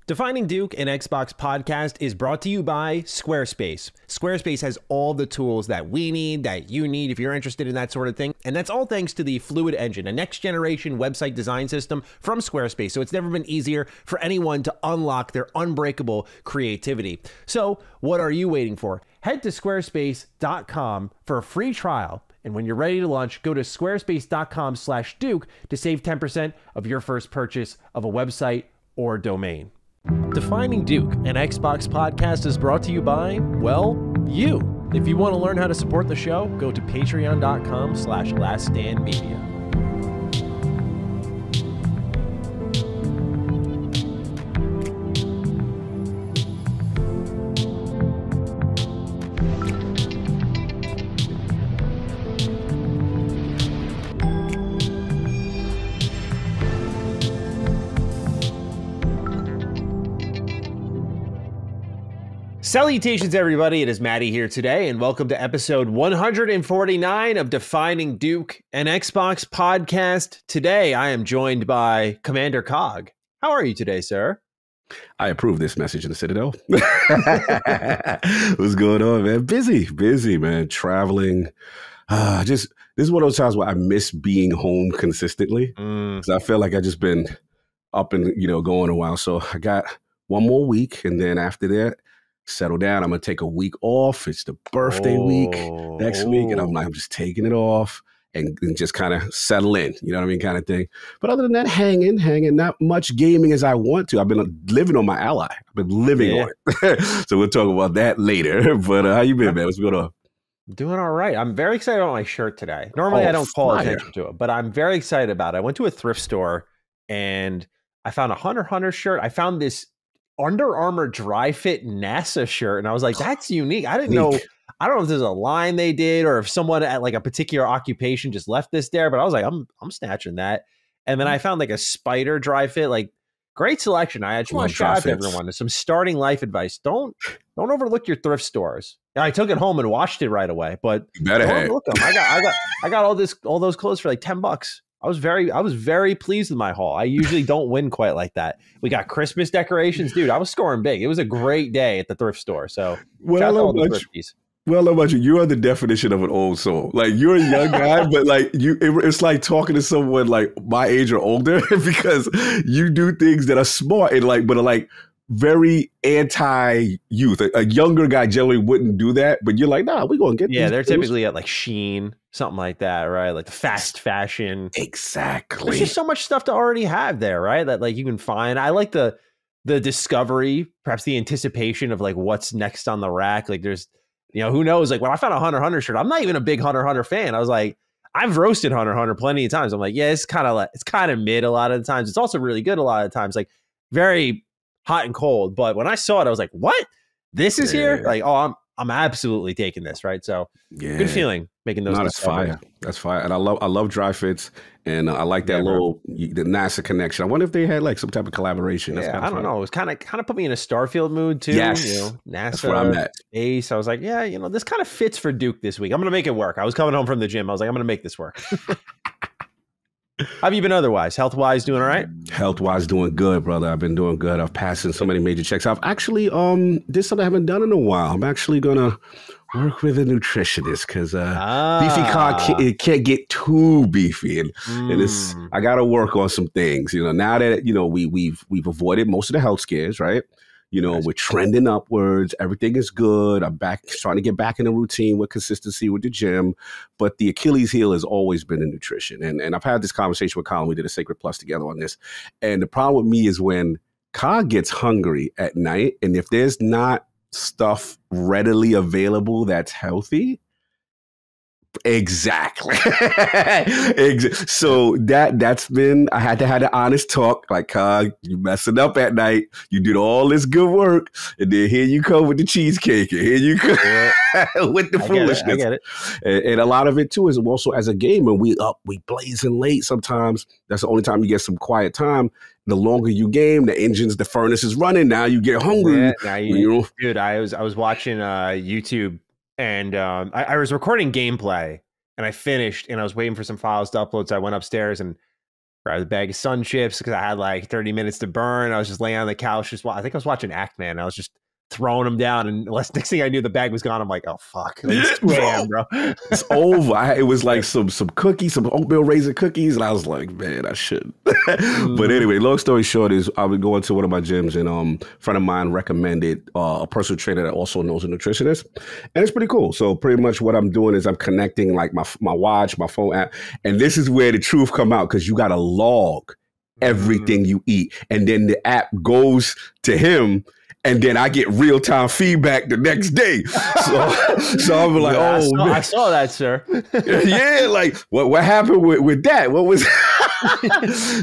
Defining Duke, an Xbox podcast, is brought to you by Squarespace. Squarespace has all the tools that we need, that you need if you're interested in that sort of thing. And that's all thanks to the Fluid Engine, a next-generation website design system from Squarespace. So it's never been easier for anyone to unlock their unbreakable creativity. So what are you waiting for? Head to squarespace.com for a free trial. And when you're ready to launch, go to squarespace.com/Duke to save 10% of your first purchase of a website or domain. Defining Duke, an Xbox podcast, is brought to you by, well, you. If you want to learn how to support the show, go to patreon.com/laststandmedia. Salutations, everybody. It is Maddie here today, and welcome to episode 149 of Defining Duke, an Xbox podcast. Today, I am joined by Commander Cog. How are you today, sir? I approve this message in the Citadel. What's going on, man? Busy, man. Traveling. This is one of those times where I miss being home consistently. Because I feel like I've just been up and, going a while. So I got one more week, and then after that, settle down. I'm going to take a week off. It's the birthday week next week. And I'm just taking it off and just kind of settle in, you know what I mean, kind of thing. But other than that, hanging, not much gaming as I want to. I've been living on my Ally. I've been living on it. So we'll talk about that later. But how you been, man? What's going on? Doing all right. I'm very excited about my shirt today. Normally, I don't call attention to it, but I'm very excited about it. I went to a thrift store and I found a Hunter x Hunter shirt. I found this Under Armour dry fit NASA shirt, and I was like, that's unique. I don't know if there's a line they did or if someone at like a particular occupation just left this there, but I was like, I'm snatching that. And then I found like a Spider dry fit, like great selection. I just want to shout out to everyone. Some starting life advice. Don't overlook your thrift stores. I took it home and washed it right away, but don't overlook them. I got all those clothes for like $10. I was very pleased with my haul. I usually don't win quite like that. We got Christmas decorations, dude. I was scoring big. It was a great day at the thrift store. So Well, I know about you. You are the definition of an old soul. Like, you're a young guy, but like it's like talking to someone like my age or older because you do things that are smart and but are like very anti-youth. A younger guy generally wouldn't do that, but you're like, nah, we're going to get they're typically at like Shein, something like that, right? Like the fast fashion. Exactly. There's just so much stuff to already have there, right? That like you can find. I like the discovery, perhaps the anticipation of like what's next on the rack. Like there's, who knows? Like when I found a Hunter x Hunter shirt, I'm not even a big Hunter x Hunter fan. I was like, I've roasted Hunter x Hunter plenty of times. I'm like, yeah, it's kind of mid a lot of the times. It's also really good a lot of the times. Like very hot and cold, but when I saw it, I was like, "What? This is here!" Like, oh, I'm absolutely taking this, right? So, good feeling making those. That's fire. That's fire, and I love dry fits, and I like that the NASA connection. I wonder if they had like some type of collaboration. That's I don't know. It was kind of put me in a Starfield mood too. Yes, NASA. That's where I'm at. Ace. I was like, this kind of fits for Duke this week. I'm gonna make it work. I was coming home from the gym. I was like, I'm gonna make this work. How have you been otherwise? Health-wise, doing all right? Health-wise, doing good, brother. I've been doing good. I've passed in so many major checks. I've actually did something I haven't done in a while. I'm actually going to work with a nutritionist because beefy cod can't get too beefy. And I got to work on some things. Now that, we've avoided most of the health scares, right? We're trending upwards. Everything is good. I'm trying to get back in the routine with consistency with the gym. But the Achilles heel has always been in nutrition. And I've had this conversation with Colin. We did a Sacred Plus together on this. And the problem with me is when Cog gets hungry at night, and if there's not stuff readily available that's healthy, Exactly. So that's been, I had to have an honest talk. Like, you messing up at night. You did all this good work, and then here you come with the cheesecake, and here you come with the foolishness. I get it. And a lot of it too is also as a gamer, we blazing late sometimes. That's the only time you get some quiet time. The longer you game, the engines, the furnace is running. Now you get hungry. Yeah, dude, I was watching YouTube. And I was recording gameplay, and I finished, and I was waiting for some files to upload. So I went upstairs, and grabbed a bag of Sun Chips because I had like 30 minutes to burn. I was just laying on the couch. I think I was watching Actman. I was just throwing them down, and next thing I knew, the bag was gone. I'm like, oh fuck, like, it's 2 a.m., bro. It's over. It was like some cookies, some oatmeal raisin cookies, and I was like, man, I shouldn't. But anyway, long story short is I would go into one of my gyms, and a friend of mine recommended a personal trainer that also knows a nutritionist, and it's pretty cool. So pretty much what I'm doing is I'm connecting like my watch, my phone app, and this is where the truth come out because you got to log everything you eat, and then the app goes to him. And then I get real time feedback the next day. So I'm like, I saw that, sir. Yeah, like what happened with that? What was?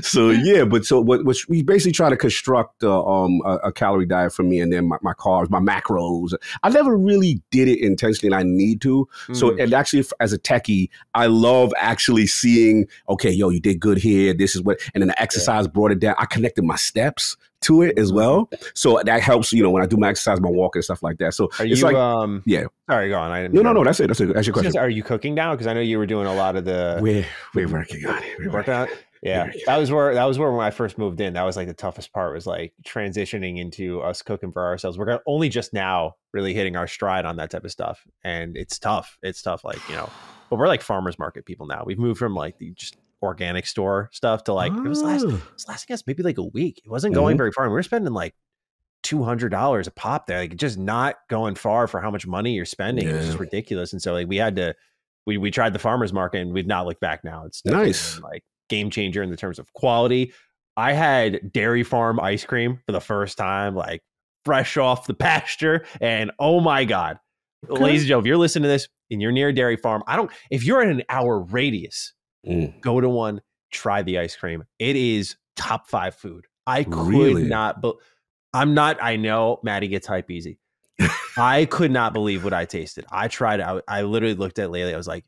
So yeah, but what we basically try to construct a calorie diet for me, and then my carbs, my macros. I never really did it intentionally, and I need to. So and actually, as a techie, I love actually seeing. Okay, yo, you did good here. This is what, and then the exercise brought it down. I connected my steps to it as well, so that helps. When I do my exercise, my walk and stuff like that. So are it's you? Like, yeah. Sorry, go on. No. That's it. That's your question. Are you cooking now? Because I know you were doing a lot of the. We're working on it. We're working on it. Yeah, that was where when I first moved in, that was like the toughest part, was like transitioning into us cooking for ourselves. We're only just now really hitting our stride on that type of stuff, and it's tough. It's tough, like but we're like farmers market people now. We've moved from like the just organic store stuff to like it was lasting us maybe like a week. It wasn't going very far. We were spending like $200 a pop there, like just not going far for how much money you're spending. It was just ridiculous, and so like we had to we tried the farmers market, and we've not looked back now. It's nice, like game changer in the terms of quality. I had Dairy Farm ice cream for the first time, like fresh off the pasture, and oh my god, ladies and gentlemen, if you're listening to this and you're near a dairy farm, if you're in an hour radius, go to one, try the ice cream. It is top 5 food. I could not, but I know Maddie gets hype easy. I could not believe what I tasted. I tried it. I literally looked at Layla. I was like,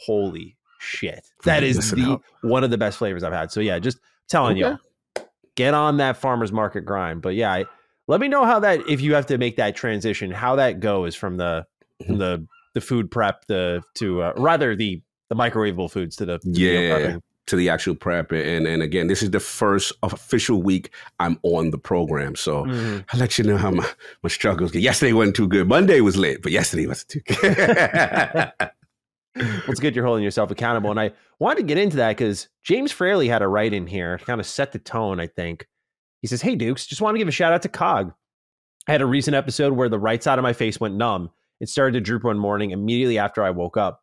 holy shit. That is one of the best flavors I've had. So yeah, just telling you, get on that farmer's market grind. But yeah, let me know how that, if you have to make that transition, how that goes from the food prep to rather the microwavable foods to the to the actual prep. And again, this is the first official week I'm on the program. So I'll let you know how my struggles. Yesterday wasn't too good. Monday was lit, but yesterday wasn't too good. Well, it's good you're holding yourself accountable. And I wanted to get into that because James Fraley had a write in here to kind of set the tone, I think. He says, hey, Dukes, just want to give a shout out to Cog. I had a recent episode where the right side of my face went numb. It started to droop one morning immediately after I woke up.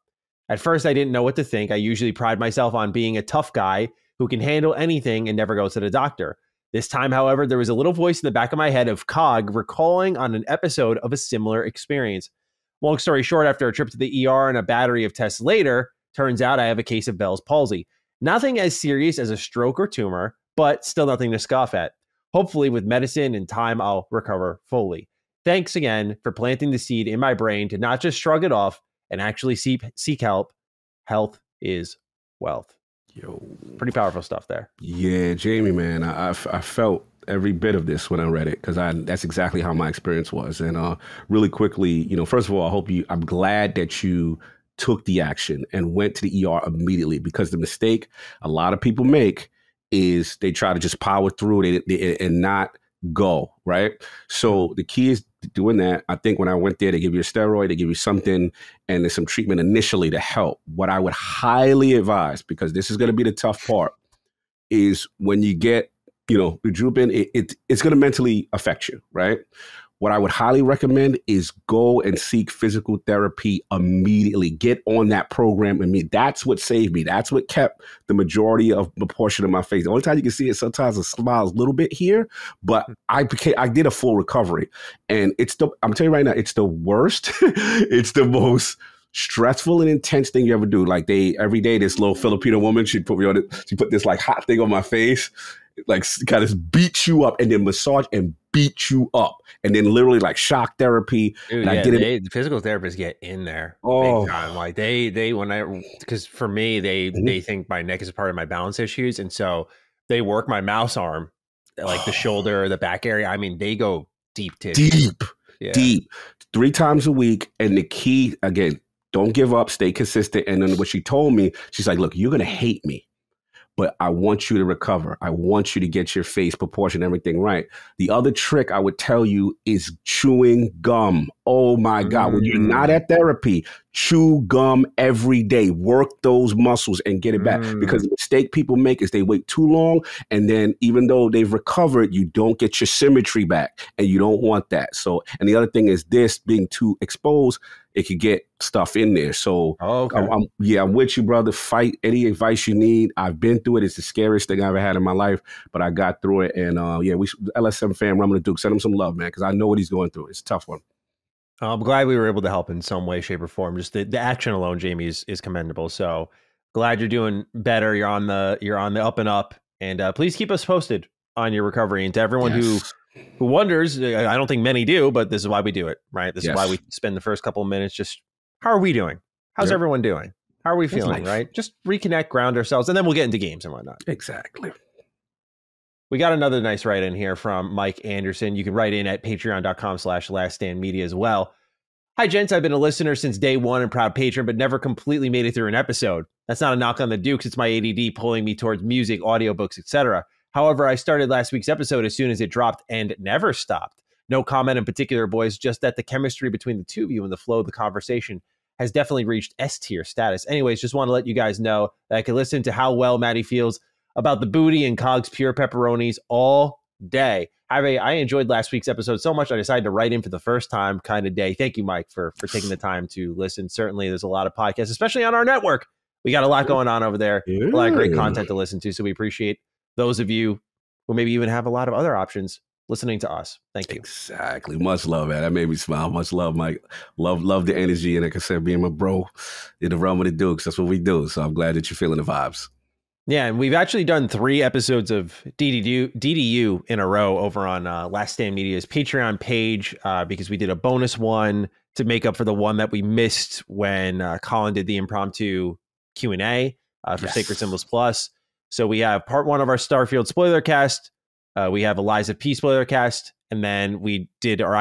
At first, I didn't know what to think. I usually pride myself on being a tough guy who can handle anything and never goes to the doctor. This time, however, there was a little voice in the back of my head of Cog recalling on an episode of a similar experience. Long story short, after a trip to the ER and a battery of tests later, turns out I have a case of Bell's palsy. Nothing as serious as a stroke or tumor, but still nothing to scoff at. Hopefully, with medicine and time, I'll recover fully. Thanks again for planting the seed in my brain to not just shrug it off and actually seek help. Health is wealth. Yo, pretty powerful stuff there. Yeah, Jamie, man, I felt every bit of this when I read it because that's exactly how my experience was. And really quickly, first of all, I'm glad that you took the action and went to the ER immediately, because the mistake a lot of people make is they try to just power through it and not go, right? So the key is doing that. I think when I went there, they give you a steroid, they give you something, and there's some treatment initially to help. What I would highly advise, because this is going to be the tough part, is when you get, the drooping, it's going to mentally affect you, right? What I would highly recommend is go and seek physical therapy immediately. Get on that program immediately. That's what saved me. That's what kept the majority of the portion of my face. The only time you can see it, sometimes it smiles a little bit here, but I did a full recovery. And I'm telling you right now, it's the worst. It's the most stressful and intense thing you ever do. Like every day, this little Filipino woman, she put this like hot thing on my face, like kind of beat you up and then massage and beat you up. And then literally like shock therapy. Dude, and the physical therapists get in there big time. Like because for me, they think my neck is a part of my balance issues. And so they work my mouse arm, like the shoulder, the back area. I mean, they go deep. Deep. 3 times a week. And the key, again, don't give up, stay consistent. And then what she told me, she's like, look, you're going to hate me, but I want you to recover. I want you to get your face proportion, everything right. The other trick I would tell you is chewing gum. Oh my God. When you're not at therapy, chew gum every day. Work those muscles and get it back. Because the mistake people make is they wait too long. And then even though they've recovered, you don't get your symmetry back. And you don't want that. So, and the other thing is this being too exposed, it could get stuff in there. So I'm with you, brother. Fight any advice you need. I've been through it. It's the scariest thing I ever had in my life, but I got through it. And LSM fan, Rumble the Duke, send him some love, man, because I know what he's going through. It's a tough one. I'm glad we were able to help in some way, shape, or form. Just the action alone, Jamie, is commendable. So glad you're doing better. You're on the up and up. And please keep us posted on your recovery. And to everyone who wonders, I don't think many do, but this is why we do it, right? This is why we spend the first couple of minutes just, how are we doing? How's everyone doing? How are we feeling, right? Just reconnect, ground ourselves, and then we'll get into games and whatnot. Exactly. We got another nice write-in here from Mike Anderson. You can write in at patreon.com/laststandmedia as well. Hi, gents. I've been a listener since day one and proud patron, but never completely made it through an episode. That's not a knock on the Dukes. It's my ADD pulling me towards music, audiobooks, etc. However, I started last week's episode as soon as it dropped and never stopped. No comment in particular, boys, just that the chemistry between the two of you and the flow of the conversation has definitely reached S-tier status. Anyways, just want to let you guys know that I can listen to how well Maddie feels about the booty and Cog's pure pepperonis all day. I enjoyed last week's episode so much, I decided to write in for the first time kind of day. Thank you, Mike, for taking the time to listen. Certainly, there's a lot of podcasts, especially on our network. We got a lot going on over there, a lot of great content to listen to. So we appreciate those of you who maybe even have a lot of other options listening to us. Thank you. Exactly. Much love, man. That made me smile. Much love, Mike. Love the energy. And like I said, being my bro in the realm of the Dukes, that's what we do. So I'm glad that you're feeling the vibes. Yeah, and we've actually done 3 episodes of DDU in a row over on Last Stand Media's Patreon page because we did a bonus one to make up for the one that we missed when Colin did the impromptu Q&A for Sacred Symbols Plus. So we have part 1 of our Starfield spoiler cast. We have a Lies of P spoiler cast. And then I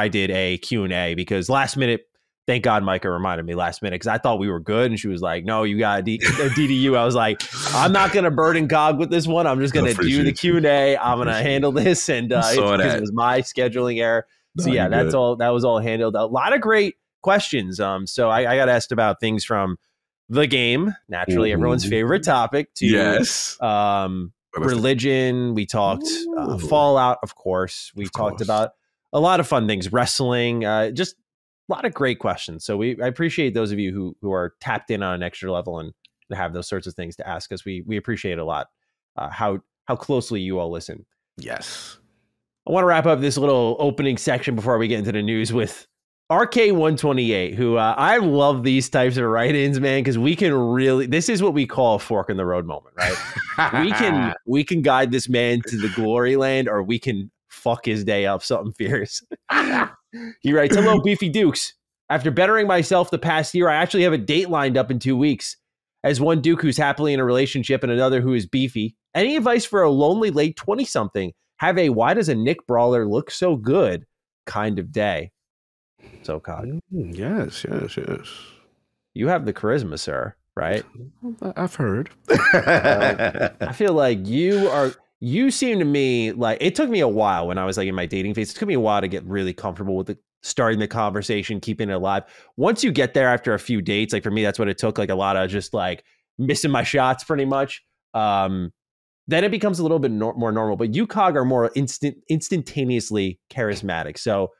did a Q&A because last minute, thank God Micah reminded me last minute because I thought we were good. And she was like, no, you got a DDU. I was like, I'm not going to burden Cog with this one. I'm just going to do the Q&A. I'm going to handle this. And it was my scheduling error. So yeah, that was all handled. A lot of great questions. So I got asked about things from the game, naturally everyone's favorite topic, to religion. We talked Fallout, of course. We talked about a lot of fun things, wrestling, just a lot of great questions. So I appreciate those of you who are tapped in on an extra level and have those sorts of things to ask us. We appreciate it a lot how closely you all listen. Yes. I want to wrap up this little opening section before we get into the news with RK128, who I love these types of write-ins, man, because we can really, this is what we call a fork in the road moment, right? we can guide this man to the glory land, or we can fuck his day up something fierce. He writes, hello, Beefy Dukes. After bettering myself the past year, I actually have a date lined up in 2 weeks. As one Duke who's happily in a relationship and another who is beefy, any advice for a lonely late 20-something? Have a why does a Nick brawler look so good kind of day? So, Cog. Yes. You have the charisma, sir, right? I've heard. I feel like you seem to me like, it took me a while when I was like in my dating phase. It took me a while to get really comfortable with starting the conversation, keeping it alive. Once you get there after a few dates, like for me, that's what it took, like a lot of just like missing my shots pretty much. Then it becomes a little bit more normal. But you, Cog, are more instantaneously charismatic. So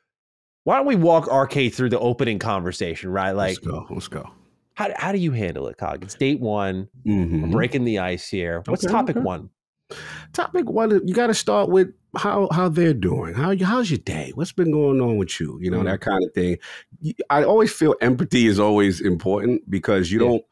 why don't we walk RK through the opening conversation, right? Like, let's go. How do you handle it, Cog? It's date 1. We're breaking the ice here. What's topic 1? Topic 1, you got to start with how they're doing. How's your day? What's been going on with you? You know, that kind of thing. I always feel empathy is always important because you don't,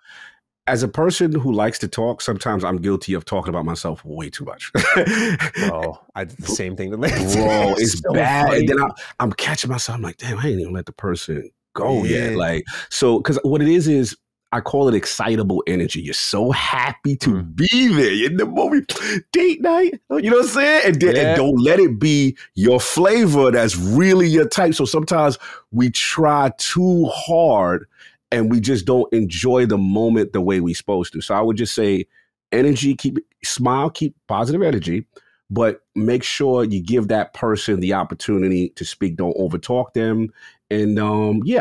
as a person who likes to talk, sometimes I'm guilty of talking about myself way too much. I did the same thing. Bro, it's so bad. Funny. And then I'm catching myself. I'm like, damn, I ain't even let the person go yet. Like, so, because what it is I call it excitable energy. You're so happy to be there in the moment. Date night. You know what I'm saying? And don't let it be your flavor that's really your type. So sometimes we try too hard and we just don't enjoy the moment the way we're supposed to. So I would just say energy, keep smile, keep positive energy, but make sure you give that person the opportunity to speak. Don't overtalk them. And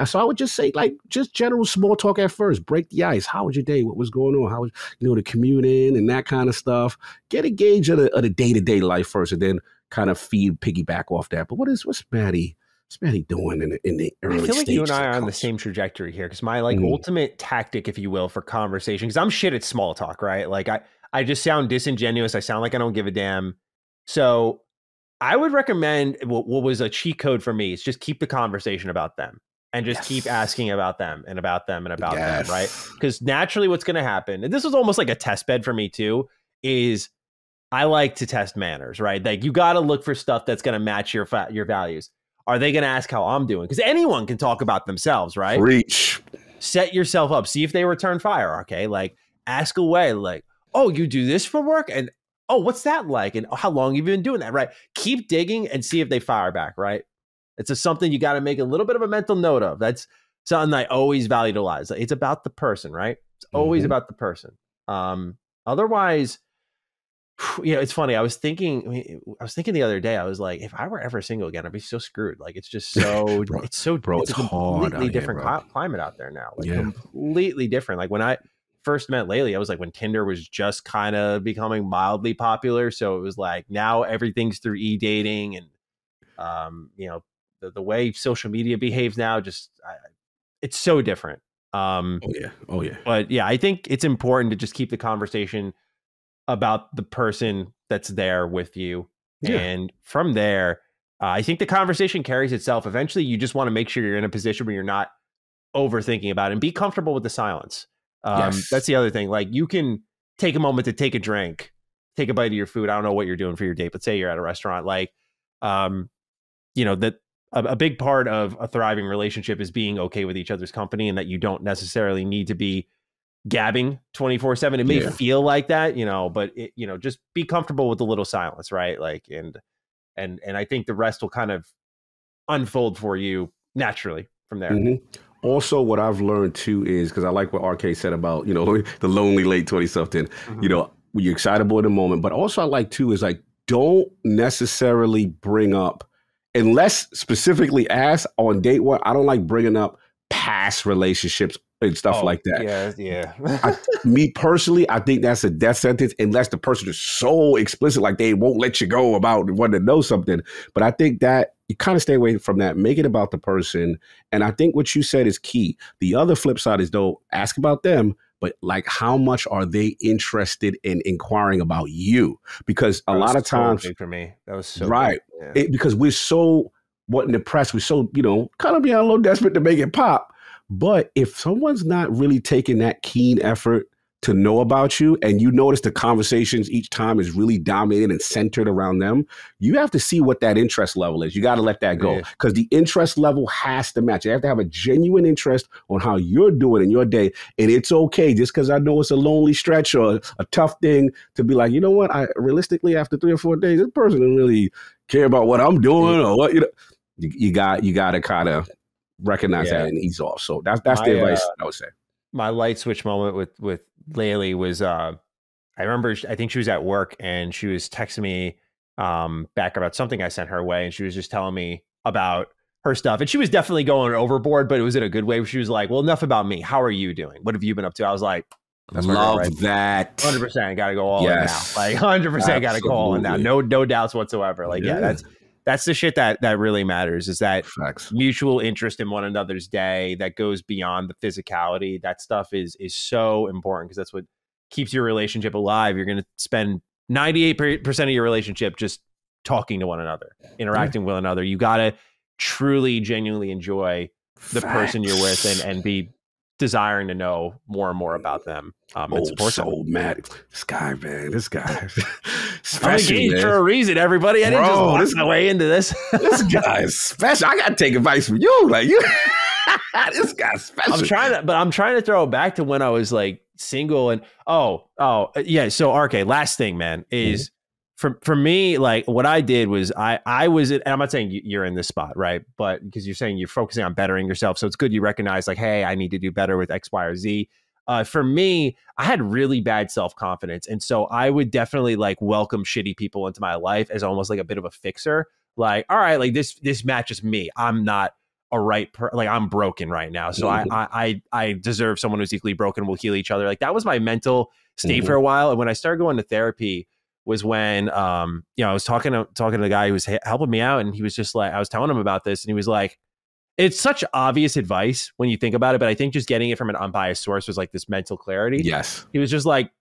so I would just say, like, just general small talk at first. Break the ice. How was your day? What was going on? How was, the commute in and that kind of stuff. Get a gauge of the day-to-day life first, and then kind of piggyback off that. But what's Maddie doing in the early stages? I feel like you and I are on the same trajectory here, because my ultimate tactic, if you will, for conversation, because I'm shit at small talk, right? Like I just sound disingenuous. I sound like I don't give a damn. So I would recommend what was a cheat code for me is just keep the conversation about them and just keep asking about them and about them and about them, right? Because naturally what's going to happen, and this was almost like a test bed for me too, is I like to test manners, right? Like you got to look for stuff that's going to match your values. Are they going to ask how I'm doing? Because anyone can talk about themselves, right? Preach. Set yourself up. See if they return fire, okay? Like ask away, like, oh, you do this for work? And oh, what's that like? And how long have you been doing that, right? Keep digging and see if they fire back, right? It's just something you got to make a little bit of a mental note of. That's something I always value to lies. It's about the person, right? It's always about the person. Otherwise, it's funny. I was thinking the other day, I was like, if I were ever single again, I'd be so screwed. Like, it's just so, it's a completely different climate out there now. Like completely different. Like when I first met Laylee, I was like when Tinder was just kind of becoming mildly popular. So it was like now everything's through e-dating, and the way social media behaves now, it's so different. Oh yeah. But yeah, I think it's important to just keep the conversation about the person that's there with you. Yeah. And from there, I think the conversation carries itself. Eventually, you just want to make sure you're in a position where you're not overthinking about it, and be comfortable with the silence. That's the other thing. Like, you can take a moment to take a drink, take a bite of your food. I don't know what you're doing for your date, but say you're at a restaurant. Like, that a big part of a thriving relationship is being okay with each other's company, and that you don't necessarily need to be gabbing 24/7. It may feel like that, but just be comfortable with a little silence, right? Like, and I think the rest will kind of unfold for you naturally from there. Also, what I've learned too is, because I like what RK said about, the lonely late 20-something, when you're excitable in the moment. But also I like too is, like, don't necessarily bring up, unless specifically asked on date one, I don't like bringing up past relationships and stuff like that. Yeah. Me personally, I think that's a death sentence unless the person is so explicit, like they won't let you go about wanting to know something. But I think that you kind of stay away from that. Make it about the person. And I think what you said is key. The other flip side is, though, ask about them, but like, how much are they interested in inquiring about you? Because a lot of times, big for me, that was so right. Because we're so wanting to press, we're so, kind of being a little desperate to make it pop. But if someone's not really taking that keen effort to know about you, and you notice the conversations each time is really dominated and centered around them, you have to see what that interest level is. You got to let that go, because the interest level has to match. You have to have a genuine interest on how you're doing in your day. And it's okay, just because I know it's a lonely stretch or a tough thing, to be like, you know what, I realistically, after 3 or 4 days, this person doesn't really care about what I'm doing or what, you got to kind of recognize that and ease off. So that's the advice I would say. My light switch moment with Laylee was, I remember, I think she was at work and she was texting me back about something I sent her way, and she was just telling me about her stuff. And she was definitely going overboard, but it was in a good way. She was like, well, enough about me. How are you doing? What have you been up to? I was like, that's love right? That 100% got to go all in now. Like 100% got to go all in now. No doubts whatsoever. Like, that's the shit that really matters, is that mutual interest in one another's day that goes beyond the physicality. That stuff is so important, because that's what keeps your relationship alive. You're going to spend 98% of your relationship just talking to one another, interacting with one another. You got to truly, genuinely enjoy the person you're with, and be desiring to know more and more about them. So mad. This guy. I'm engaged for a reason, everybody. I didn't just walk my way into this. This guy is special. I got to take advice from you. Like, you, this guy's special. I'm trying to throw it back to when I was like single, and yeah. So RK, last thing, man, is for me, like, what I did was I was, and I'm not saying you're in this spot, right? But because you're saying you're focusing on bettering yourself. So it's good you recognize, like, hey, I need to do better with X, Y, or Z. For me, I had really bad self-confidence. And so I would definitely like welcome shitty people into my life as almost like a bit of a fixer. Like, all right, like this matches me. I'm not like I'm broken right now. So I deserve someone who's equally broken. We'll heal each other. Like that was my mental state for a while. And when I started going to therapy was when I was talking to the guy who was helping me out, and he was just like, I was telling him about this, and he was like, it's such obvious advice when you think about it, but I think just getting it from an unbiased source was like this mental clarity. Yes. He was just like,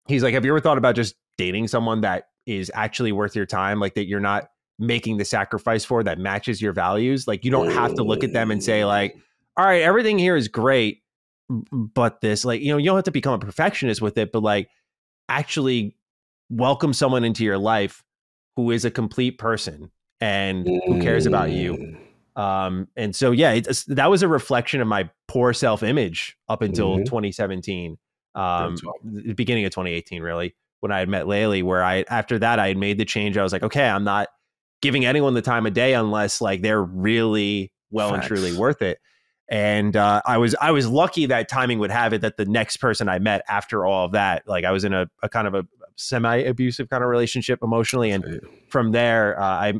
he's like, have you ever thought about just dating someone that is actually worth your time? Like that you're not making the sacrifice for, that matches your values. Like you don't have to look at them and say like, all right, everything here is great, but this, like, you don't have to become a perfectionist with it, but like actually welcome someone into your life who is a complete person and who cares about you. And so, yeah, that was a reflection of my poor self-image up until 2017, the beginning of 2018, really, when I had met Laylee, where after that, I had made the change. I was like, okay, I'm not giving anyone the time of day unless like they're really well and truly worth it. And I was lucky that timing would have it that the next person I met after all of that, like I was in a kind of a semi-abusive kind of relationship emotionally, and from there I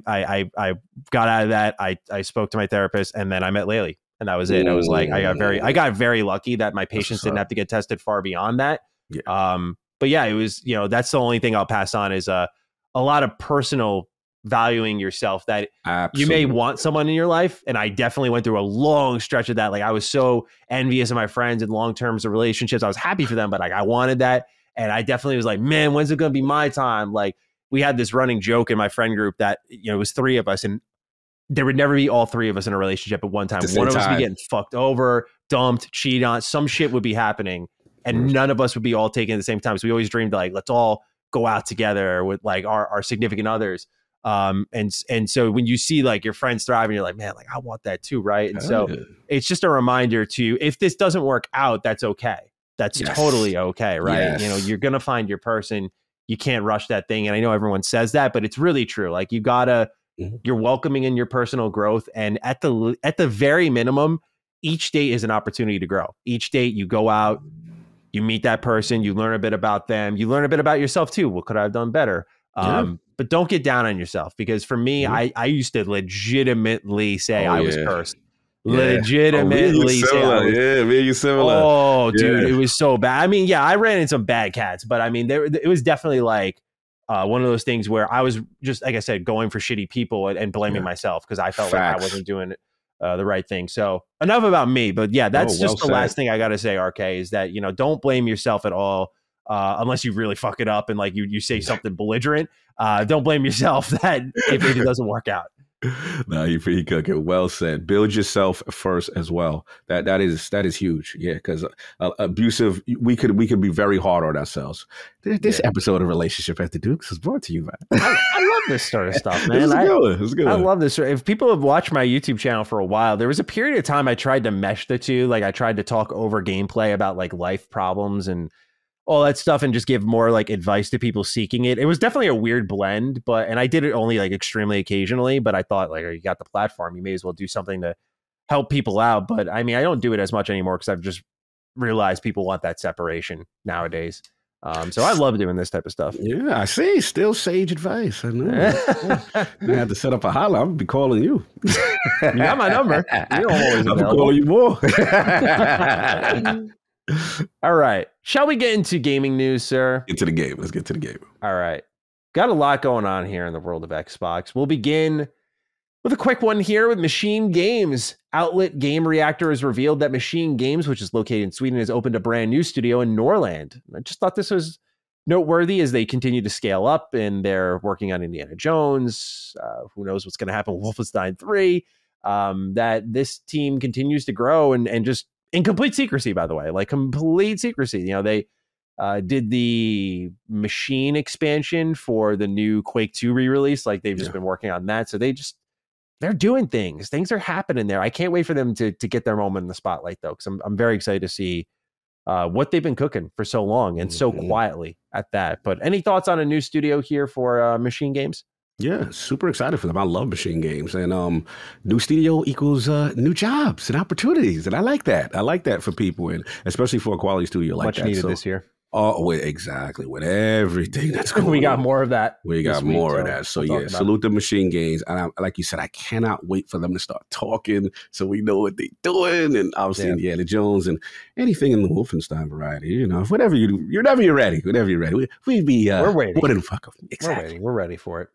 got out of that. I spoke to my therapist, and then I met Laylee, and that was it. I was like, I got very lucky that my patience didn't have to get tested far beyond that. But yeah, it was, that's the only thing I'll pass on is a lot of personal valuing yourself, that you may want someone in your life. And I definitely went through a long stretch of that. Like I was so envious of my friends in long terms of relationships. I was happy for them, but like I wanted that. And I definitely was like, man, when's it going to be my time? Like we had this running joke in my friend group that, it was three of us, and there would never be all three of us in a relationship at one time. One of us would be getting fucked over, dumped, cheated on, some shit would be happening, and none of us would be all taken at the same time. So we always dreamed like, let's all go out together with like our significant others. And so when you see like your friends thriving, you're like, man, like I want that too. Right. And so it's just a reminder to, if this doesn't work out, that's okay. That's totally okay. Right. You're going to find your person. You can't rush that thing. And I know everyone says that, but it's really true. Like you gotta, you're welcoming in your personal growth. And at the very minimum, each date is an opportunity to grow. Each date you go out, you meet that person, you learn a bit about them, you learn a bit about yourself too. What could I have done better? But don't get down on yourself, because for me, I used to legitimately say I was cursed. Legitimately say I was, me and you similar. Oh, dude, it was so bad. I mean, yeah, I ran into some bad cats, but I mean, it was definitely like one of those things where I was just, like I said, going for shitty people and blaming myself because I felt like I wasn't doing the right thing. So enough about me, but yeah, that's just the last thing I got to say, RK, is that, don't blame yourself at all. Unless you really fuck it up and like you say something belligerent, don't blame yourself that if it doesn't work out. No, you cooking. Well said. Build yourself first as well. That is huge. Yeah, because abusive, we could be very hard on ourselves. This episode of Relationship at the Dukes is brought to you by. I love this sort of stuff, man. It's good. I love this. If people have watched my YouTube channel for a while, there was a period of time I tried to mesh the two. Like I tried to talk over gameplay about like life problems and all that stuff, and just give more like advice to people seeking it. It was definitely a weird blend, and I did it only like extremely occasionally, but I thought like, you got the platform, you may as well do something to help people out. But I mean, I don't do it as much anymore because I've just realized people want that separation nowadays. So I love doing this type of stuff. Yeah, I see. Still sage advice. I know. You have to set up a hotline. I'm going to be calling you. You got my number. You're always available. I'm calling you more. All right. Shall we get into gaming news, sir? Get to the game. Let's get to the game. All right. Got a lot going on here in the world of Xbox. We'll begin with a quick one here with MachineGames. Outlet Game Reactor has revealed that MachineGames, which is located in Sweden, has opened a brand new studio in Norrland. I just thought this was noteworthy as they continue to scale up, and they're working on Indiana Jones. Who knows what's going to happen with Wolfenstein 3. That this team continues to grow and just in complete secrecy, by the way, like complete secrecy. They did the machine expansion for the new Quake 2 re-release. Like they've just been working on that. So they're doing things. Things are happening there. I can't wait for them to get their moment in the spotlight, though, because I'm very excited to see what they've been cooking for so long and so quietly at that. But any thoughts on a new studio here for MachineGames? Yeah, super excited for them. I love MachineGames, and new studio equals new jobs and opportunities, and I like that. I like that for people, and especially for a quality studio like Much that. needed So, this year. exactly with everything that's going on. We got more of that. We got more of that. So we'll yeah, salute the MachineGames, and like you said, I cannot wait for them to start talking, so we know what they're doing, and obviously Indiana Jones and anything in the Wolfenstein variety. You know, whatever you do, whenever you're ready, we'd be we're waiting. What the fuck? Exactly. We're waiting. We're ready for it.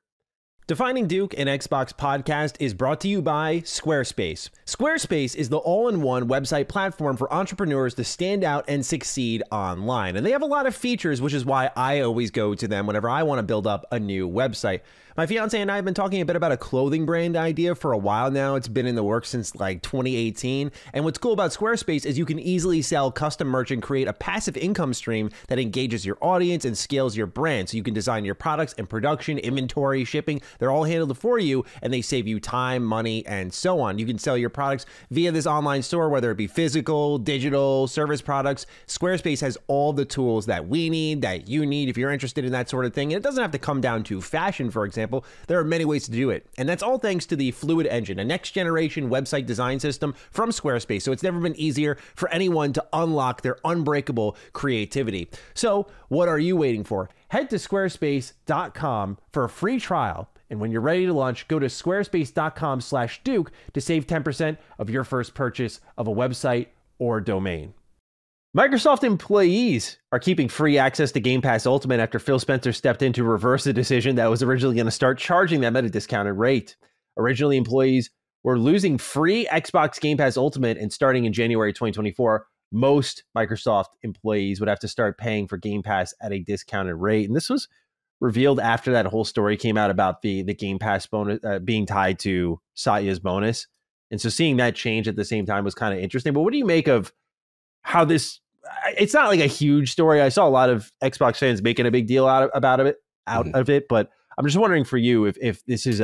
Defining Duke, an Xbox podcast, is brought to you by Squarespace. Squarespace is the all-in-one website platform for entrepreneurs to stand out and succeed online. And they have a lot of features, which is why I always go to them whenever I want to build up a new website. My fiance and I have been talking a bit about a clothing brand idea for a while now. It's been in the works since like 2018. And what's cool about Squarespace is you can easily sell custom merch and create a passive income stream that engages your audience and scales your brand. So you can design your products and production, inventory, shipping. They're all handled for you, and they save you time, money, and so on. You can sell your products via this online store, whether it be physical, digital, service products. Squarespace has all the tools that we need, that you need if you're interested in that sort of thing. And it doesn't have to come down to fashion, for example. There are many ways to do it. And that's all thanks to the Fluid Engine, a next-generation website design system from Squarespace. So it's never been easier for anyone to unlock their unbreakable creativity. So what are you waiting for? Head to squarespace.com for a free trial. And when you're ready to launch, go to squarespace.com/Duke to save 10% of your first purchase of a website or domain. Microsoft employees are keeping free access to Game Pass Ultimate after Phil Spencer stepped in to reverse a decision that was originally going to start charging them at a discounted rate. Originally, employees were losing free Xbox Game Pass Ultimate, and starting in January 2024, most Microsoft employees would have to start paying for Game Pass at a discounted rate. And this was revealed after that whole story came out about the Game Pass bonus being tied to Satya's bonus. And so seeing that change at the same time was kind of interesting. But what do you make of how this, it's not like a huge story. I saw a lot of Xbox fans making a big deal out of it, but I'm just wondering for you if this is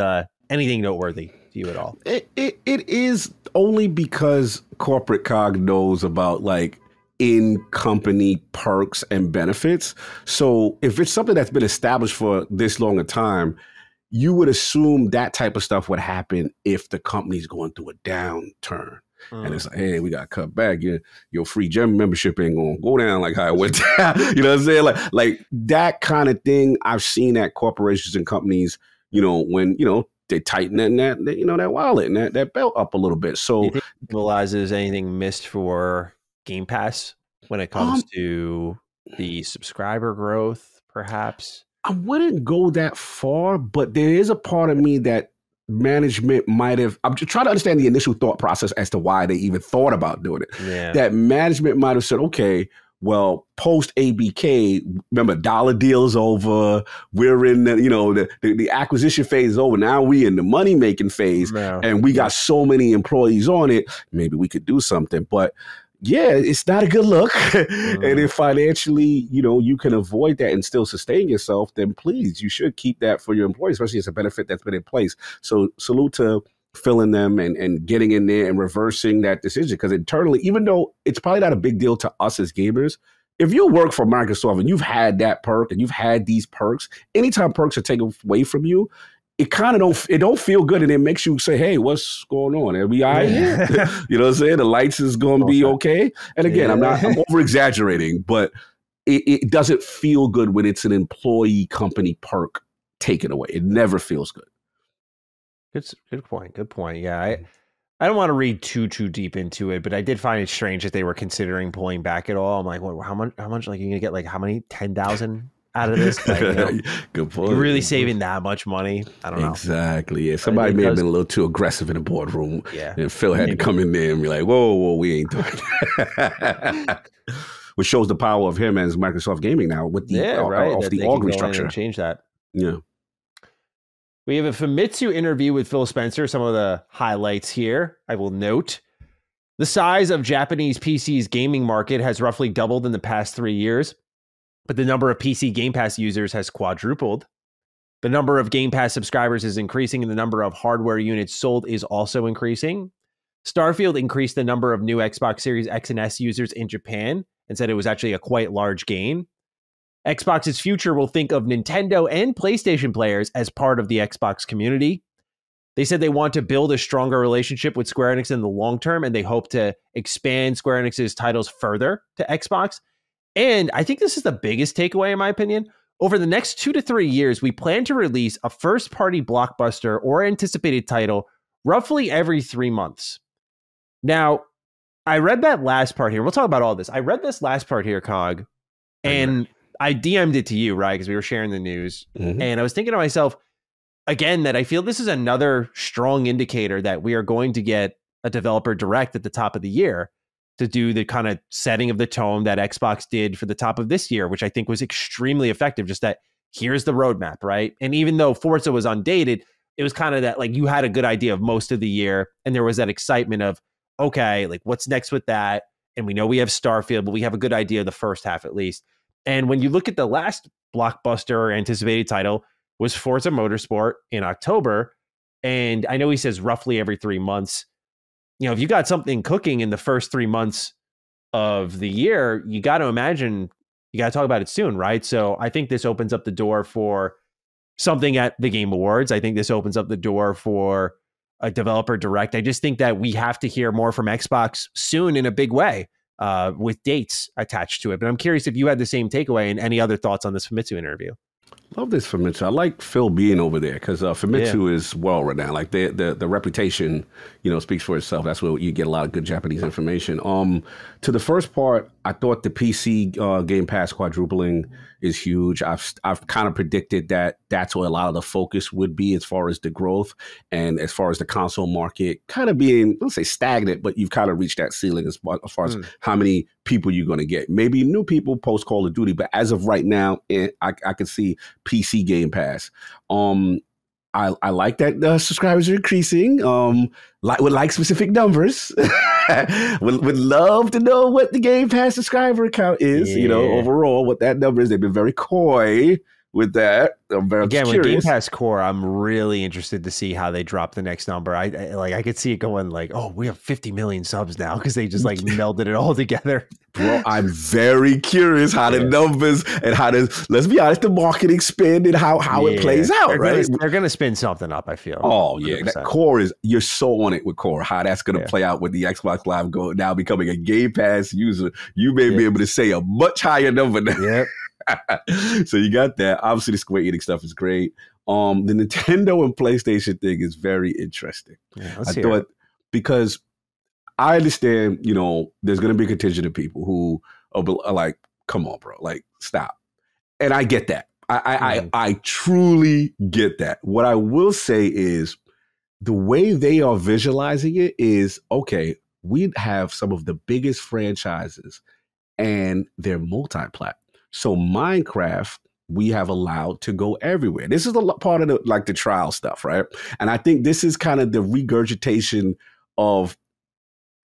anything noteworthy to you at all. It is only because corporate cog knows about like in-company perks and benefits. So if it's something that's been established for this long a time, you would assume that type of stuff would happen if the company's going through a downturn. And it's like, hey, we got to cut back. Your free gym membership ain't going to go down like how it went down. You know what I'm saying? Like that kind of thing I've seen at corporations and companies, when, they tighten that wallet and that belt up a little bit. So, do you think it symbolizes anything missed for Game Pass when it comes to the subscriber growth, perhaps? I wouldn't go that far, but there is a part of me that management might have, I'm just trying to understand the initial thought process as to why they even thought about doing it. Yeah. That management might have said, okay, well, post ABK, remember, dollar deal is over. We're in the acquisition phase is over. Now we in the money making phase, and we got so many employees on it. Maybe we could do something, but yeah, it's not a good look. And if financially, you can avoid that and still sustain yourself, then please, you should keep that for your employees, especially as a benefit that's been in place. So salute to filling them and getting in there and reversing that decision. Because internally, even though it's probably not a big deal to us as gamers, if you work for Microsoft and you've had that perk and you've had these perks, anytime perks are taken away from you, it kind of don't feel good, and it makes you say, hey, what's going on? Are we all right here? You know what I'm saying? The lights is going to be okay. And again, I'm over exaggerating, but it doesn't feel good when it's an employee company perk taken away. It never feels good. Good point. Yeah, I don't want to read too deep into it, but I did find it strange that they were considering pulling back at all. I'm like, how much? Like, you're gonna get like how many 10,000 out of this? Like, good point. You're really saving that much money? I don't know. Exactly. Yeah, somebody may have been a little too aggressive in the boardroom. Yeah, and Phil had to come in there and be like, whoa, we ain't doing that. Which shows the power of him as Microsoft Gaming now with the off the org restructure. Change that. Yeah. We have a Famitsu interview with Phil Spencer. Some of the highlights here, I will note. The size of Japanese PC's gaming market has roughly doubled in the past 3 years, but the number of PC Game Pass users has quadrupled. The number of Game Pass subscribers is increasing, and the number of hardware units sold is also increasing. Starfield increased the number of new Xbox Series X and S users in Japan and said it was actually a quite large gain. Xbox's future will think of Nintendo and PlayStation players as part of the Xbox community. They said they want to build a stronger relationship with Square Enix in the long term, and they hope to expand Square Enix's titles further to Xbox. And I think this is the biggest takeaway, in my opinion. Over the next 2 to 3 years, we plan to release a first-party blockbuster or anticipated title roughly every 3 months. Now, I read that last part here. We'll talk about all this. I read this last part here, Cog, and I DM'd it to you, right? Because we were sharing the news. And I was thinking to myself, again, that I feel this is another strong indicator that we are going to get a developer direct at the top of the year to do the kind of setting of the tone that Xbox did for the top of this year, which I think was extremely effective. Just that here's the roadmap, right? And even though Forza was undated, it was kind of that, like, you had a good idea of most of the year, and there was that excitement of, okay, like, what's next with that? And we know we have Starfield, but we have a good idea of the first half at least. And when you look at the last blockbuster or anticipated title, was Forza Motorsport in October. And I know he says roughly every 3 months. You know, if you got something cooking in the first 3 months of the year, you got to imagine you got to talk about it soon, right? So I think this opens up the door for something at the Game Awards. I think this opens up the door for a developer direct. I just think that we have to hear more from Xbox soon in a big way with dates attached to it. But I'm curious if you had the same takeaway and any other thoughts on this Famitsu interview. Love this Famitsu. I like Phil being over there because Famitsu is well renowned. Like the reputation, speaks for itself. That's where you get a lot of good Japanese information. To the first part, I thought the PC Game Pass quadrupling is huge. I've kind of predicted that that's where a lot of the focus would be as far as the growth and as far as the console market kind of being, let's say, stagnant, but you've kind of reached that ceiling as far as how many people you're going to get. Maybe new people post Call of Duty, but as of right now, I can see PC Game Pass. I like that subscribers are increasing. Would like specific numbers. would love to know what the Game Pass subscriber count is. Overall, what that number is. They've been very coy with that. I'm very curious. With Game Pass Core, I'm really interested to see how they drop the next number. I could see it going like, oh, we have 50 million subs now because they just like melded it all together. Bro, I'm very curious how the numbers and how let's be honest, the marketing spin and how it plays out, they're going to spin something up, I feel. Oh, yeah. 100%. That Core you're so on it with Core, how that's going to play out with the Xbox Live now becoming a Game Pass user. You may be able to say a much higher number now. Yep. So you got that. Obviously, the Square Enix stuff is great. The Nintendo and PlayStation thing is very interesting. I thought because I understand, there's going to be a contingent of people who are like, "Come on, bro, like stop," and I get that. I truly get that. What I will say is the way they are visualizing it is okay. We have some of the biggest franchises, and they're multi-plat. So Minecraft, we have allowed to go everywhere. This is a part of the trial stuff, right? And I think this is kind of the regurgitation of,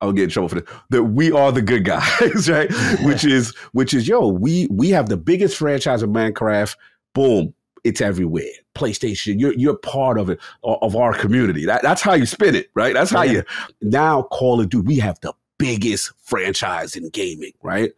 I'll get in trouble for this, that we are the good guys, right? which is, we have the biggest franchise of Minecraft. Boom, it's everywhere. PlayStation, you're part of it, of our community. That's how you spin it, right? That's how you now Call of Duty. We have the biggest franchise in gaming, right?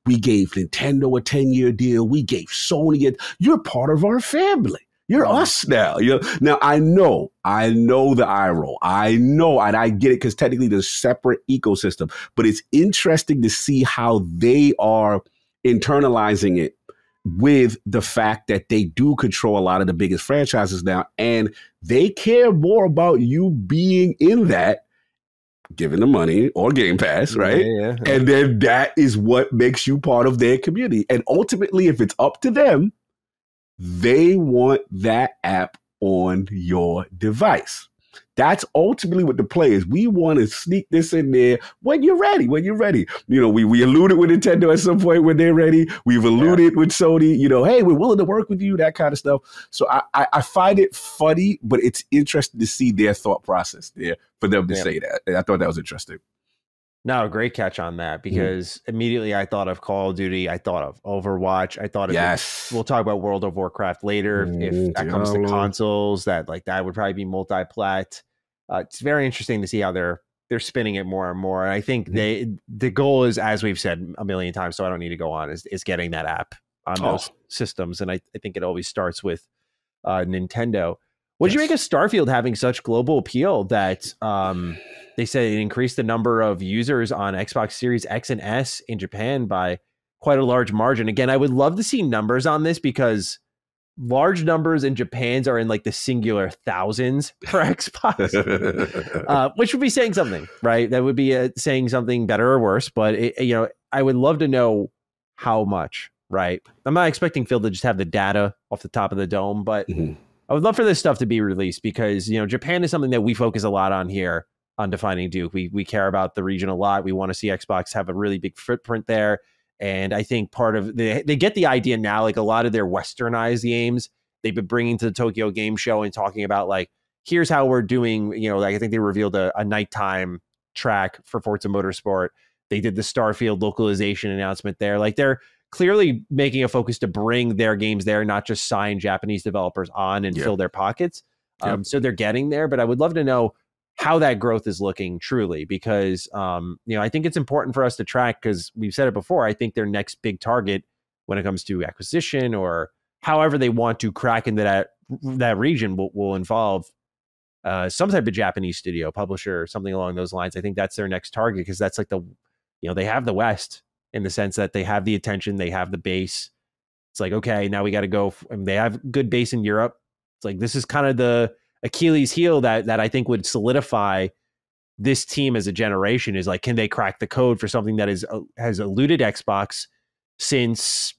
We gave Nintendo a 10-year deal. We gave Sony it. You're part of our family. You're us now. Now, I know the eye roll. I know, and I get it because technically there's a separate ecosystem. But it's interesting to see how they are internalizing it with the fact that they do control a lot of the biggest franchises now. And they care more about you being in that, given the money or Game Pass, right? Yeah. And then that is what makes you part of their community. And ultimately, if it's up to them, they want that app on your device. That's ultimately what the play is. We want to sneak this in there when you're ready. We alluded with Nintendo at some point when they're ready. We've alluded with Sony, hey, we're willing to work with you, that kind of stuff. So I find it funny, but it's interesting to see their thought process there for them to say that. And I thought that was interesting. No, great catch on that, because immediately I thought of Call of Duty. I thought of Overwatch. I thought of we'll talk about World of Warcraft later. If that comes to consoles, that would probably be multi-plat. It's very interesting to see how they're spinning it more and more. And I think the goal is, as we've said a million times, so I don't need to go on, is getting that app on those systems, and I think it always starts with Nintendo. What did you make of Starfield having such global appeal that they say it increased the number of users on Xbox Series X and S in Japan by quite a large margin? Again, I would love to see numbers on this because large numbers in Japan's are in like the singular thousands for Xbox, which would be saying something, right? That would be saying something better or worse, but I would love to know how much, right? I'm not expecting Phil to just have the data off the top of the dome, but I would love for this stuff to be released because, Japan is something that we focus a lot on here on Defining Duke. We care about the region a lot. We want to see Xbox have a really big footprint there. And I think part of they get the idea now, like a lot of their westernized games, they've been bringing to the Tokyo Game Show and talking about like, here's how we're doing, like I think they revealed a nighttime track for Forza Motorsport. They did the Starfield localization announcement there. Like they're clearly making a focus to bring their games there, not just sign Japanese developers on and fill their pockets. So they're getting there, but I would love to know how that growth is looking truly, because, I think it's important for us to track because we've said it before. I think their next big target when it comes to acquisition or however they want to crack into that region will involve some type of Japanese studio, publisher, or something along those lines. I think that's their next target because that's like they have the West in the sense that they have the attention, they have the base. It's like, okay, now we got to go. They have good base in Europe. It's like, this is kind of the Achilles heel that I think would solidify this team as a generation is like, can they crack the code for something that has eluded Xbox since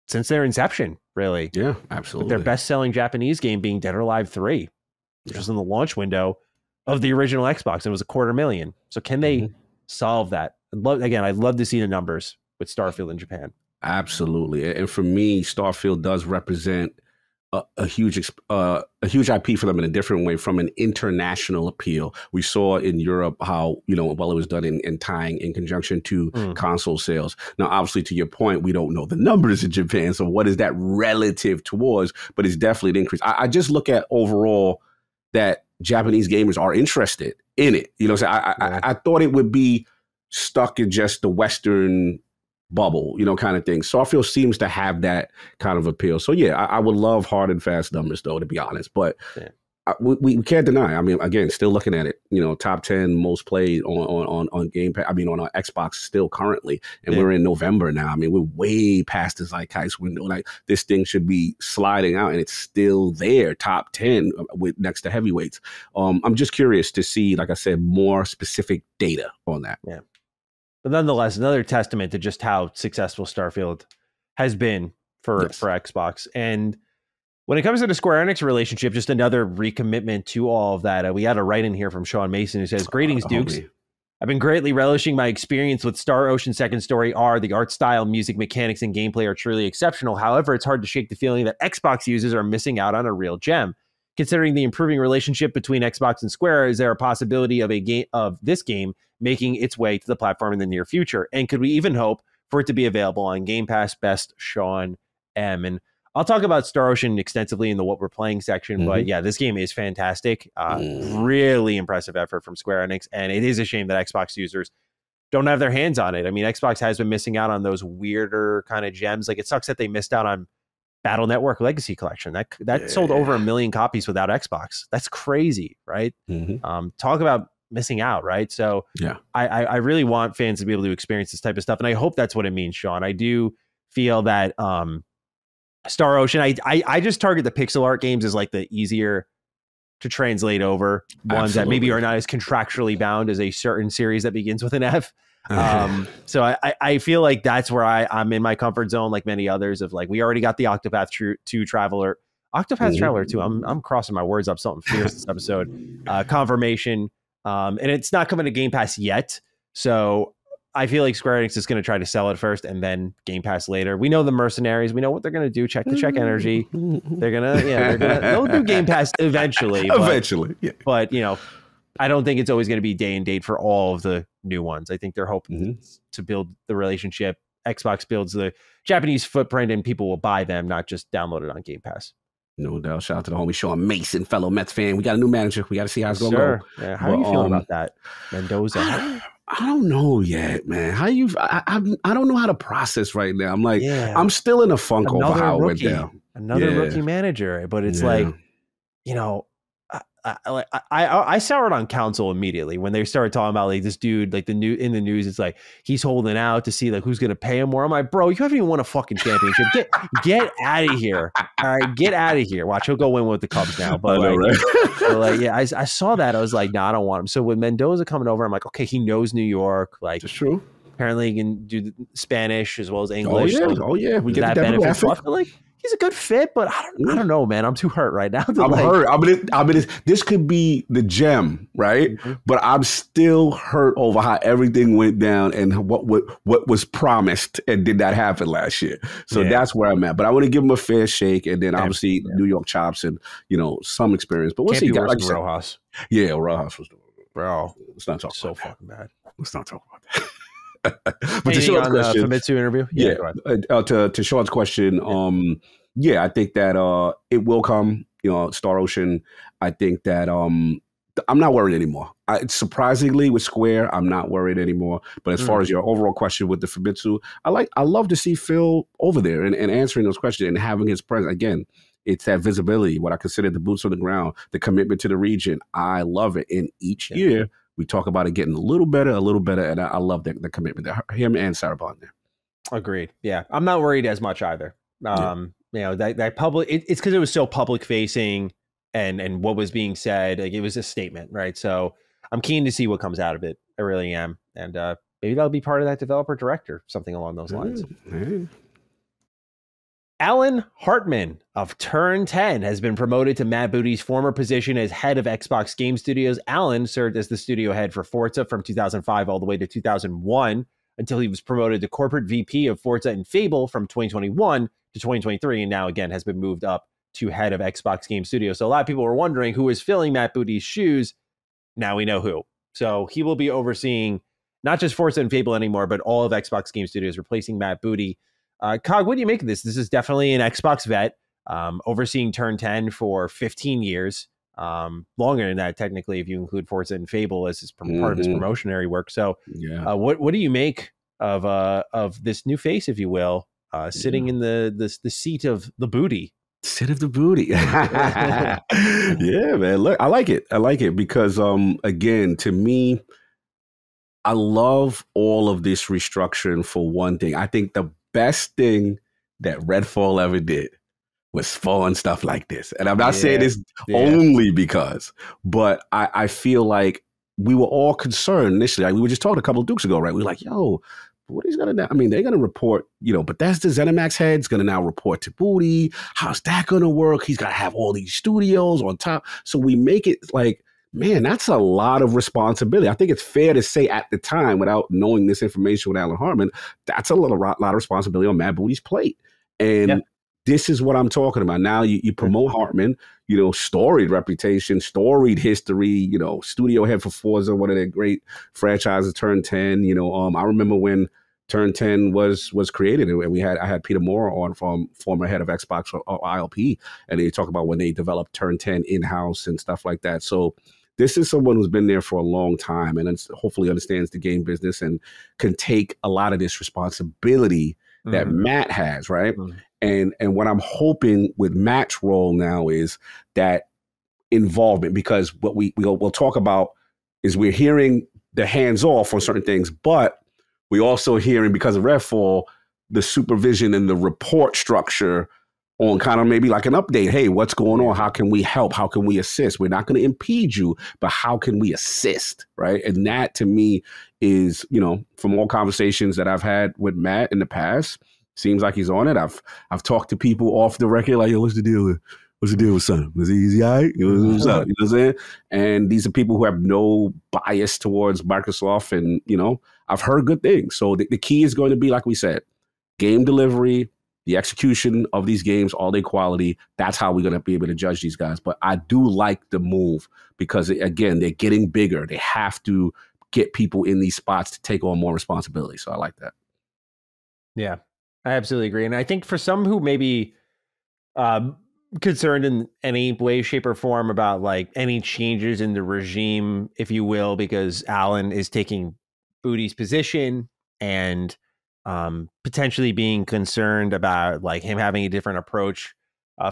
their inception, really? Yeah, absolutely. With their best-selling Japanese game being Dead or Alive 3, which was in the launch window of the original Xbox. It was $250,000. So can they solve that? I'd love to see the numbers with Starfield in Japan. Absolutely. And for me, Starfield does represent a huge IP for them in a different way from an international appeal. We saw in Europe how, it was done in tying in conjunction to console sales. Now, obviously, to your point, we don't know the numbers in Japan. So what is that relative towards? But it's definitely an increase. I just look at overall that Japanese gamers are interested in it. I thought it would be stuck in just the Western bubble, kind of thing. Starfield seems to have that kind of appeal. So yeah, I would love hard and fast numbers though, to be honest. But we can't deny. I mean, again, still looking at it, top 10 most played on Game Pass. I mean, on our Xbox still currently, and we're in November now. I mean, we're way past the zeitgeist window. Like this thing should be sliding out, and it's still there, top 10 with next to heavyweights. I'm just curious to see, like I said, more specific data on that. Yeah. But nonetheless, another testament to just how successful Starfield has been for Xbox. And when it comes to the Square Enix relationship, just another recommitment to all of that. We had a write-in here from Sean Mason who says, "Greetings, Dukes. I've been greatly relishing my experience with Star Ocean Second Story R. The art style, music, mechanics, and gameplay are truly exceptional. However, it's hard to shake the feeling that Xbox users are missing out on a real gem. Considering the improving relationship between Xbox and Square, is there a possibility of this game making its way to the platform in the near future? And could we even hope for it to be available on Game Pass?" Best, Sean M. And I'll talk about Star Ocean extensively in the What We're Playing section, but yeah, this game is fantastic. Really impressive effort from Square Enix, and it is a shame that Xbox users don't have their hands on it. I mean, Xbox has been missing out on those weirder kind of gems. Like, it sucks that they missed out on Battle Network Legacy Collection. That sold over 1 million copies without Xbox. That's crazy, right? Talk about missing out, right? So I really want fans to be able to experience this type of stuff, and I hope that's what it means, Sean. I do feel that Star Ocean, I just target the pixel art games as like the easier to translate over ones that maybe are not as contractually bound as a certain series that begins with an F. So I feel like that's where I'm in my comfort zone, like many others, of like, we already got the Octopath 2 Traveler. Octopath Traveler 2, I'm crossing my words up something fierce this episode. Confirmation. And it's not coming to Game Pass yet. So I feel like Square Enix is going to try to sell it first and then Game Pass later. We know the mercenaries. We know what they're going to do. Check energy. They'll do Game Pass eventually. But I don't think it's always going to be day and date for all of the new ones. I think they're hoping to build the relationship. Xbox builds the Japanese footprint and people will buy them, not just download it on Game Pass. No doubt. Shout out to the homie Sean Mason, fellow Mets fan. We got a new manager. We got to see how it's going to go. Yeah. How are you feeling about that, Mendoza? I don't know yet, man. I don't know how to process right now. I'm like, I'm still in a funk over how it went down. Another rookie manager, but it's like, you know, I soured on Council immediately when they started talking about like this dude, like in the news, it's like he's holding out to see like who's gonna pay him more. I'm like, bro, you haven't even won a fucking championship. Get out of here. All right, get out of here. Watch, he'll go win with the Cubs now. But I saw that. I was like, nah, I don't want him. So with Mendoza coming over, I'm like, okay, he knows New York. Like, it's true. Apparently he can do Spanish as well as English. Oh yeah. We get that benefit. Like, he's a good fit, but I don't know, man. I'm too hurt right now. I'm hurt. I mean, this could be the gem, right? Mm-hmm. But I'm still hurt over how everything went down and what was promised and did not happen last year. So that's where I'm at. But I want to give him a fair shake, and then obviously New York chops and some experience. But we'll see. Like Rojas. Yeah, Rojas was bro. Let's not talk. So fucking bad. Let's not talk about that. But to Sean's question, Famitsu interview, to Sean's question, I think that it will come. Star Ocean. I think that I'm not worried anymore. Surprisingly, with Square, I'm not worried anymore. But as far as your overall question with the Famitsu, I love to see Phil over there and answering those questions and having his presence again. It's that visibility, what I consider the boots on the ground, the commitment to the region. I love it. And each year, we talk about it getting a little better, and I love the commitment that him and Sarah Bond there. Agreed. Yeah, I'm not worried as much either. That public, it's because it was so public facing, and what was being said, like it was a statement, right? So I'm keen to see what comes out of it. I really am, and maybe that'll be part of that developer director, something along those lines. Alan Hartman of Turn 10 has been promoted to Matt Booty's former position as head of Xbox Game Studios. Alan served as the studio head for Forza from 2005 all the way to 2001 until he was promoted to corporate VP of Forza and Fable from 2021 to 2023, and now again has been moved up to head of Xbox Game Studios. So a lot of people were wondering who is filling Matt Booty's shoes. Now we know who. So he will be overseeing not just Forza and Fable anymore, but all of Xbox Game Studios, replacing Matt Booty. Cog, what do you make of this? This is definitely an Xbox vet, overseeing Turn 10 for 15 years, longer than that, technically, if you include Forza and Fable as his part of his promotionary work. So what do you make of this new face, if you will, sitting in the seat of the booty? Seat of the booty. Yeah, man. Look, I like it because, again, to me, I love all of this restructuring for one thing. I think the best thing that Redfall ever did was spawn stuff like this. And I'm not saying this only because, but I feel like we were all concerned initially. Like we were just talking a couple of Dukes ago, right? We were like, yo, what is going to, I mean, they're going to report, but that's the ZeniMax head's going to now report to Booty. How's that going to work? He's got to have all these studios on top. So we make it like, man, that's a lot of responsibility. I think it's fair to say at the time, without knowing this information with Alan Hartman, that's a lot of responsibility on Matt Booty's plate. And this is what I'm talking about. Now you promote Hartman, storied reputation, storied history, studio head for Forza, one of their great franchises, Turn 10. I remember when Turn 10 was created, and I had Peter Moore on, from former head of Xbox or ILP, and they talk about when they developed Turn 10 in-house and stuff like that. So this is someone who's been there for a long time and hopefully understands the game business and can take a lot of this responsibility that Matt has, right? And what I'm hoping with Matt's role now is that involvement, because what we'll talk about is we're hearing the hands off on certain things, but we also hearing, because of Redfall, the supervision and the report structure on kind of maybe like an update. Hey, what's going on? How can we help? How can we assist? We're not going to impede you, but how can we assist? Right. And that to me is, from all conversations that I've had with Matt in the past, seems like he's on it. I've talked to people off the record like, yo, what's the deal with son? Is he easy? All right? What's up? You know what I'm saying? And these are people who have no bias towards Microsoft. And, I've heard good things. So the key is going to be, like we said, game delivery, the execution of these games, all their quality. That's how we're going to be able to judge these guys. But I do like the move because, again, they're getting bigger. They have to get people in these spots to take on more responsibility. So I like that. Yeah, I absolutely agree. And I think for some who maybe concerned in any way, shape, or form about like any changes in the regime, if you will, because Alan is taking Booty's position and potentially being concerned about like him having a different approach.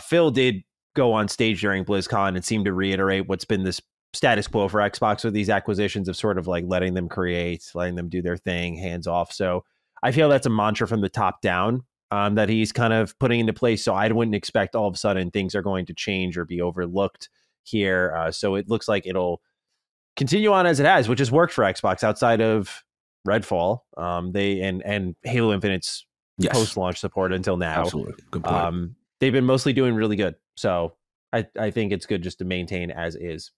Phil did go on stage during BlizzCon and seemed to reiterate what's been this status quo for Xbox with these acquisitions of sort of like letting them create, letting them do their thing, hands off. So I feel that's a mantra from the top down that he's kind of putting into place. So I wouldn't expect all of a sudden things are going to change or be overlooked here. So it looks like it'll continue on as it has, which has worked for Xbox outside of Redfall. They and Halo Infinite's post-launch support until now. Absolutely. Good point. They've been mostly doing really good. So I think it's good just to maintain as is.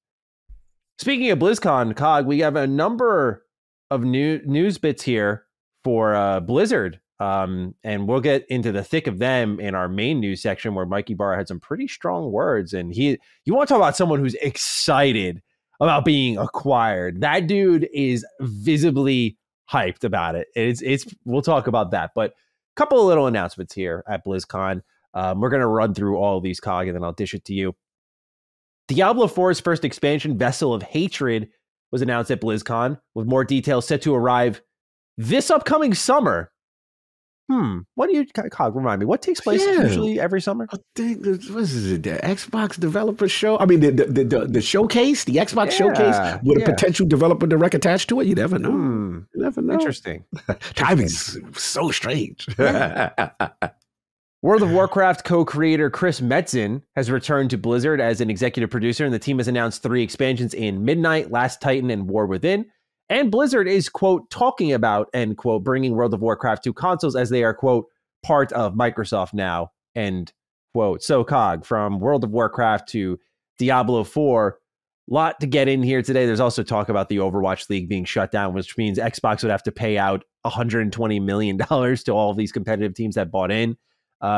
Speaking of BlizzCon, Cog, we have a number of news bits here for Blizzard. And we'll get into the thick of them in our main news section where Mike Ybarra had some pretty strong words. And you want to talk about someone who's excited about being acquired. That dude is visibly hyped about it. We'll talk about that. But a couple of little announcements here at BlizzCon. We're going to run through all of these, Cog, and then I'll dish it to you. Diablo 4's first expansion, Vessel of Hatred, was announced at BlizzCon, with more details set to arrive this upcoming summer. What do you, Cog, remind me, what takes place usually every summer? I think, what is it, the Xbox developer show? I mean, the showcase, the Xbox showcase with a potential developer direct attached to it? You never know. You never know. Interesting. Timing's so strange. World of Warcraft co-creator Chris Metzen has returned to Blizzard as an executive producer, and the team has announced 3 expansions in Midnight, Last Titan, and War Within. And Blizzard is, quote, talking about, end quote, bringing World of Warcraft to consoles as they are, quote, part of Microsoft now, end quote. So, Cog, from World of Warcraft to Diablo 4, lot to get in here today. There's also talk about the Overwatch League being shut down, which means Xbox would have to pay out $120 million to all of these competitive teams that bought in.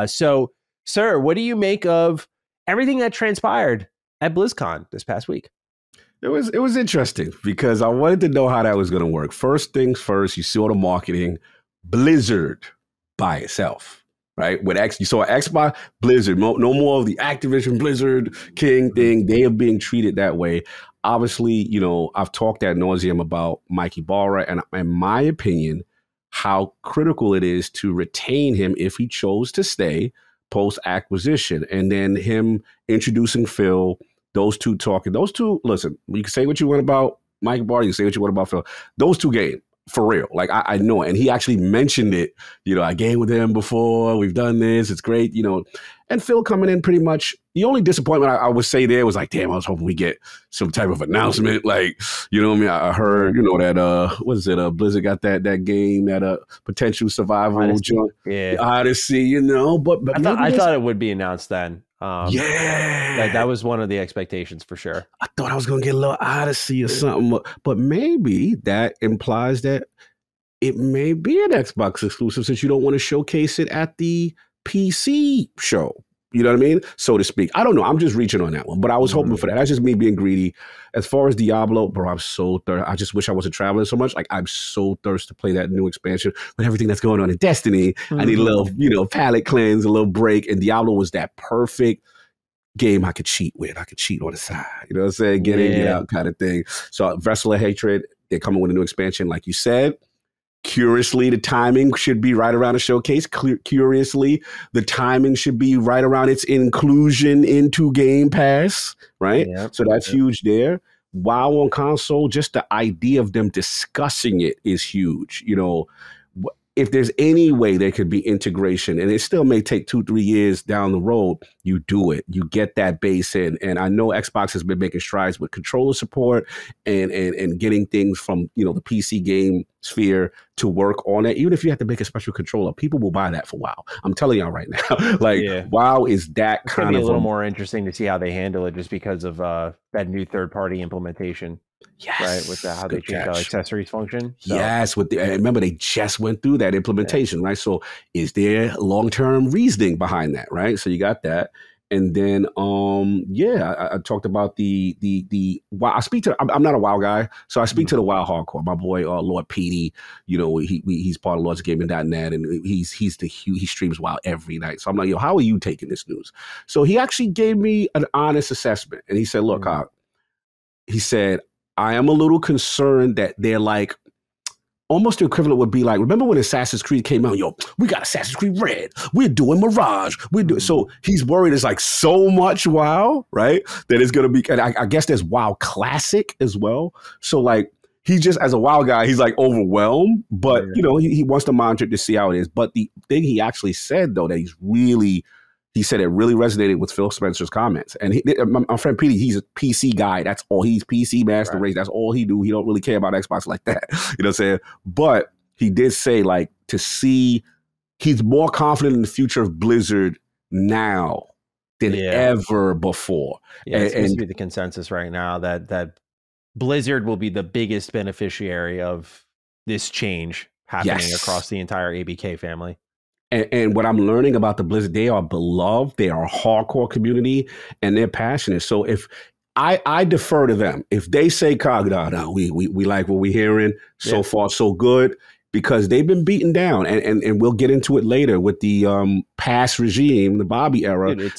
So, sir, what do you make of everything that transpired at BlizzCon this past week? It was interesting because I wanted to know how that was going to work. First things first, you saw the marketing, Blizzard by itself, right? You saw Xbox, Blizzard, no more of the Activision Blizzard King thing. They are being treated that way. Obviously, I've talked ad nauseum about Mike Ybarra, and in my opinion, how critical it is to retain him if he chose to stay post-acquisition. And then him introducing Phil, those two talking. Those two, listen, you can say what you want about Mike Ybarra, you can say what you want about Phil. Those two game, for real. Like, I know it. And he actually mentioned it. I gamed with him before. We've done this. It's great, And Phil coming in pretty much, the only disappointment I would say there was like, damn, I was hoping we get some type of announcement. Like, what I mean? I heard, that, what is it? Blizzard got that game, that potential survival Odyssey, but I thought it would be announced then. Yeah. That was one of the expectations for sure. I thought I was going to get a little Odyssey or something, but maybe that implies that it may be an Xbox exclusive since you don't want to showcase it at the PC show. You know what I mean? So to speak. I don't know. I'm just reaching on that one, but I was hoping for that. That's just me being greedy. As far as Diablo, bro, I'm so thirsty. I just wish I wasn't traveling so much. Like, I'm so thirsty to play that new expansion with everything that's going on in Destiny. I need a little, palate cleanse, a little break. And Diablo was that perfect game I could cheat with. I could cheat on the side. You know what I'm saying? Get in, get out kind of thing. So Vessel of Hatred, they're coming with a new expansion, like you said. Curiously, the timing should be right around the showcase. Curiously, the timing should be right around its inclusion into Game Pass, right? Yep. So that's huge there. WoW on console, just the idea of them discussing it is huge. If there's any way there could be integration, and it still may take 2-3 years down the road, you do it. You get that base in. And I know Xbox has been making strides with controller support and getting things from, the PC game sphere to work on it. Even if you have to make a special controller, people will buy that for WoW. I'm telling y'all right now. WoW is that kind of... It's a little more interesting to see how they handle it just because of that new third-party implementation. Yes, right, with how they change how accessories function. So. Yes, remember they just went through that implementation, right? So is there long-term reasoning behind that, right? So you got that. And then, I talked about the WoW. I speak to. I'm not a WoW guy, so I speak to the WoW hardcore. My boy Lord Petey, he's part of LordsGaming.net, and he streams WoW every night. So I'm like, yo, how are you taking this news? So he actually gave me an honest assessment, and he said, look, he said, I am a little concerned that they're like. Almost the equivalent would be like, remember when Assassin's Creed came out? Yo, we got Assassin's Creed Red. We're doing Mirage. So he's worried it's like so much WoW, right? That it's going to be, and I guess there's WoW Classic as well. So like, he just, as a WoW guy, he's like overwhelmed, but he wants to monitor it to see how it is. But the thing he actually said though, that he said it really resonated with Phil Spencer's comments. And my friend Petey, he's a PC guy. That's all. He's PC master race. That's all he do. He don't really care about Xbox like that. You know what I'm saying? But he did say like to see, he's more confident in the future of Blizzard now than ever before. Yeah, it seems to be the consensus right now that Blizzard will be the biggest beneficiary of this change happening across the entire ABK family. And what I'm learning about the Blizzard, they are beloved, they are a hardcore community, and they're passionate. So if I defer to them, if they say, no, we like what we're hearing, so far so good, because they've been beaten down, and we'll get into it later with the past regime, the Bobby era. Dude,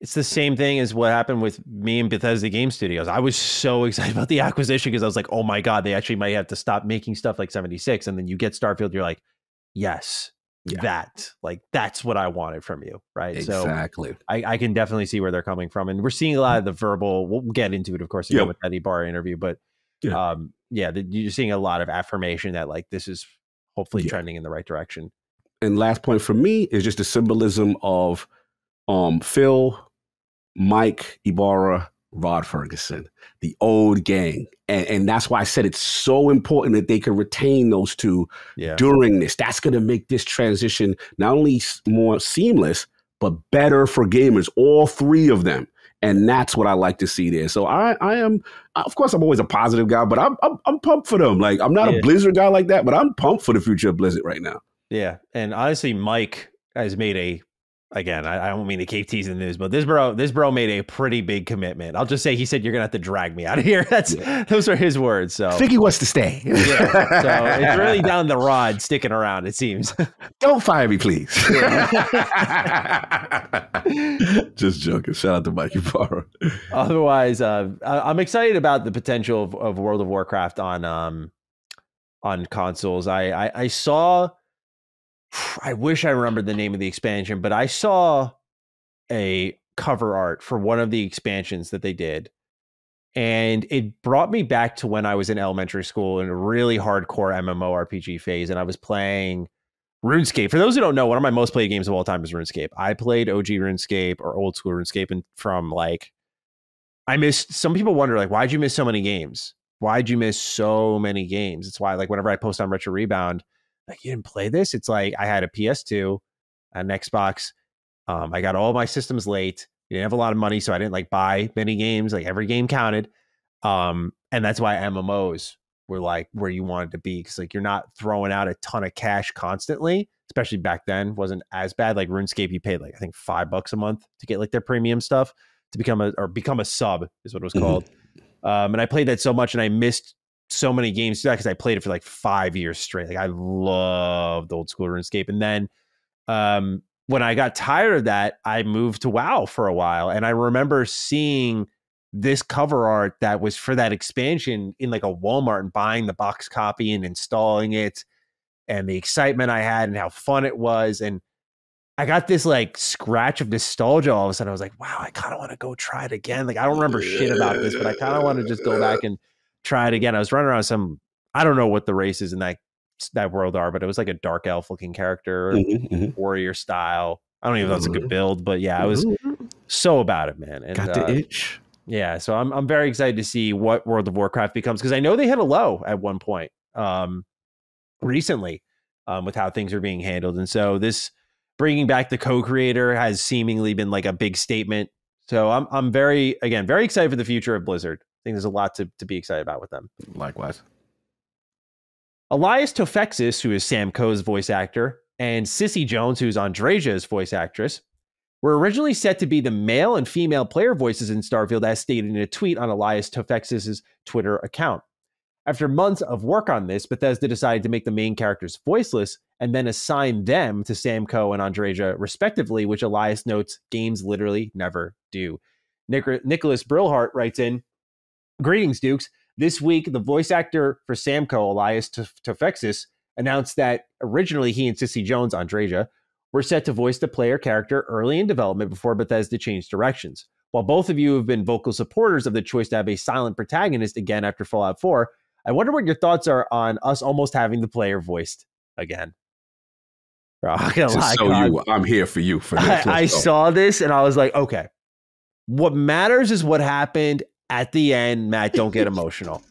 it's the same thing as what happened with me and Bethesda Game Studios. I was so excited about the acquisition because I was like, oh my God, they actually might have to stop making stuff like 76. And then you get Starfield, you're like, yes. That's what I wanted from you, right? Exactly. So I can definitely see where they're coming from, and we're seeing a lot of the verbal. We'll get into it, of course, with that Ybarra interview, but you're seeing a lot of affirmation that like this is hopefully trending in the right direction. And last point for me is just the symbolism of Phil, Mike Ybarra, Rod Ferguson, the old gang. And that's why I said it's so important that they can retain those two during this. That's going to make this transition not only more seamless, but better for gamers, all three of them. And that's what I like to see there. So I am, of course, I'm always a positive guy, but I'm pumped for them. Like, I'm not a Blizzard guy like that, but I'm pumped for the future of Blizzard right now. Yeah. And honestly, Mike has made again, I don't mean to keep teasing the news, but this bro made a pretty big commitment. I'll just say he said, you're gonna have to drag me out of here. Those are his words. So Figgy wants to stay. So it's really down the rod sticking around, it seems. Don't fire me, please. Just joking. Shout out to Mike Ybarra. Otherwise, I'm excited about the potential of World of Warcraft on consoles. I saw, I wish I remembered the name of the expansion, but I saw a cover art for one of the expansions that they did. And it brought me back to when I was in elementary school in a really hardcore MMORPG phase. And I was playing RuneScape. For those who don't know, one of my most played games of all time is RuneScape. I played OG RuneScape or old school RuneScape. And from like, I missed, some people wonder, like, why'd you miss so many games? Why'd you miss so many games? It's why, like, whenever I post on Retro Rebound, like, you didn't play this? It's like I had a PS2, an Xbox. I got all my systems late. You didn't have a lot of money, so I didn't like buy many games. Like every game counted. And that's why MMOs were like where you wanted to be, because like you're not throwing out a ton of cash constantly, especially back then. Wasn't as bad. Like RuneScape, you paid like I think $5 a month to get like their premium stuff to become a sub is what it was called. And I played that so much, and I missed so many games because I played it for like 5 years straight. Like I loved old school RuneScape. And then when I got tired of that, I moved to WoW for a while. And I remember seeing this cover art that was for that expansion in like a Walmart and buying the box copy and installing it, and the excitement I had and how fun it was. And I got this like scratch of nostalgia all of a sudden. I was like, wow, I kind of want to go try it again. Like I don't remember shit about this, but I kind of want to just go back and try it again. I was running around I don't know what the races in that world are, but it was like a dark elf looking character, warrior style. I don't even know if that's a good build, but yeah, I was so about it, man. And, got the itch. Yeah, so I'm very excited to see what World of Warcraft becomes, because I know they hit a low at one point recently with how things are being handled. And so this bringing back the co-creator has seemingly been like a big statement. So I'm very excited for the future of Blizzard. I think there's a lot to be excited about with them. Likewise. Elias Tofexis, who is Sam Coe's voice actor, and Sissy Jones, who's Andreja's voice actress, were originally set to be the male and female player voices in Starfield, as stated in a tweet on Elias Tofexis' Twitter account. After months of work on this, Bethesda decided to make the main characters voiceless and then assign them to Samko and Andreja, respectively, which Elias notes games literally never do. Nicholas Brillhart writes in, "Greetings, Dukes. This week, the voice actor for Samko, Elias Tofexis, announced that originally he and Sissy Jones, Andreja, were set to voice the player character early in development before Bethesda changed directions. While both of you have been vocal supporters of the choice to have a silent protagonist again after Fallout 4, I wonder what your thoughts are on us almost having the player voiced again." Bro, I'm here for you for this. I saw this and I was like, okay, what matters is what happened at the end. Matt, don't get emotional.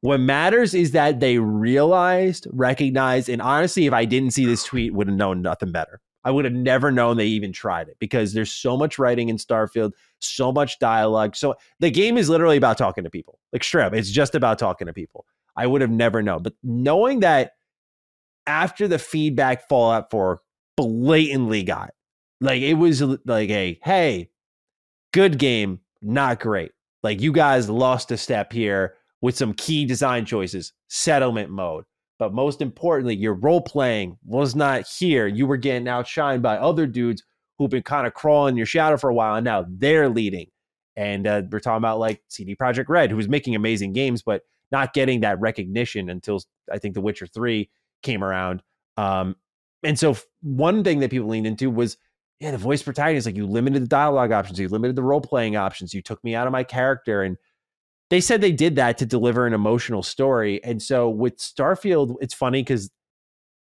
What matters is that they recognized, and honestly, if I didn't see this tweet, would have known nothing better. I would have never known they even tried it, because there's so much writing in Starfield, so much dialogue. So the game is literally about talking to people. Like, straight up, it's just about talking to people. I would have never known. But knowing that after the feedback Fallout 4 blatantly got, like, it was like a, hey, good game, not great. Like, you guys lost a step here with some key design choices, settlement mode. But most importantly, your role playing was not here. You were getting outshined by other dudes who've been kind of crawling in your shadow for a while, and now they're leading. And we're talking about like CD Projekt Red, who was making amazing games, but not getting that recognition until I think The Witcher 3 came around. And so one thing that people leaned into was, the voice protagonist, like, you limited the dialogue options, you limited the role playing options, you took me out of my character. And they said they did that to deliver an emotional story. And so with Starfield, it's funny because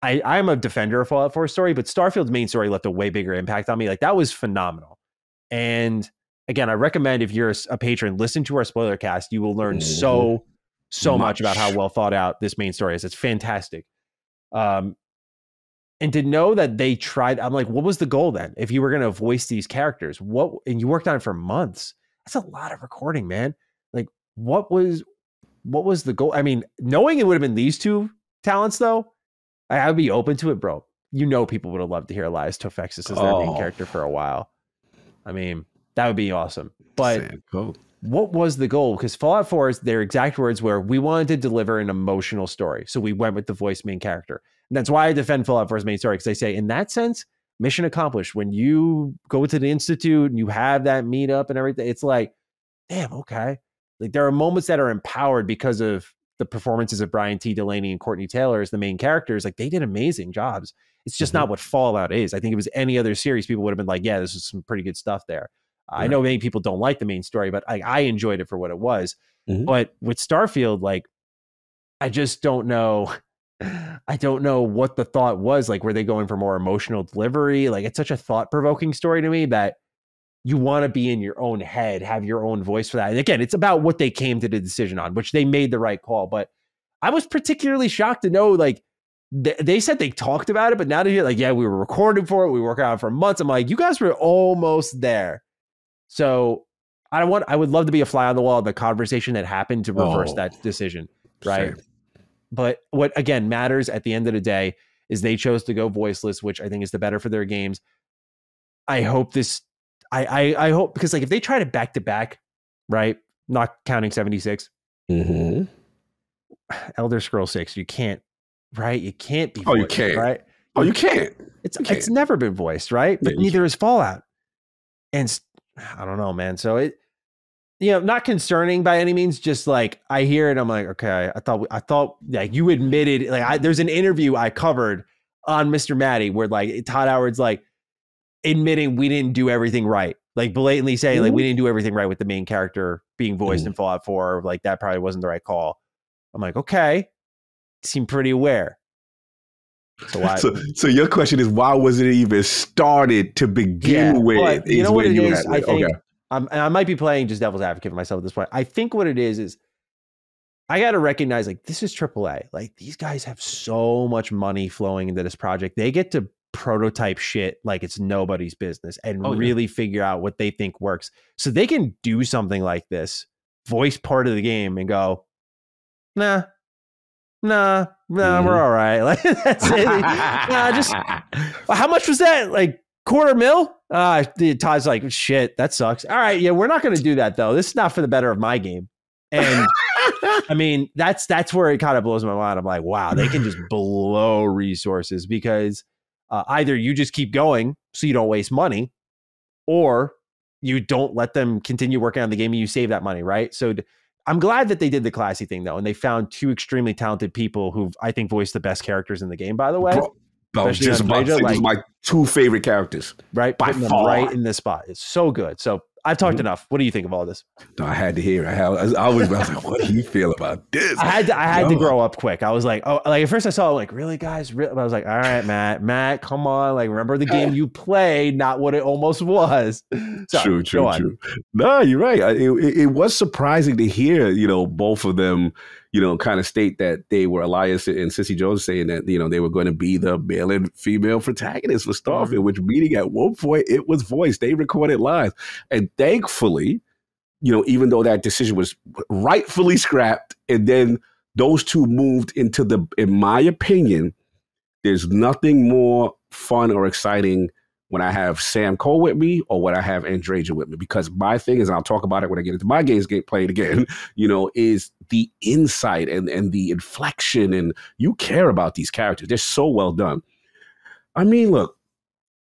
I'm a defender of Fallout 4 story, but Starfield's main story left a way bigger impact on me. Like, that was phenomenal. And again, I recommend, if you're a patron, listen to our spoiler cast. You will learn so much about how well thought out this main story is. It's fantastic. And to know that they tried, I'm like, what was the goal then? If you were going to voice these characters, and you worked on it for months, that's a lot of recording, man. Like, what was the goal? I mean, knowing it would have been these two talents, though, I would be open to it, bro. You know, people would have loved to hear Elias Tofexis as their main character for a while. I mean, that would be awesome. But what was the goal? Because Fallout 4's, their exact words were, we wanted to deliver an emotional story. So we went with the voice main character. And that's why I defend Fallout 4's main story. Because I say, in that sense, mission accomplished. When you go to the Institute and you have that meetup and everything, it's like, damn, okay. Like, there are moments that are empowered because of the performances of Brian T. Delaney and Courtney Taylor as the main characters. Like, they did amazing jobs. It's just not what Fallout is. I think if it was any other series, people would have been like, yeah, this is some pretty good stuff there. I know many people don't like the main story, but I enjoyed it for what it was. But with Starfield, like, I just don't know. I don't know what the thought was. Like, were they going for more emotional delivery? Like, it's such a thought-provoking story to me that you want to be in your own head, have your own voice for that. And again, it's about what they came to the decision on, which they made the right call. But I was particularly shocked to know, like, they said they talked about it, but now to hear, like, yeah, we were recording for it, we were working on it for months. I'm like, you guys were almost there. So I would love to be a fly on the wall of the conversation that happened to reverse that decision, right? Same. But what, again, matters at the end of the day is they chose to go voiceless, which I think is the better for their games. I hope I hope, because, like, if they try to back to back, right, not counting 76, Elder Scrolls 6, you can't, right? You can't be voiced, you can't. Right? You can't. It's never been voiced, right? But neither is Fallout. And I don't know, man. So it, not concerning by any means. Just like, I hear it, I'm like, okay. I thought like you admitted, like, there's an interview I covered on Mr. Matty where, like, Todd Howard's like admitting we didn't do everything right, like blatantly saying like we didn't do everything right with the main character being voiced in Fallout 4. Like, that probably wasn't the right call. I'm like, okay, seem pretty aware. So your question is, why was it even started to begin with? You know what it is? I think I might be playing just devil's advocate for myself at this point. I think what it is I got to recognize, like, this is AAA. Like, these guys have so much money flowing into this project. They get to prototype shit like it's nobody's business and really figure out what they think works. So they can do something like this, voice part of the game, and go, nah, we're all right. Like, that's it. Just how much was that? Like $250,000. Todd's like, shit, that sucks. All right, yeah, we're not going to do that though. This is not for the better of my game. And I mean, that's where it kind of blows my mind. I'm like, wow, they can just blow resources because either you just keep going so you don't waste money, or you don't let them continue working on the game and you save that money, right? So I'm glad that they did the classy thing though, and they found two extremely talented people who I think voiced the best characters in the game. By the way, just about to say, these are my two favorite characters, right? By far, right in this spot. It's so good. So I've talked enough. What do you think of all this? No, I had to hear it. I was like, what do you feel about this? I had to grow up quick. I was like, oh, like at first I saw it, like, really, guys? Really? I was like, all right, Matt, come on. Like, remember the game you played, not what it almost was. Sorry, True. No, you're right. It was surprising to hear, both of them, kind of state that they were Elias and Sissy Jones saying that, they were going to be the male and female protagonists for Starfield, which meaning at one point it was voiced. They recorded live. And thankfully, even though that decision was rightfully scrapped, and then those two moved into in my opinion, there's nothing more fun or exciting when I have Sam Cole with me or when I have Andreja with me, because my thing is, and I'll talk about it when I get into my games played again, is the insight and the inflection, and you care about these characters. They're so well done. I mean, look,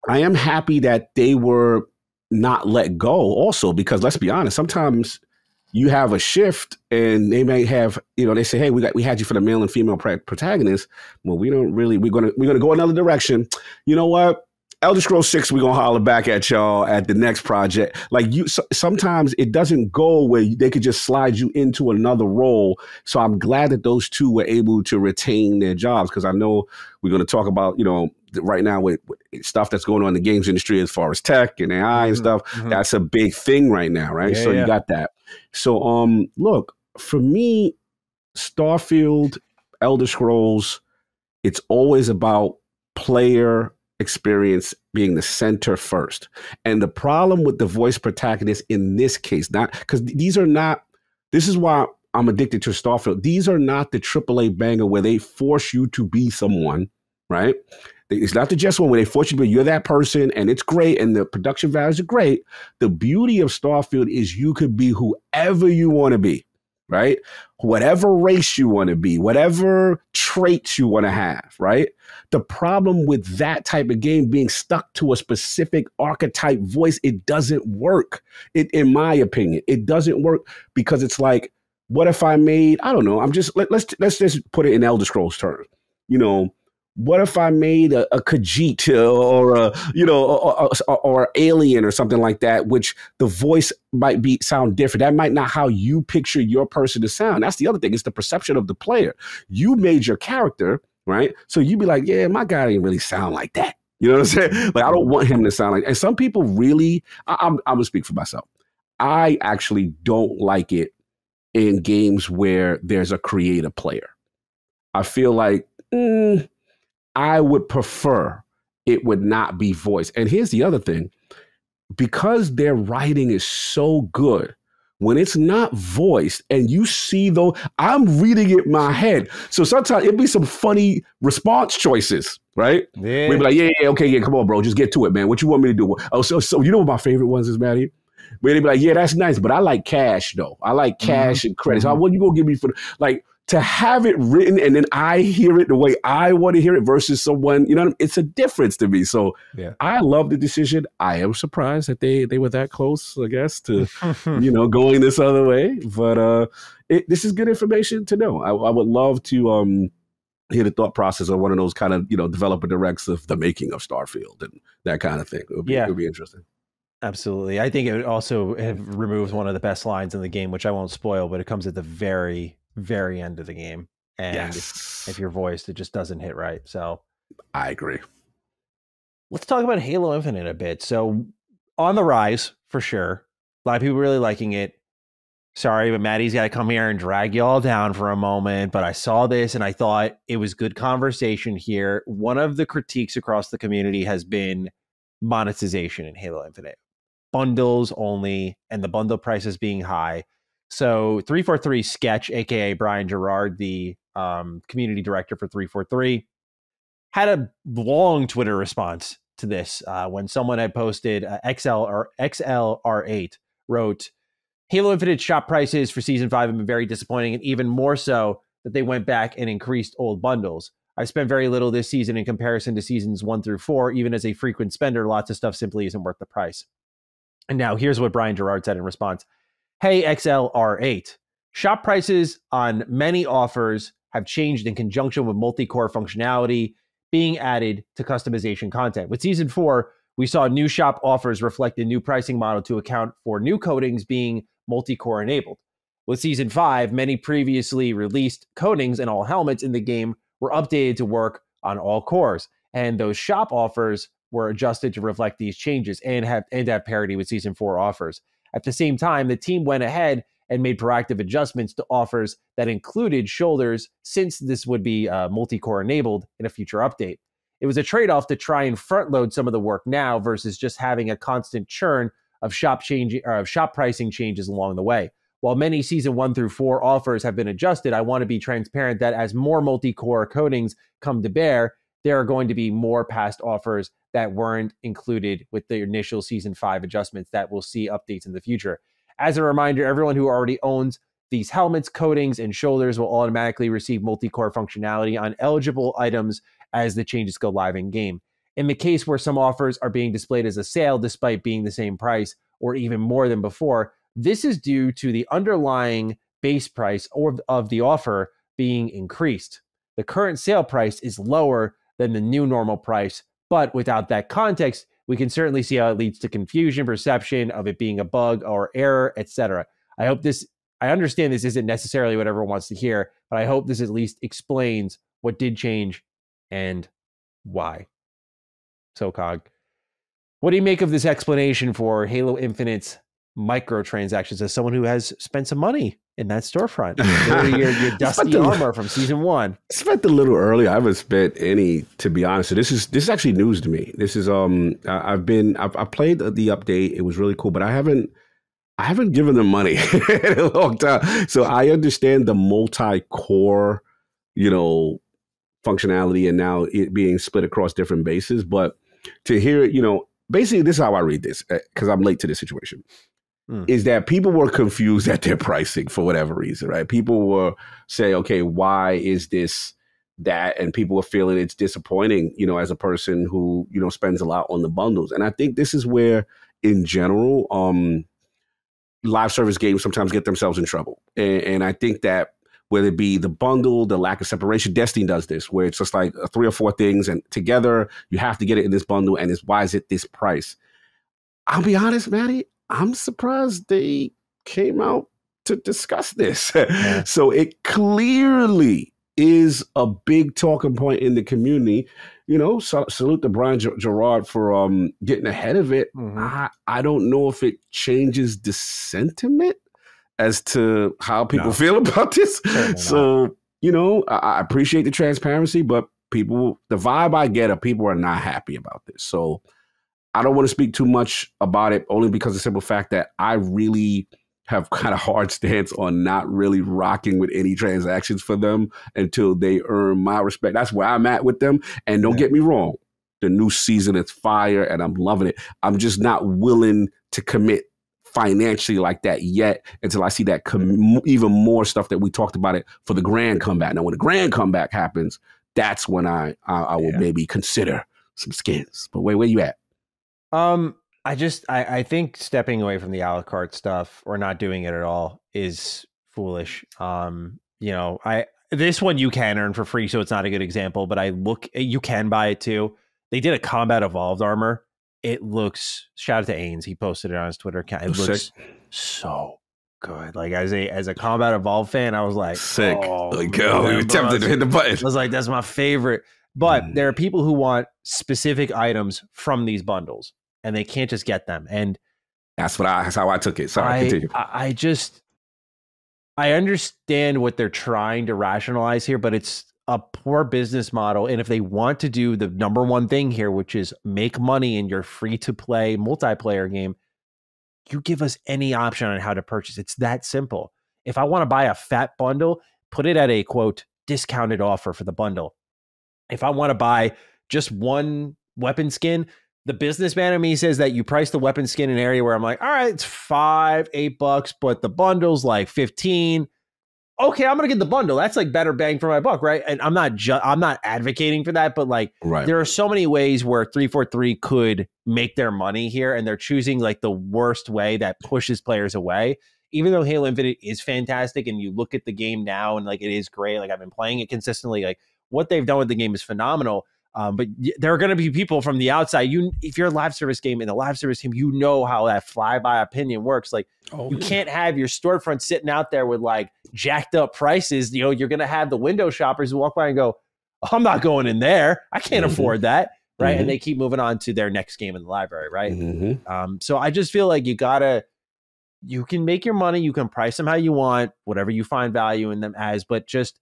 I am happy that they were not let go also, because let's be honest, sometimes you have a shift and they may have, they say, hey, we had you for the male and female protagonist. Well, we're going to go another direction. You know what? Elder Scrolls 6, we're going to holler back at y'all at the next project. Like sometimes it doesn't go where they could just slide you into another role. So I'm glad that those two were able to retain their jobs, because I know we're going to talk about, right now with stuff that's going on in the games industry as far as tech and AI and stuff. That's a big thing right now, right? So you got that. So look, for me, Starfield, Elder Scrolls, it's always about player experience being the center first. And the problem with the voice protagonist in this case, this is why I'm addicted to Starfield. These are not the AAA banger where they force you to be someone, right? It's not the just one where they force you to be, you're that person and it's great and the production values are great. The beauty of Starfield is you could be whoever you want to be, right? Whatever race you want to be, whatever traits you want to have, right? The problem with that type of game being stuck to a specific archetype voice, it doesn't work. In my opinion, it doesn't work, because it's like, what if I made, I don't know, let's just put it in Elder Scrolls terms, what if I made a Khajiit or alien or something like that, which the voice might sound different. That might not how you picture your person to sound. That's the other thing. It's the perception of the player. You made your character, right? So you'd be like, yeah, my guy didn't really sound like that. You know what I'm saying? Like, I don't want him to sound like, and some people really, I'm going to speak for myself. I actually don't like it in games where there's a creative player. I feel like, I would prefer it would not be voiced. And here's the other thing. Because their writing is so good, when it's not voiced and you see though, I'm reading it in my head. So sometimes it'd be some funny response choices, right? Yeah. We'd be like, yeah, okay, yeah, come on, bro. Just get to it, man. What you want me to do? Oh, so you know what my favorite ones is, Maddie? Where they'd be like, yeah, that's nice, but I like cash though. I like cash and credits. So what you gonna give me for like, to have it written and then I hear it the way I want to hear it versus someone, it's a difference to me. So I love the decision. I am surprised that they were that close, I guess, to, going this other way. But this is good information to know. I would love to hear the thought process of one of those kind of, developer directs of the making of Starfield and that kind of thing. It would be interesting. Absolutely. I think it would also have removed one of the best lines in the game, which I won't spoil, but it comes at the very end of the game, and if you're voiced, it just doesn't hit right. So I agree. Let's talk about Halo Infinite a bit. So on the rise for sure, a lot of people really liking it. Sorry, but Maddie's got to come here and drag you all down for a moment, but I saw this and I thought it was good conversation here. One of the critiques across the community has been monetization in Halo Infinite, bundles only, and the bundle prices being high. So 343 Sketch, aka Brian Gerard, the community director for 343, had a long Twitter response to this when someone had posted XLR8 wrote, Halo Infinite shop prices for Season 5 have been very disappointing, and even more so that they went back and increased old bundles. I've spent very little this season in comparison to Seasons 1 through 4. Even as a frequent spender, lots of stuff simply isn't worth the price. And now here's what Brian Gerard said in response. Hey, XLR8. Shop prices on many offers have changed in conjunction with multi-core functionality being added to customization content. With Season 4, we saw new shop offers reflect a new pricing model to account for new coatings being multi-core enabled. With Season 5, many previously released coatings and all helmets in the game were updated to work on all cores, and those shop offers were adjusted to reflect these changes and have parity with Season 4 offers. At the same time, the team went ahead and made proactive adjustments to offers that included shoulders, since this would be multi-core enabled in a future update. It was a trade-off to try and front-load some of the work now versus just having a constant churn of shop pricing changes along the way. While many Season 1 through 4 offers have been adjusted, I want to be transparent that as more multi-core coatings come to bear, there are going to be more past offers that weren't included with the initial Season 5 adjustments that will see updates in the future. As a reminder, everyone who already owns these helmets, coatings, and shoulders will automatically receive multi-core functionality on eligible items as the changes go live in game. In the case where some offers are being displayed as a sale despite being the same price or even more than before, this is due to the underlying base price of the offer being increased. The current sale price is lower than the new normal price, but without that context, we can certainly see how it leads to confusion, perception of it being a bug or error, etc. I understand this isn't necessarily what everyone wants to hear, but I hope this at least explains what did change and why. So, Cog, what do you make of this explanation for Halo Infinite's microtransactions as someone who has spent some money in that storefront? your dusty armor from Season 1. Spent a little early. I haven't spent any, to be honest. So this is actually news to me. This is I played the update. It was really cool, but I haven't given them money in a long time. So I understand the multi-core, functionality and now it being split across different bases. But to hear it, basically this is how I read this, because I'm late to this situation. Is that people were confused at their pricing for whatever reason, right? People were saying, okay, why is this that? And people were feeling it's disappointing, as a person who, spends a lot on the bundles. And I think this is where, in general, live service games sometimes get themselves in trouble. And I think that whether it be the bundle, the lack of separation, Destiny does this, where it's just like 3 or 4 things and together you have to get it in this bundle. And why is it this price? I'll be honest, Maddie, I'm surprised they came out to discuss this. Yeah. So it clearly is a big talking point in the community. Salute to Brian Gerard for getting ahead of it. Mm-hmm. I don't know if it changes the sentiment as to how people feel about this. So, I appreciate the transparency, but the vibe I get of people are not happy about this. So I don't want to speak too much about it, only because of the simple fact that I really have kind of hard stance on not really rocking with any transactions for them until they earn my respect. That's where I'm at with them. And don't get me wrong, the new season is fire and I'm loving it. I'm just not willing to commit financially like that yet until I see that even more stuff that we talked about it for the grand comeback. Now, when the grand comeback happens, that's when I will maybe consider some skins. But where you at? I think stepping away from the a la carte stuff or not doing it at all is foolish. This one you can earn for free, so it's not a good example, but you can buy it too. They did a combat evolved armor. It looks, shout out to Ains, he posted it on his Twitter account. It looks so good. Like as a combat evolved fan, I was like, sick. We were tempted to hit the button. I was like, that's my favorite. But there are people who want specific items from these bundles, and they can't just get them. And that's how I took it. Sorry, continue. I understand what they're trying to rationalize here, but it's a poor business model. And if they want to do the number one thing here, which is make money in your free-to-play multiplayer game, you give us any option on how to purchase. It's that simple. If I want to buy a fat bundle, put it at a, quote, discounted offer for the bundle. If I want to buy just one weapon skin, the businessman in me says that you price the weapon skin in an area where I'm like, all right, it's $5-8, but the bundle's like 15. Okay, I'm gonna get the bundle. That's like better bang for my buck, right? And I'm not advocating for that, but like there are so many ways where 343 could make their money here, and they're choosing like the worst way that pushes players away. Even though Halo Infinite is fantastic, and you look at the game now and like it is great, like I've been playing it consistently, like what they've done with the game is phenomenal. But there are going to be people from the outside. If you're a live service game in a live service team, you know how that flyby opinion works. Like you can't have your storefront sitting out there with like jacked up prices. You know, you're going to have the window shoppers who walk by and go, I'm not going in there. I can't afford that. Right. And they keep moving on to their next game in the library. Right. So I just feel like you can make your money. You can price them how you want, whatever you find value in them as, but just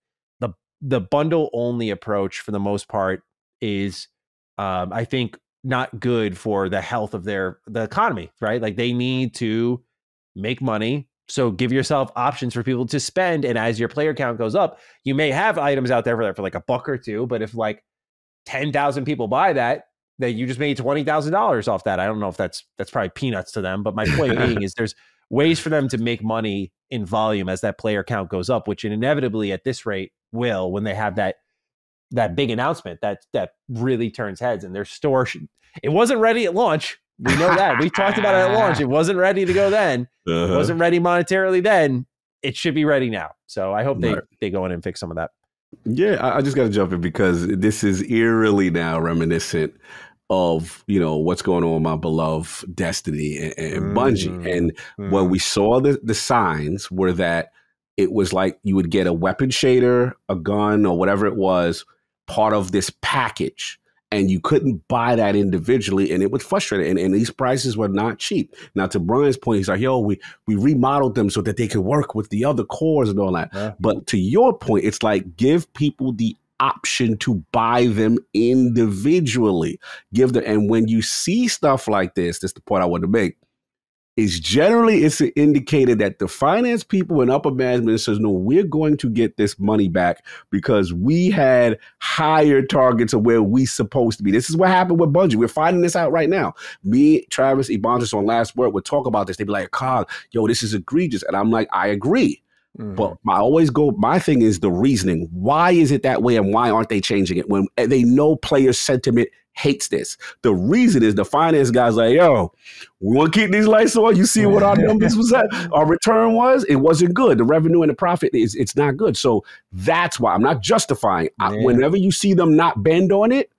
the bundle only approach for the most part is I think not good for the health of the economy, right? Like they need to make money. So give yourself options for people to spend. And as your player count goes up, you may have items out there for like $1 or $2, but if like 10,000 people buy that, then you just made $20,000 off that. I don't know if that's probably peanuts to them, but my point being is there's ways for them to make money in volume as that player count goes up, which inevitably at this rate will when they have that big announcement that really turns heads. And their store it wasn't ready at launch. We know that. We talked about it at launch. It wasn't ready to go then. It wasn't ready monetarily then. It should be ready now. So I hope they go in and fix some of that. Yeah, I just got to jump in because this is eerily now reminiscent of, you know, what's going on with my beloved Destiny and Bungie. And when we saw the signs were that it was like you would get a weapon shader, a gun, or whatever it was, part of this package. And you couldn't buy that individually. And it was frustrating. And these prices were not cheap. Now, to Brian's point, he's like, yo, we remodeled them so that they could work with the other cores and all that. Yeah. But to your point, it's like give people the option to buy them individually. Give them. And when you see stuff like this, that's the point I want to make. Is generally it's an indicator that the finance people and upper management says, no, we're going to get this money back because we had higher targets of where we supposed to be. This is what happened with Bungie. We're finding this out right now. Me, Travis, Ebontis on Last Word would talk about this. They'd be like, Carl, yo, this is egregious. And I'm like, I agree. But my thing is the reasoning. Why is it that way and why aren't they changing it when they know player sentiment hates this? The reason is the finance guys like, yo, we want to keep these lights on. You see what our numbers was at? Our return was? It wasn't good. The revenue and the profit it's not good. So that's why I'm not justifying. Whenever you see them not bend on it,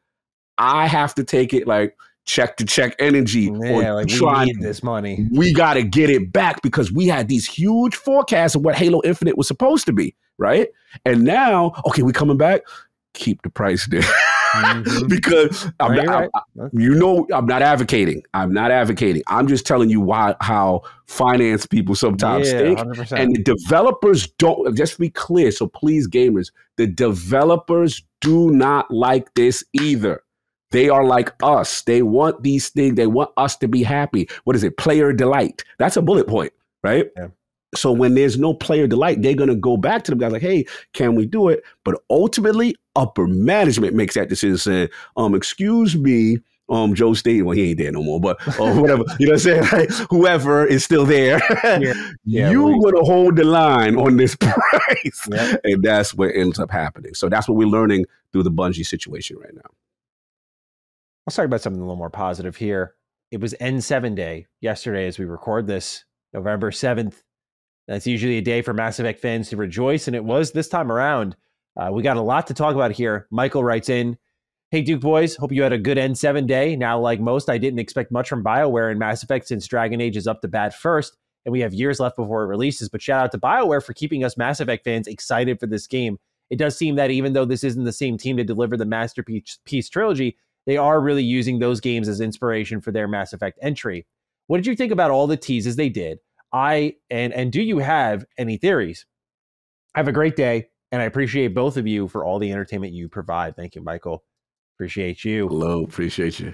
I have to take it like check to check energy. Yeah, like we need this money. We got to get it back because we had these huge forecasts of what Halo Infinite was supposed to be, right? And now, okay, we coming back. Keep the price there. Because I'm not advocating. I'm just telling you how finance people sometimes think. 100%. And the developers don't, just to be clear, so please gamers, the developers do not like this either. They are like us. They want these things. They want us to be happy. What is it? Player delight. That's a bullet point, right? Yeah. So when there's no player delight, they're going to go back to them guys like, hey, can we do it? But ultimately, upper management makes that decision saying, excuse me, Joe State, well, he ain't there no more, but whatever, you know what I'm saying? Like, whoever is still there, you're going to hold the line on this price. Yeah. And that's what ends up happening. So that's what we're learning through the Bungie situation right now. Let's talk about something a little more positive here. It was N7 day yesterday as we record this, November 7th. That's usually a day for Mass Effect fans to rejoice, and it was this time around. We got a lot to talk about here. Michael writes in, hey, Duke boys, hope you had a good N7 day. Now, like most, I didn't expect much from BioWare in Mass Effect since Dragon Age is up to bat first, and we have years left before it releases. But shout out to BioWare for keeping us Mass Effect fans excited for this game. It does seem that even though this isn't the same team to deliver the Masterpiece trilogy, they are really using those games as inspiration for their Mass Effect entry. What did you think about all the teases they did? And do you have any theories? Have a great day, and I appreciate both of you for all the entertainment you provide. Thank you, Michael. Appreciate you. Hello, appreciate you.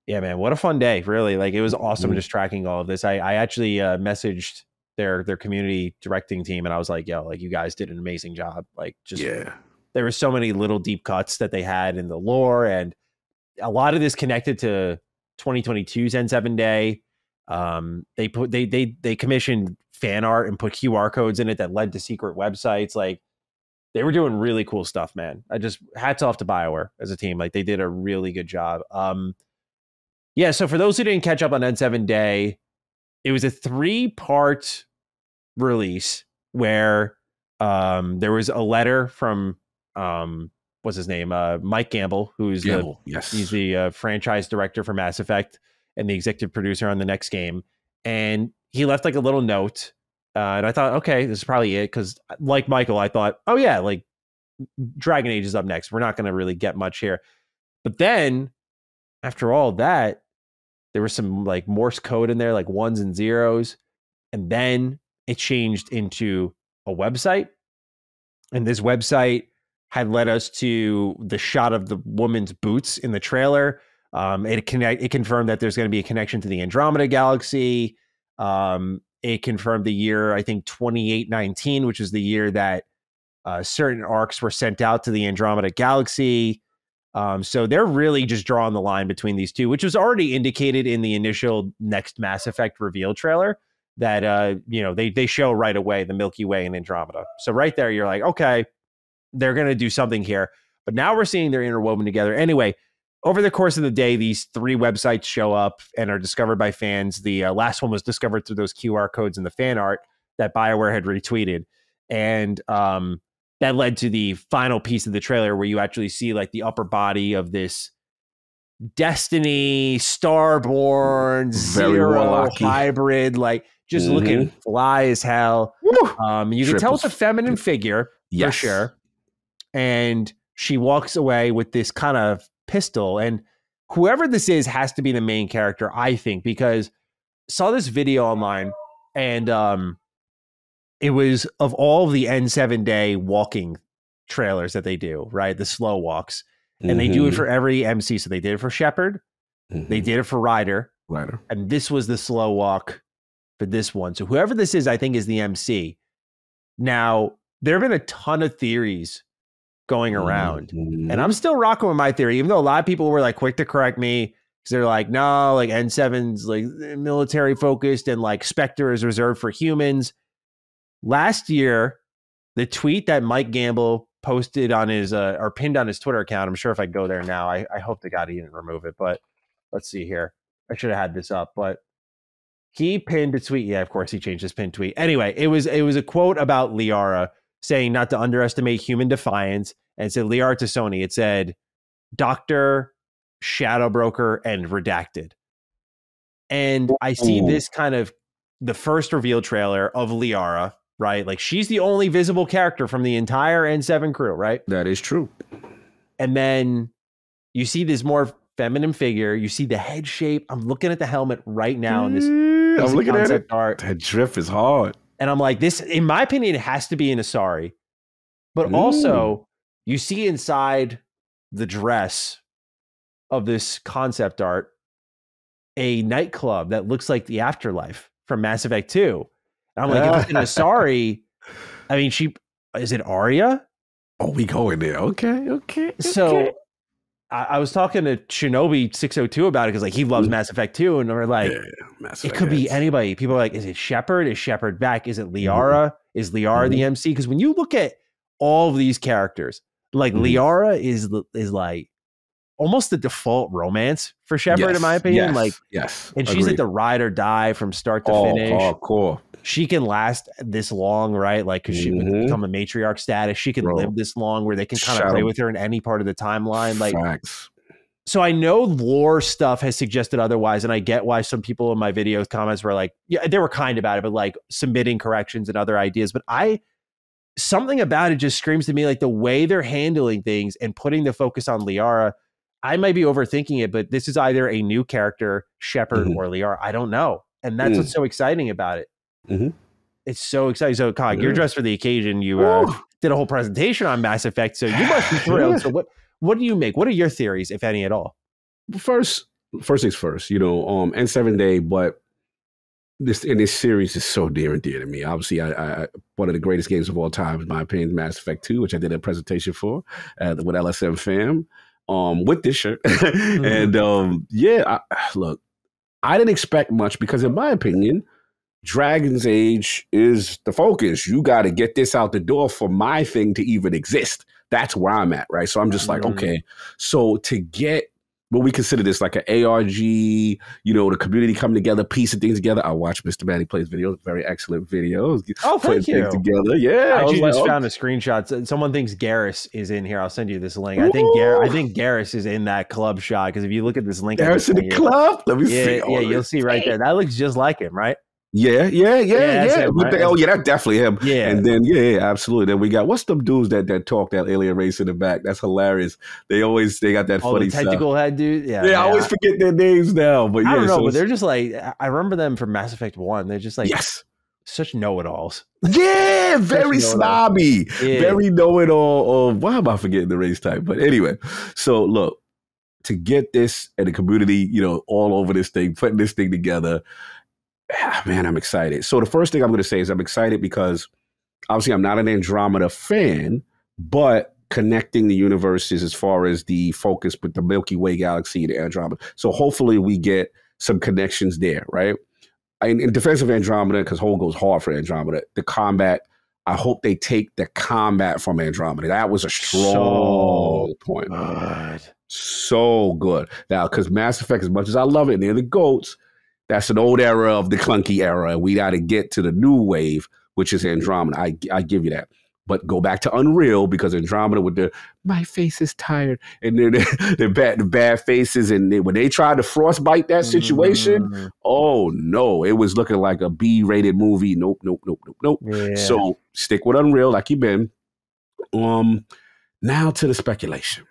Yeah, man, what a fun day, really. Like, it was awesome just tracking all of this. I actually messaged their community directing team, and I was like, yo, like, you guys did an amazing job. Like, just there were so many little deep cuts that they had in the lore, and a lot of this connected to 2022's N7 Day. They commissioned fan art and put QR codes in it that led to secret websites. Like, they were doing really cool stuff, man. I just hats off to BioWare as a team. Like, they did a really good job. Yeah. So for those who didn't catch up on N7 Day, it was a 3-part release where there was a letter from what's his name, Mike Gamble, who's he's the franchise director for Mass Effect and the executive producer on the next game, and he left like a little note, and I thought, okay, this is probably it, because like Michael, I thought, oh yeah, like Dragon Age is up next, we're not going to really get much here. But then after all that, there was some like Morse code in there, like 1s and 0s, and then it changed into a website, and this website had led us to the shot of the woman's boots in the trailer. It confirmed that there's going to be a connection to the Andromeda Galaxy. It confirmed the year, I think 2819, which was the year that certain arcs were sent out to the Andromeda Galaxy. So they're really just drawing the line between these two, which was already indicated in the initial next Mass Effect reveal trailer that, they show right away the Milky Way and Andromeda. So right there, you're like, okay, they're going to do something here. But now we're seeing they're interwoven together. Anyway, over the course of the day, these 3 websites show up and are discovered by fans. The last one was discovered through those QR codes in the fan art that BioWare had retweeted. And that led to the final piece of the trailer where you actually see like the upper body of this Destiny, Starborn, Zero hybrid, like just looking fly as hell. You can tell it's a feminine figure for sure. And she walks away with this kind of pistol. And whoever this is has to be the main character, I think, because I saw this video online, and it was of all of the N7 Day walking trailers that they do, right? The slow walks. And they do it for every MC. So they did it for Shepard. They did it for Ryder. And this was the slow walk for this one. So whoever this is, I think, is the MC. Now, there have been a ton of theories going around, and I'm still rocking with my theory, even though a lot of people were like quick to correct me, because they're like, no, like N7's like military focused and like Spectre is reserved for humans. Last year, the tweet that Mike Gamble posted on his or pinned on his Twitter account, I'm sure if I go there now, I hope to God he didn't remove it, but let's see here. I should have had this up, but he pinned a tweet. Yeah, of course he changed his pinned tweet. Anyway, it was a quote about Liara saying not to underestimate human defiance, and it said Liara to Sony. It said Doctor, Shadow Broker, and Redacted. And I see this kind of the first reveal trailer of Liara, right? Like, she's the only visible character from the entire N7 crew, right? That is true. And then you see this more feminine figure. You see the head shape. I'm looking at the helmet right now in this I'm looking at it. Art. That drift is hard. And I'm like, this, in my opinion, it has to be an Asari. But also, you see inside the dress of this concept art a nightclub that looks like the Afterlife from Mass Effect 2. And I'm like, if it's an Asari, I mean, is it Arya? Oh, we going there. Okay. So I was talking to Shinobi 602 about it, because like he loves Mass Effect 2, and we're like, it could be anybody. People are like, is it Shepard? Is Shepard back? Is it Liara? Is Liara the MC? Because when you look at all of these characters, like Liara is like almost the default romance for Shepard, in my opinion. And she's like the ride or die from start to finish. Oh, cool. She can last this long, right? Like, because she can become a matriarch status. She can live this long, where they can kind of play with her in any part of the timeline. Like, so I know lore stuff has suggested otherwise, and I get why some people in my video comments were like, yeah, they were kind about it, but like submitting corrections and other ideas. But something about it just screams to me like the way they're handling things and putting the focus on Liara. I might be overthinking it, but this is either a new character, Shepard, or Liara. I don't know. And that's what's so exciting about it. It's so exciting. So, Cog, you're dressed for the occasion. You did a whole presentation on Mass Effect, so you must be thrilled. So what do you make? What are your theories, if any at all? First things first, N7 Day, but this series is so dear and dear to me. Obviously, I one of the greatest games of all time, in my opinion, Mass Effect 2, which I did a presentation for with LSM Fam. with this shirt. And look, I didn't expect much because in my opinion, Dragon's Age is the focus. You got to get this out the door for my thing to even exist. That's where I'm at, right? So I'm just like, okay. So to get what we consider this like an ARG, you know, the community coming together, piecing things together. I watched Mr. Manny Plays videos, very excellent videos. Oh, thank you. Things together. Yeah. I actually just found a screenshot. Someone thinks Garrus is in here. I'll send you this link. I think Garrus is in that club shot because if you look at this link, Garrus in the club. Let me see. Yeah, you'll see right there. That looks just like him, right? Yeah. Him, right? Oh, yeah, that's definitely him. Yeah. And then, yeah, absolutely. Then we got, what's them dudes that talk that alien race in the back? That's hilarious. They got that funny the tentacle head dude. Yeah, I always forget their names now. But I don't know, so but they're just like, I remember them from Mass Effect 1. They're just like, such know-it-alls. Yeah, very snobby. Yeah. Very know-it-all. Why am I forgetting the race type? But anyway, so look, to get this and the community, you know, all over this thing, putting this thing together, man, I'm excited. So the first thing I'm going to say is I'm excited because obviously I'm not an Andromeda fan, but connecting the universes as far as the focus with the Milky Way galaxy and Andromeda. So hopefully we get some connections there, right? In defense of Andromeda, because whole goes hard for Andromeda, the combat, I hope they take the combat from Andromeda. That was a strong point. Good. So good. Now, because Mass Effect, as much as I love it, and they're the GOATs, that's an old era of the clunky era. We got to get to the new wave, which is Andromeda. I give you that. But go back to Unreal because Andromeda with my face is tired. And the bad faces. And when they tried to frostbite that situation, oh no, it was looking like a B-rated movie. Nope. Yeah. So stick with Unreal like you've been. Now to the speculation.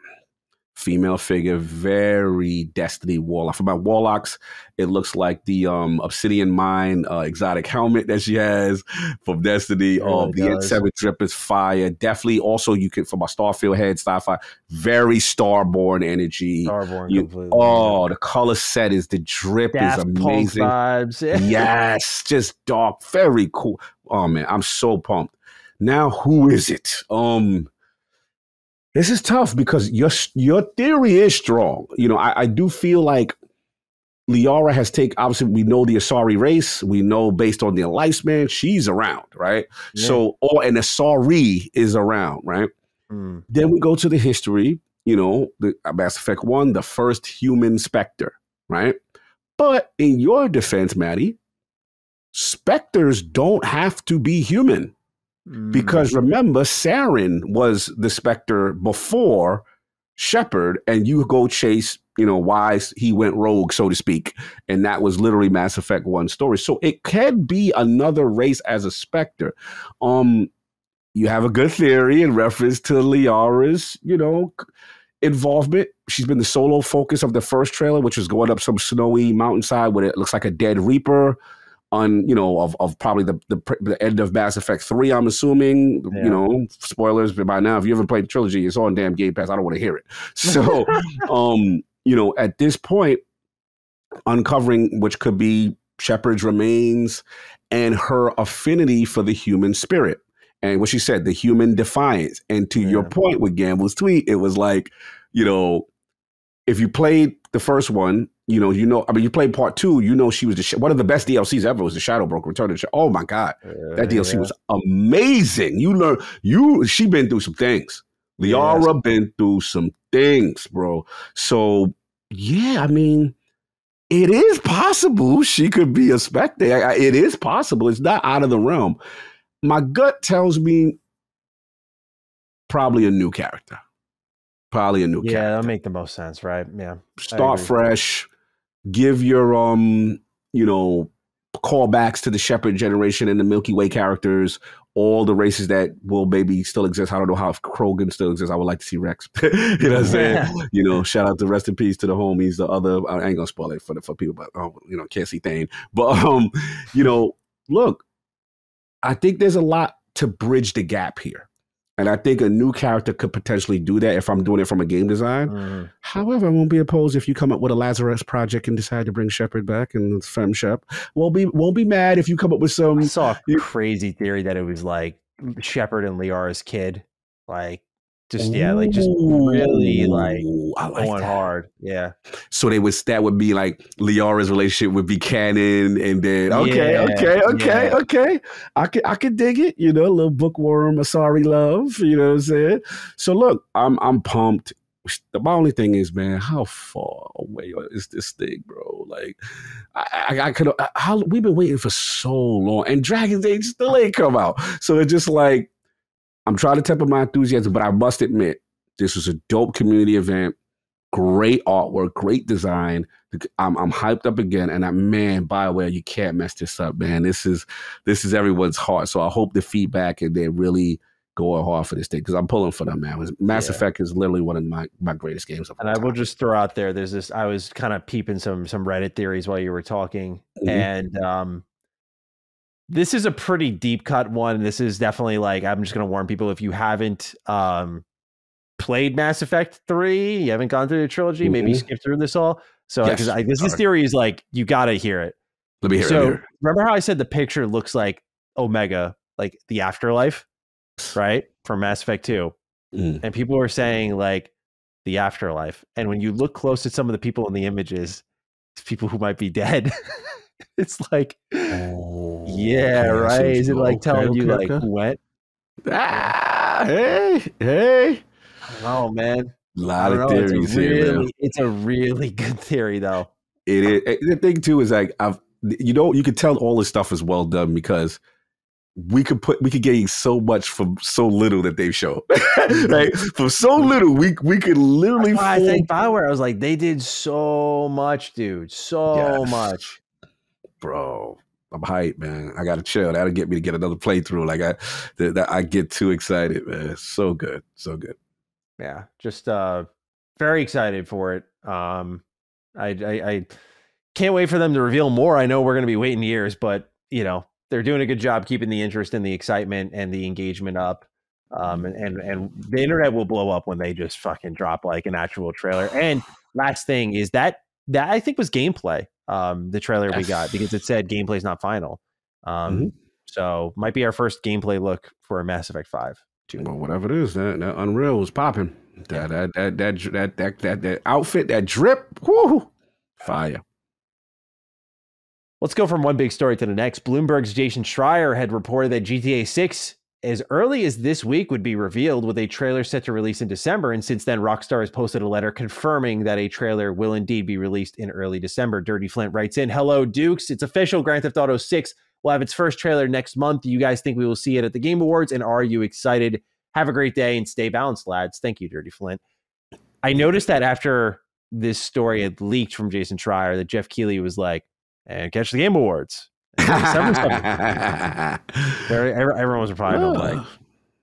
Female figure, very Destiny Warlock. For my Warlocks, it looks like the Obsidian Mine exotic helmet that she has from Destiny. The N7 drip is fire. Definitely also you can, for my Starfield head, Starfire, very Starborn energy. Completely. Oh, the color set is, the drip is amazing. Vibes. Yes, just dark, very cool. Oh man, I'm so pumped. Now, who is it? This is tough because your theory is strong. You know, I do feel like Liara has obviously we know the Asari race. We know based on the lifespan, she's around, right? Yeah. So, and Asari is around, right? Then we go to the history, you know, the Mass Effect 1, the first human Spectre, right? But in your defense, Maddie, Spectres don't have to be human. Because remember, Saren was the Spectre before Shepard, and you go chase, you know, why he went rogue, so to speak. And that was literally Mass Effect 1 story. So it could be another race as a Spectre. You have a good theory in reference to Liara's, you know, involvement. She's been the solo focus of the first trailer, which was going up some snowy mountainside where it looks like a dead Reaper. On, you know, of probably the end of Mass Effect 3, I'm assuming, you know, spoilers, but by now, if you haven't played the trilogy, it's on damn Game Pass. I don't want to hear it. So, you know, at this point, uncovering which could be Shepard's remains and her affinity for the human spirit. And what she said, the human defiance. And to your point with Gamble's tweet, it was like, you know, if you played the first one, you played part 2, you know, she was one of the best DLCs ever was the Shadow Broker Return to Oh my God. That DLC was amazing. She been through some things. Liara been through some things, bro. So yeah, I mean, it is possible she could be a Spectre. It is possible. It's not out of the realm. My gut tells me probably a new character. Character. That'll make the most sense, right? Yeah. Start fresh. Give your you know, callbacks to the Shepard generation and the Milky Way characters, all the races that will maybe still exist. I don't know how if Krogan still exists. I would like to see Rex. You know what I'm saying? You know, shout out to rest in peace to the homies. The other, I ain't gonna spoil it for people, but you know, can't see Thane. But you know, look, I think there's a lot to bridge the gap here. And I think a new character could potentially do that if I'm doing it from a game design. However, I won't be opposed if you come up with a Lazarus project and decide to bring Shepard back and Fem Shep. Won't be mad if you come up with some. I saw a crazy theory that it was like Shepard and Liara's kid. Like Just just really like going that. hard. Yeah. So that would be like Liara's relationship would be canon, and then okay. I could dig it. You know, a little bookworm, a sorry love. You know what I'm saying? So look, I'm pumped. The only thing is, man, how far away is this thing, bro? Like, I could. We've been waiting for so long, and Dragon's Age still ain't come out. So it's just like I'm trying to temper my enthusiasm, but I must admit, this was a dope community event. Great artwork, great design. I'm hyped up again, and man, BioWare, you can't mess this up, man. This is everyone's heart. So I hope the feedback and they're really going hard for this thing because I'm pulling for them, man. Mass Effect is literally one of my greatest games of all time. And I will just throw out there, there's this. I was kind of peeping some Reddit theories while you were talking, and this is a pretty deep cut one. This is definitely like, I'm just going to warn people, if you haven't played Mass Effect 3, you haven't gone through the trilogy, maybe skip through this all. So this theory is like, you got to hear it. Let me hear it. So remember how I said the picture looks like Omega, like the afterlife, right? From Mass Effect 2. And people were saying like the afterlife. And when you look close at some of the people in the images, it's people who might be dead. It's like, right? Is it like telling you like who went? Hey. Oh man, a lot of theories here, man. It's a really good theory, though. It is. The thing too is like you could tell all this stuff is well done because we could gain so much from so little that they've shown. Right? From so little, we could literally. I think BioWare. I was like, they did so much, dude. So much, bro. I'm hyped, man. I gotta chill. That'll get me to get another playthrough. Like I get too excited, man. So good, so good. Yeah, just very excited for it. I can't wait for them to reveal more. I know we're going to be waiting years, but you know they're doing a good job keeping the interest and the excitement and the engagement up. And the internet will blow up when they just fucking drop like an actual trailer. And last thing is that I think was gameplay. The trailer we got, because it said gameplay is not final. So might be our first gameplay look for Mass Effect 5. Well, whatever it is, that Unreal was popping. That outfit, that drip, whoo, fire. Let's go from one big story to the next. Bloomberg's Jason Schreier had reported that GTA 6 as early as this week would be revealed, with a trailer set to release in December. And since then, Rockstar has posted a letter confirming that a trailer will indeed be released in early December. Dirty Flint writes in, "Hello, Dukes. It's official. Grand Theft Auto 6 will have its first trailer next month. Do you guys think we will see it at the Game Awards? And are you excited? Have a great day and stay balanced, lads." Thank you, Dirty Flint. I noticed that after this story had leaked from Jason Schreier, that Jeff Keighley was like, "And catch the Game Awards." Everyone was replying, I'm like,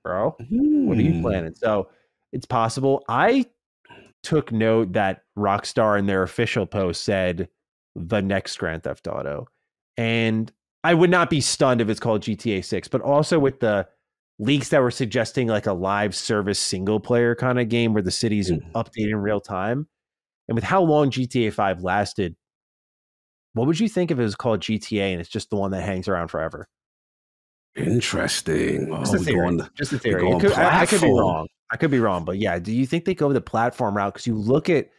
"Bro, what are you planning?" So it's possible. I took note that Rockstar in their official post said the next Grand Theft Auto. And I would not be stunned if it's called GTA 6, but also with the leaks that were suggesting like a live service single player kind of game where the city's updating in real time. And with how long GTA 5 lasted, what would you think if it was called GTA and it's just the one that hangs around forever? Interesting. Just a theory. Just a theory. I could be wrong. I could be wrong. But yeah, do you think they go the platform route? Because you look at,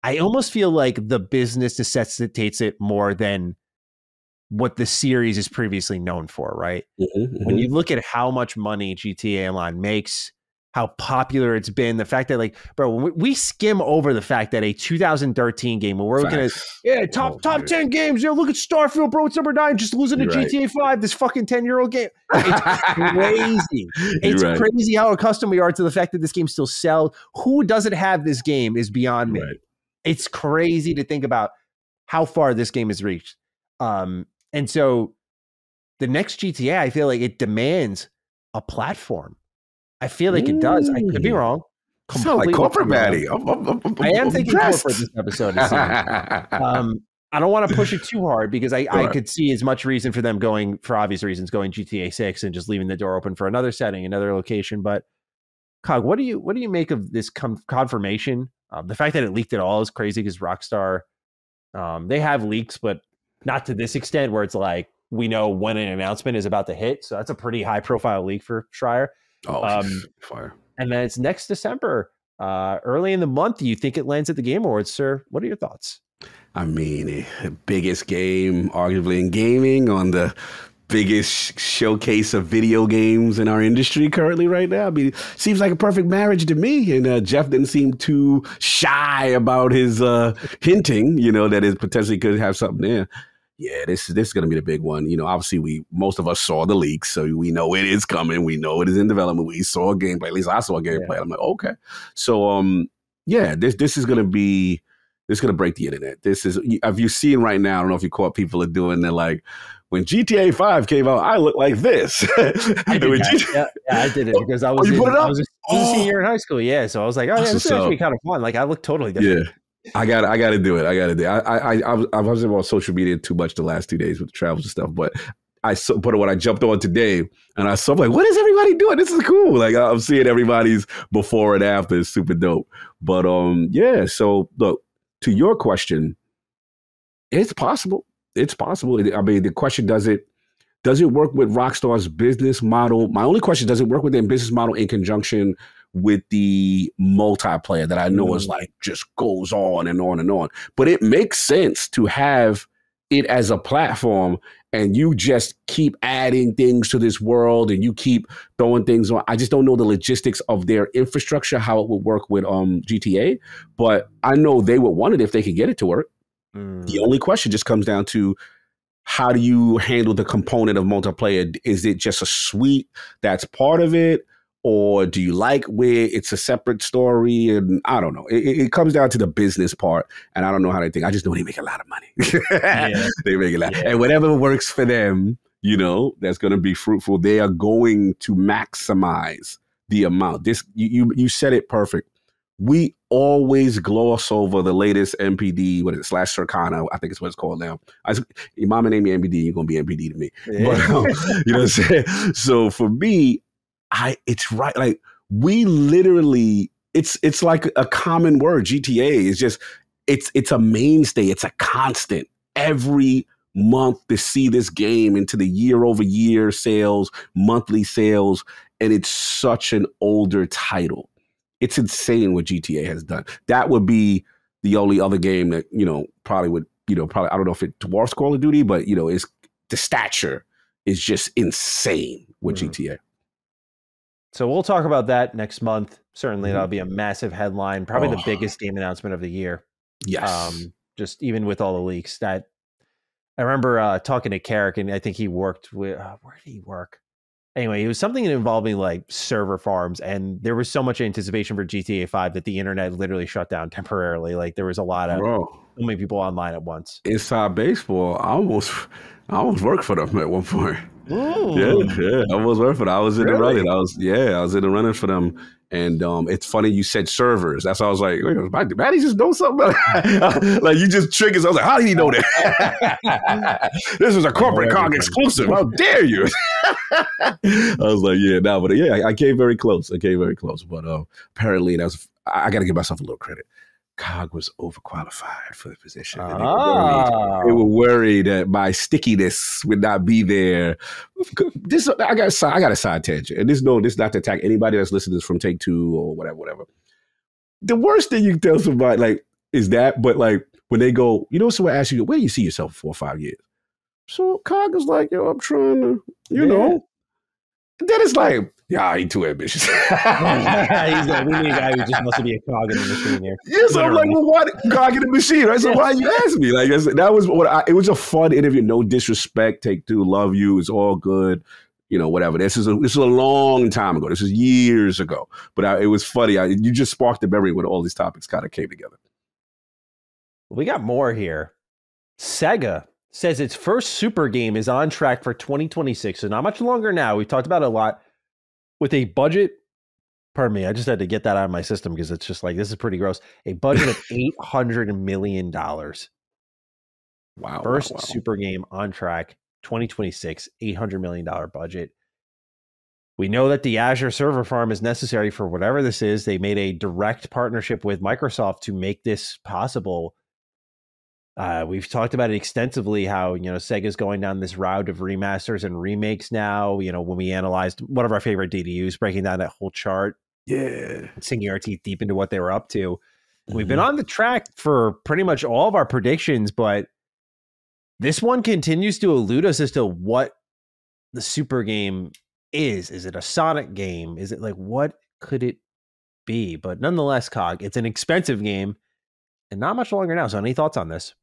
I almost feel like the business necessitates it more than what the series is previously known for, right? When you look at how much money GTA Online makes, how popular it's been, the fact that like, bro, when we skim over the fact that a 2013 game, when we're looking at top 10 games, look at Starfield, bro, it's number 9, just losing to GTA 5, this fucking 10-year-old game. It's crazy. It's crazy how accustomed we are to the fact that this game still sells. Who doesn't have this game is beyond me. It's crazy to think about how far this game has reached. And so the next GTA, I feel like it demands a platform. I feel like it does. I could be wrong. Sound like corporate baddie. I am thinking corporate this episode. I don't want to push it too hard because I could see as much reason for them going, for obvious reasons, going GTA 6 and just leaving the door open for another setting, another location. But Cog, what do you make of this confirmation? The fact that it leaked at all is crazy because Rockstar, they have leaks, but not to this extent where it's like we know when an announcement is about to hit. So that's a pretty high profile leak for Schreier. Fire. And then it's next December, early in the month. Do you think it lands at the Game Awards, sir? What are your thoughts? I mean, the biggest game, arguably in gaming, on the biggest showcase of video games in our industry currently right now. I mean, seems like a perfect marriage to me. And Jeff didn't seem too shy about his hinting, that it potentially could have something there. Yeah, this is going to be the big one. Obviously, most of us saw the leaks, so we know it is coming. We know it is in development. We saw a gameplay. At least I saw a gameplay. Yeah. I'm like, okay. So, this is going to be. This is going to break the internet. This is, if you're seeing right now, I don't know if you caught people are doing, they're like, when GTA 5 came out, I looked like this. I did it because I was a senior in high school. Yeah. So I was like, oh, yeah, this is actually kind of fun. Like, I look totally different. Yeah. I got to do it. I wasn't on social media too much the last 2 days with the travels and stuff, but when I jumped on today and I saw, like, what is everybody doing? This is cool. Like, I'm seeing everybody's before and after. It's super dope. But so look, to your question, it's possible. It's possible. I mean, the question, does it work with Rockstar's business model? My only question, does it work with their business model in conjunction with the multiplayer that I know is like just goes on and on and on? But it makes sense to have it as a platform and you just keep adding things to this world and you keep throwing things on. I just don't know the logistics of their infrastructure, how it would work with GTA, but I know they would want it if they could get it to work. The only question just comes down to, how do you handle the component of multiplayer? Is it just a suite that's part of it? Or do you like where it's a separate story? And I don't know. It comes down to the business part. And I don't know how they think. I just know they make a lot of money. They make a lot. Yeah. And whatever works for them, that's going to be fruitful. They are going to maximize the amount. You said it perfect. We always gloss over the latest MPD, / Circana, I think it's what it's called now. Your mama named me MPD, you're going to be MPD to me. Yeah. But, you know what I'm saying? So for me, it's right. Like, we literally, it's like a common word. GTA is just, it's a mainstay. It's a constant. Every month to see this game into the year-over-year sales, monthly sales, and it's such an older title. It's insane what GTA has done. That would be the only other game that, probably would, I don't know if it dwarfs Call of Duty, but, is the stature is just insane with GTA. So we'll talk about that next month. Certainly that'll be a massive headline, probably the biggest game announcement of the year. Yes. Just even with all the leaks. That I remember talking to Carrick, and I think he worked with, where did he work? Anyway, it was something involving like server farms, and there was so much anticipation for GTA 5 that the internet literally shut down temporarily. Like, there was a lot of so many people online at once. Inside baseball, I almost worked for them at one point. Ooh. Yeah, I almost worked for them. I was in the running. I was in the running for them. And it's funny you said servers. That's why I was like, wait, Maddie just know something. Like, you just triggers. I was like, how did he know that? This was a corporate cog exclusive. How dare you? I was like, I came very close. But apparently I got to give myself a little credit. COG was overqualified for the position. And they were worried that my stickiness would not be there. I got a side tangent, and this is not to attack anybody that's listening to this from Take Two or whatever. The worst thing you can tell somebody, like, is that, but like, when they go, someone asks you, where do you see yourself in 4 or 5 years? So COG is like, I'm trying to, know. Then it's like, yeah, he too ambitious. He's like, we need a guy who just wants to be a cog in the machine here. Yeah, so I'm like, well, what cog in the machine? Right? So why you ask me? Like, that was it was a fun interview. No disrespect, Take Two, love you. It's all good. Whatever. This is a long time ago. This is years ago. But it was funny. You just sparked the memory when all these topics kind of came together. We got more here. Sega says its first super game is on track for 2026. So not much longer now. We've talked about it a lot. With a budget, pardon me, I just had to get that out of my system because it's just like, this is pretty gross. A budget of $800 million. Wow. First super game on track, 2026, $800 million budget. We know that the Azure server farm is necessary for whatever this is. They made a direct partnership with Microsoft to make this possible. We've talked about it extensively, how, Sega's going down this route of remasters and remakes now. When we analyzed one of our favorite DDUs, breaking down that whole chart, Yeah. sinking our teeth deep into what they were up to. We've been on the track for pretty much all of our predictions, but this one continues to elude us as to what the super game is. Is it a Sonic game? Is it like, what could it be? But nonetheless, Cog, it's an expensive game and not much longer now. So any thoughts on this?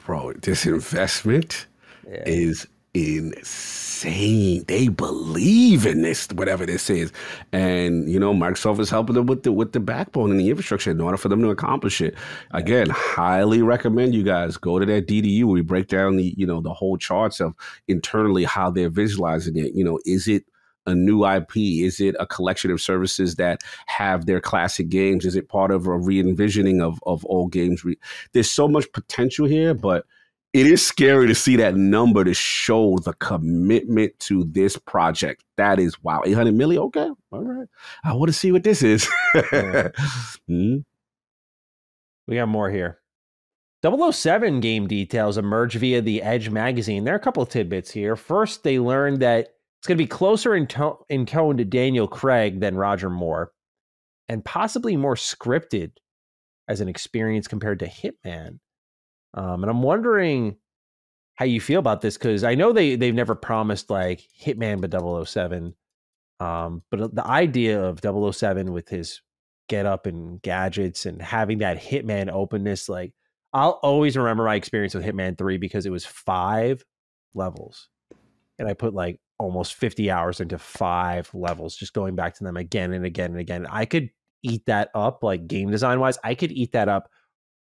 Bro, this investment is insane. They believe in this, whatever this is. And, you know, Microsoft is helping them with the backbone and the infrastructure in order for them to accomplish it. Again, highly recommend you guys go to that DDU where we break down the whole charts of internally how they're visualizing it. You know, is it a new IP? Is it a collection of services that have their classic games? Is it part of a re-envisioning of old games? There's so much potential here, but it is scary to see that number to show the commitment to this project. That is, wow, 800 million? Okay, all right. I want to see what this is. We got more here. 007 game details emerge via the Edge magazine. There are a couple of tidbits here. First, they learned that it's going to be closer in tone to Daniel Craig than Roger Moore, and possibly more scripted as an experience compared to Hitman. And I'm wondering how you feel about this, because I know they've never promised like Hitman but 007. But the idea of 007 with his get up and gadgets and having that Hitman openness, like I'll always remember my experience with Hitman 3 because it was 5 levels. And I put like almost 50 hours into 5 levels, just going back to them again and again and again. I could eat that up, like game design wise. I could eat that up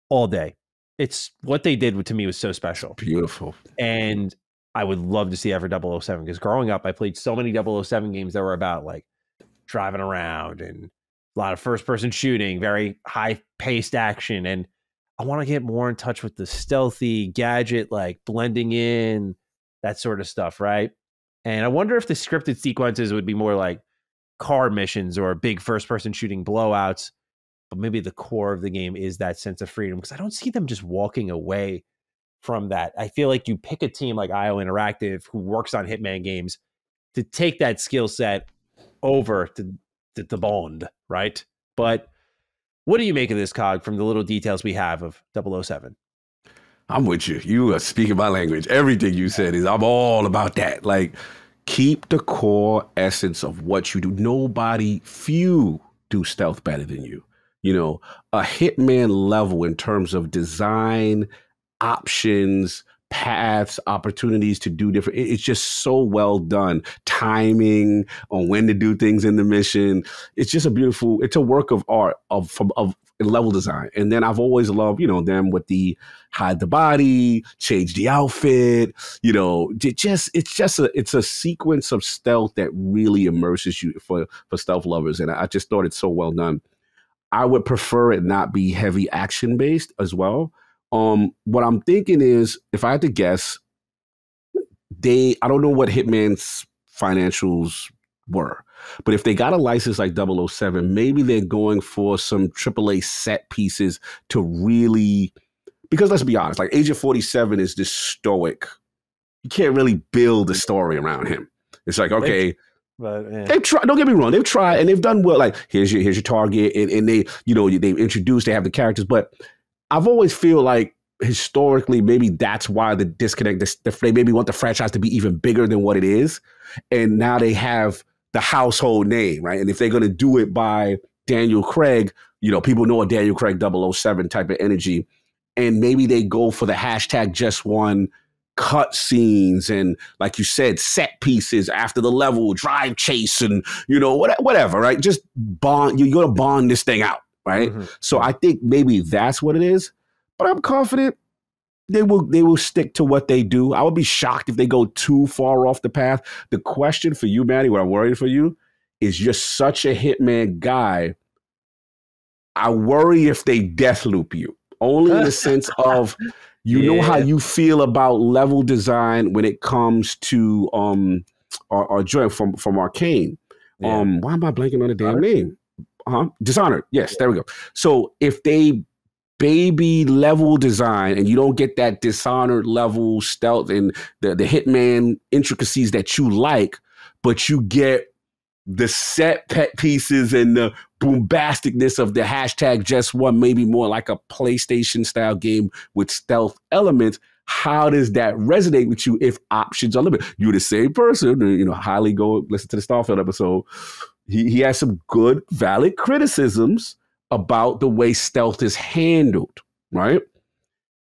all day. It's what they did to me was so special. Beautiful. And I would love to see ever 007, because growing up, I played so many 007 games that were about like driving around and a lot of first person shooting, very high paced action. And I want to get more in touch with the stealthy gadget, like blending in, that sort of stuff, right? And I wonder if the scripted sequences would be more like car missions or big first-person shooting blowouts, but maybe the core of the game is that sense of freedom, because I don't see them just walking away from that. I feel like you pick a team like IO Interactive who works on Hitman games to take that skill set over to the Bond, right? But what do you make of this, Cog, from the little details we have of 007? I'm with you. You are speaking my language. Everything you said is, I'm all about that. Like, keep the core essence of what you do. Few do stealth better than you. You know, a Hitman level in terms of design, options, paths, opportunities to do different. It's just so well done. Timing on when to do things in the mission. It's just it's a work of art of level design. And then I've always loved, them with the hide the body, change the outfit, it's a sequence of stealth that really immerses you for stealth lovers. And I just thought it's so well done. I would prefer it not be heavy action based as well. What I'm thinking is, if I had to guess, I don't know what Hitman's financials were, but if they got a license like 007, maybe they're going for some AAA set pieces to really, because let's be honest, like Agent 47 is this stoic. You can't really build a story around him. It's like, okay, but yeah. They've tried. Don't get me wrong. They've tried and they've done well. Like here's your target, and they they've introduced. They have the characters, but I've always feel like historically maybe that's why the disconnect. They maybe want the franchise to be even bigger than what it is, and now they have the household name, right? And if they're going to do it by Daniel Craig, people know a Daniel Craig 007 type of energy, and maybe they go for the hashtag just one. Cut scenes and, like you said, set pieces after the level, drive chase, and whatever, right? Just bond. You're gonna bond this thing out, right? Mm-hmm. So I think maybe that's what it is. But I'm confident they will stick to what they do. I would be shocked if they go too far off the path. The question for you, Manny, what I'm worried for you is, you're such a Hitman guy. I worry if they death loop you, only in the sense of. You know how you feel about level design when it comes to our joint from Arcane. Yeah. Why am I blanking on the damn name? Dishonored. Yes, there we go. So if they baby level design and you don't get that Dishonored level stealth and the Hitman intricacies that you like, but you get the set pet pieces and the bombasticness of the hashtag just one, maybe more like a PlayStation style game with stealth elements. How does that resonate with you if options are limited? You're the same person, highly go listen to the Starfield episode. He has some good, valid criticisms about the way stealth is handled, right?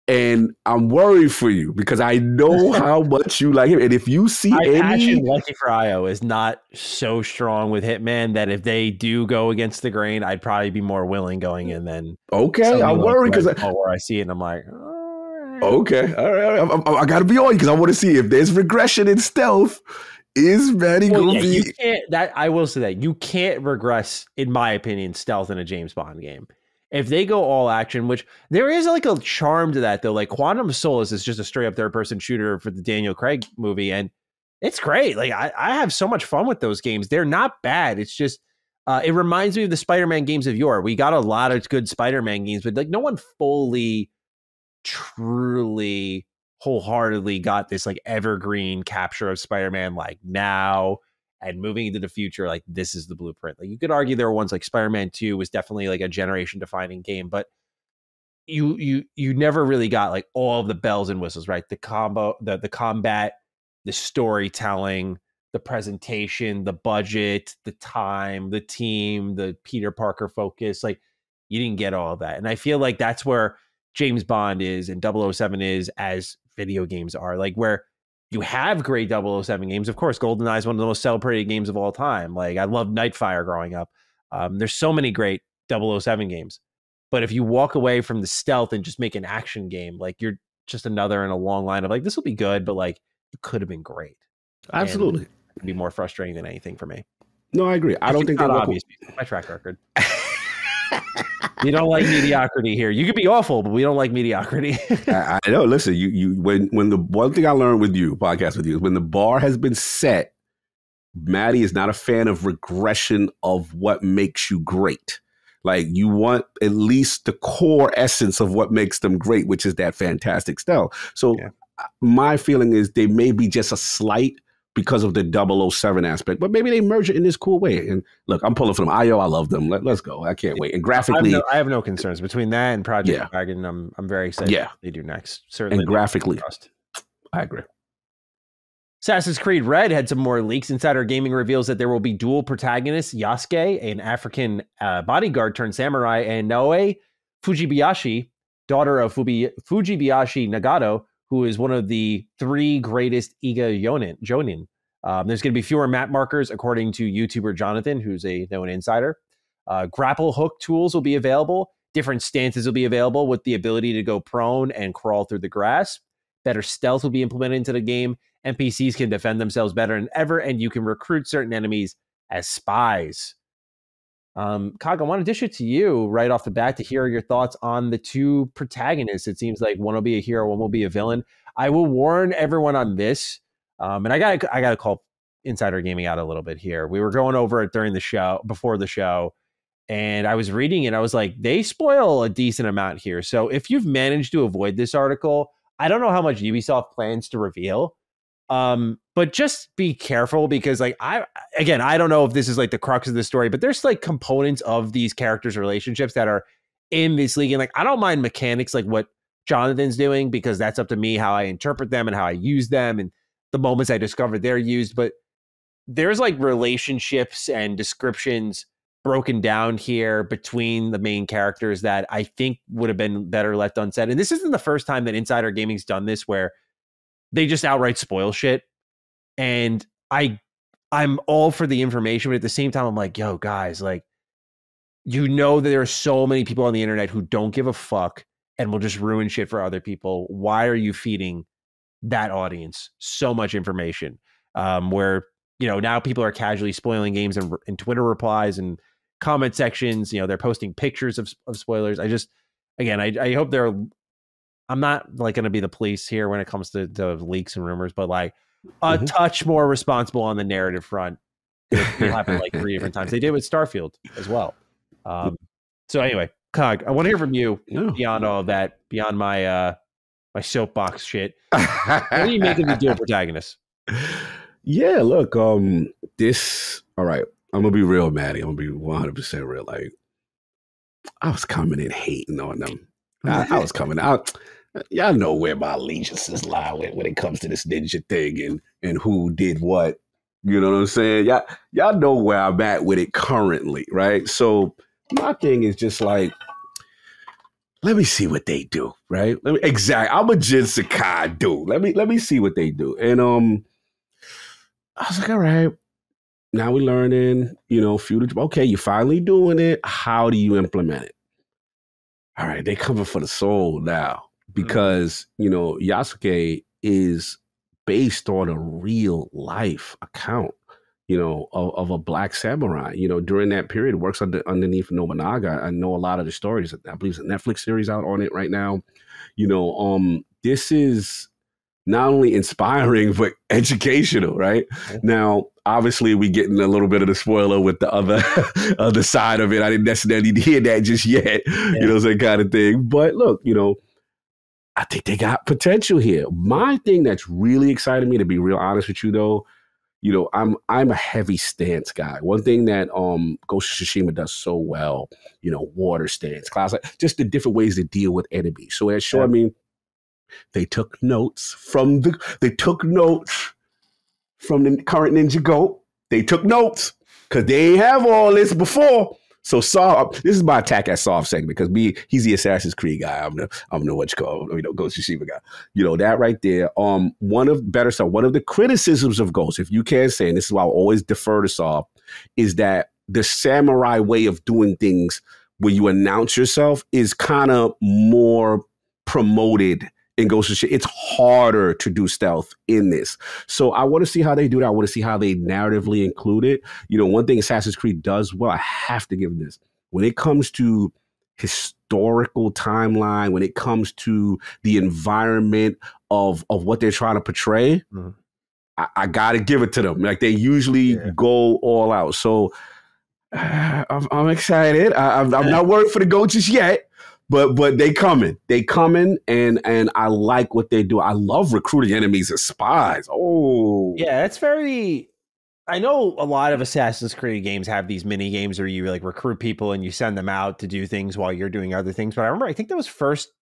And I'm worried for you because I know how much you like him. And if you see passion, Lucky for IO, is not so strong with Hitman that if they do go against the grain, I'd probably be more willing going in than. Okay, I'm worried because where I see it and I'm like, okay, all right, I got to be on because I want to see if there's regression in stealth. Is Manny going to be? I will say that you can't regress, in my opinion, stealth in a James Bond game. If they go all action, which there is like a charm to that, though. Like Quantum of Solace is just a straight up third person shooter for the Daniel Craig movie. And it's great. Like I have so much fun with those games. They're not bad. It's just, it reminds me of the Spider-Man games of yore. We got a lot of good Spider-Man games, but like no one fully, truly, wholeheartedly got this like evergreen capture of Spider-Man like now. And moving into the future, like this is the blueprint. Like you could argue there were ones like Spider-Man 2 was definitely like a generation-defining game, but you never really got like all of the bells and whistles, right? The combo, the combat, the storytelling, the presentation, the budget, the time, the team, the Peter Parker focus. Like you didn't get all of that. And I feel like that's where James Bond is and 007 is as video games are. Like where you have great 007 games. Of course, GoldenEye is one of the most celebrated games of all time. Like I loved Nightfire growing up. There's so many great 007 games. But if you walk away from the stealth and just make an action game, like you're just another in a long line of like, this will be good, but like it could have been great. Absolutely. It'd be more frustrating than anything for me. No, I agree. I don't think that's obvious. My track record. You don't like mediocrity here. You could be awful, but we don't like mediocrity. I know. Listen, when the one thing I learned with you, podcast with you, is when the bar has been set, Maddie is not a fan of regression of what makes you great. Like you want at least the core essence of what makes them great, which is that fantastic stealth. So my feeling is they may be just a slight because of the 007 aspect, but maybe they merge it in this cool way. And look, I'm pulling from IO. I love them. Let's go. I can't wait. And graphically, I have no concerns between that and Project Dragon. I'm very excited. What they do next. Certainly, and graphically, I agree. Assassin's Creed Red had some more leaks. Insider Gaming reveals that there will be dual protagonists: Yasuke, an African bodyguard turned samurai, and Naoe Fujibayashi, daughter of Fujibayashi Nagato, who is one of the 3 greatest Iga Jonin. There's going to be fewer map markers, according to YouTuber Jonathan, who's a known insider. Grapple hook tools will be available. Different stances will be available with the ability to go prone and crawl through the grass. Better stealth will be implemented into the game. NPCs can defend themselves better than ever, and you can recruit certain enemies as spies. Cog, I want to dish it to you right off the bat to hear your thoughts on the 2 protagonists. It seems like one will be a hero, one will be a villain. I will warn everyone on this, and I got to call Insider Gaming out a little bit here. We were going over it during the show, before the show, and I was reading it. I was like, they spoil a decent amount here. So if you've managed to avoid this article, I don't know how much Ubisoft plans to reveal. But just be careful because like I don't know if this is like the crux of the story, but there's like components of these characters' relationships that are in this league. And like, I don't mind mechanics like what Jonathan's doing because that's up to me how I interpret them and how I use them and the moments I discover they're used. But there's like relationships and descriptions broken down here between the main characters that I think would have been better left unsaid. And this isn't the first time that Insider Gaming's done this where they just outright spoil shit. And I'm all for the information, but at the same time, I'm like, yo, guys, like, you know that there are so many people on the internet who don't give a fuck and will just ruin shit for other people. Why are you feeding that audience so much information? Where, now people are casually spoiling games in Twitter replies and comment sections. They're posting pictures of spoilers. I hope I'm not like going to be the police here when it comes to the leaks and rumors, but like a touch more responsible on the narrative front. It happened like 3 different times. They did with Starfield as well. So anyway, Cog, I want to hear from you beyond all of that, beyond my soapbox shit. What do you make of the dual protagonists? Yeah, look, all right. I'm gonna be real, Maddie. I'm gonna be 100% real. Like, I was coming in hating on them. I was coming out. Y'all know where my allegiances lie when it comes to this ninja thing and who did what. You know what I'm saying? Y'all know where I'm at with it currently, right? So my thing is just like, let me see what they do, right? I'm a Jin Sakai dude. Let me see what they do. And I was like, all right, now we're learning, feudal. Okay, you're finally doing it. How do you implement it? All right, they coming for the soul now because, Yasuke is based on a real life account, of a black samurai. During that period, works underneath Nobunaga. I know a lot of the stories. I believe there's a Netflix series out on it right now. This is not only inspiring, but educational, right? Now, obviously, we getting a little bit of the spoiler with the other side of it. I didn't necessarily hear that just yet, that kind of thing. But look, I think they got potential here. My thing that's really excited me, to be real honest with you, though, I'm a heavy stance guy. One thing that Ghost of Tsushima does so well, water stance, clouds, just the different ways to deal with enemies. So that showed me they took notes from the current Ninja Go. They took notes because they ain't have all this before. So this is my attack at Soft segment because he's the Assassin's Creed guy. I'm the what you call, Ghost of Tsushima guy. That right there. One of the criticisms of Ghost, if you can say, and this is why I always defer to Soft, is that the samurai way of doing things when you announce yourself is kind of more promoted in Ghost of Tsushima. It's harder to do stealth in this. So I want to see how they do that. I want to see how they narratively include it. One thing Assassin's Creed does well, I have to give them this. When it comes to historical timeline, when it comes to the environment of what they're trying to portray, I got to give it to them. Like, they usually go all out. So I'm excited. I'm not worried for the GOAT just yet. But they coming, and I like what they do. I love recruiting enemies as spies. Oh, yeah, that's very. I know a lot of Assassin's Creed games have these mini games where you like recruit people and you send them out to do things while you're doing other things. But I think that was first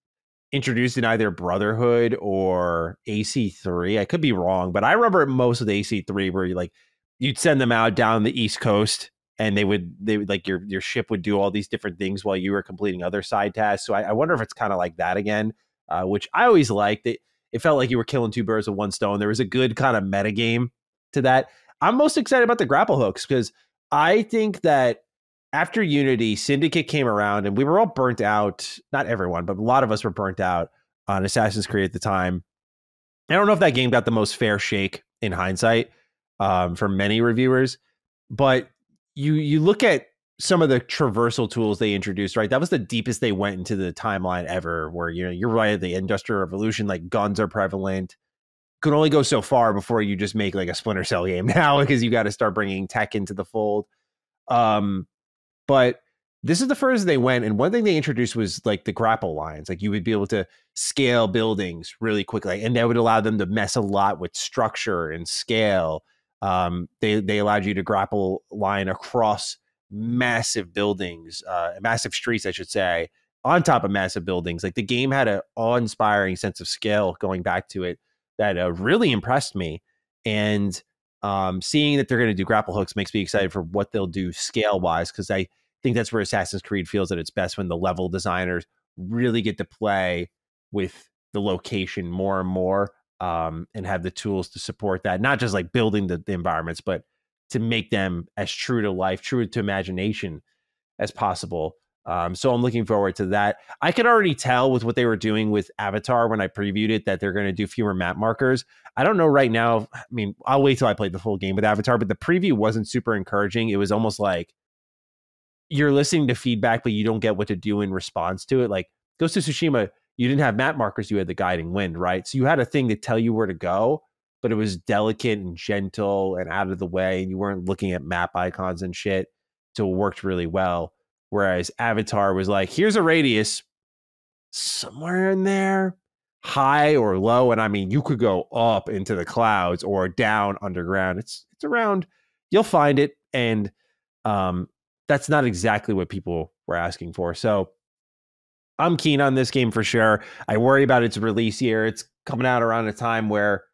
introduced in either Brotherhood or AC3. I could be wrong, but I remember most of the AC3 where you'd send them out down the East Coast. And they would like your ship would do all these different things while you were completing other side tasks. So I wonder if it's kind of like that again, which I always liked. It felt like you were killing two birds with one stone. There was a good kind of meta game to that. I'm most excited about the grapple hooks because I think that after Unity, Syndicate came around and we were all burnt out. Not everyone, but a lot of us were burnt out on Assassin's Creed at the time. I don't know if that game got the most fair shake in hindsight for many reviewers, but you look at some of the traversal tools they introduced, right? That was the deepest they went into the timeline ever, where, you're right at the Industrial Revolution, like guns are prevalent. Could only go so far before you just make like a Splinter Cell game now, because you got to start bringing tech into the fold. But this is the furthest they went. And one thing they introduced was like the grapple lines. Like, you would be able to scale buildings really quickly, and that would allow them to mess a lot with structure and scale. They allowed you to grapple line across massive buildings, massive streets, I should say, on top of massive buildings. Like, the game had an awe-inspiring sense of scale going back to it that really impressed me. And seeing that they're going to do grapple hooks makes me excited for what they'll do scale-wise, because I think that's where Assassin's Creed feels at its best, when the level designers really get to play with the location more and more. And have the tools to support that, not just like building the environments, but to make them as true to life, true to imagination as possible. So I'm looking forward to that. I could already tell with what they were doing with Avatar when I previewed it that they're going to do fewer map markers. I don't know right now. I mean, I'll wait till I play the full game with Avatar, but the preview wasn't super encouraging. It was almost like you're listening to feedback, but you don't get what to do in response to it. Like Ghost of Tsushima, you didn't have map markers, you had the guiding wind, right? So you had a thing to tell you where to go, but it was delicate and gentle and out of the way, and you weren't looking at map icons and shit. So it worked really well. Whereas Avatar was like, here's a radius somewhere in there, high or low. And I mean, you could go up into the clouds or down underground. It's around, you'll find it. And That's not exactly what people were asking for. So I'm keen on this game for sure. I worry about its release year. It's coming out around a time where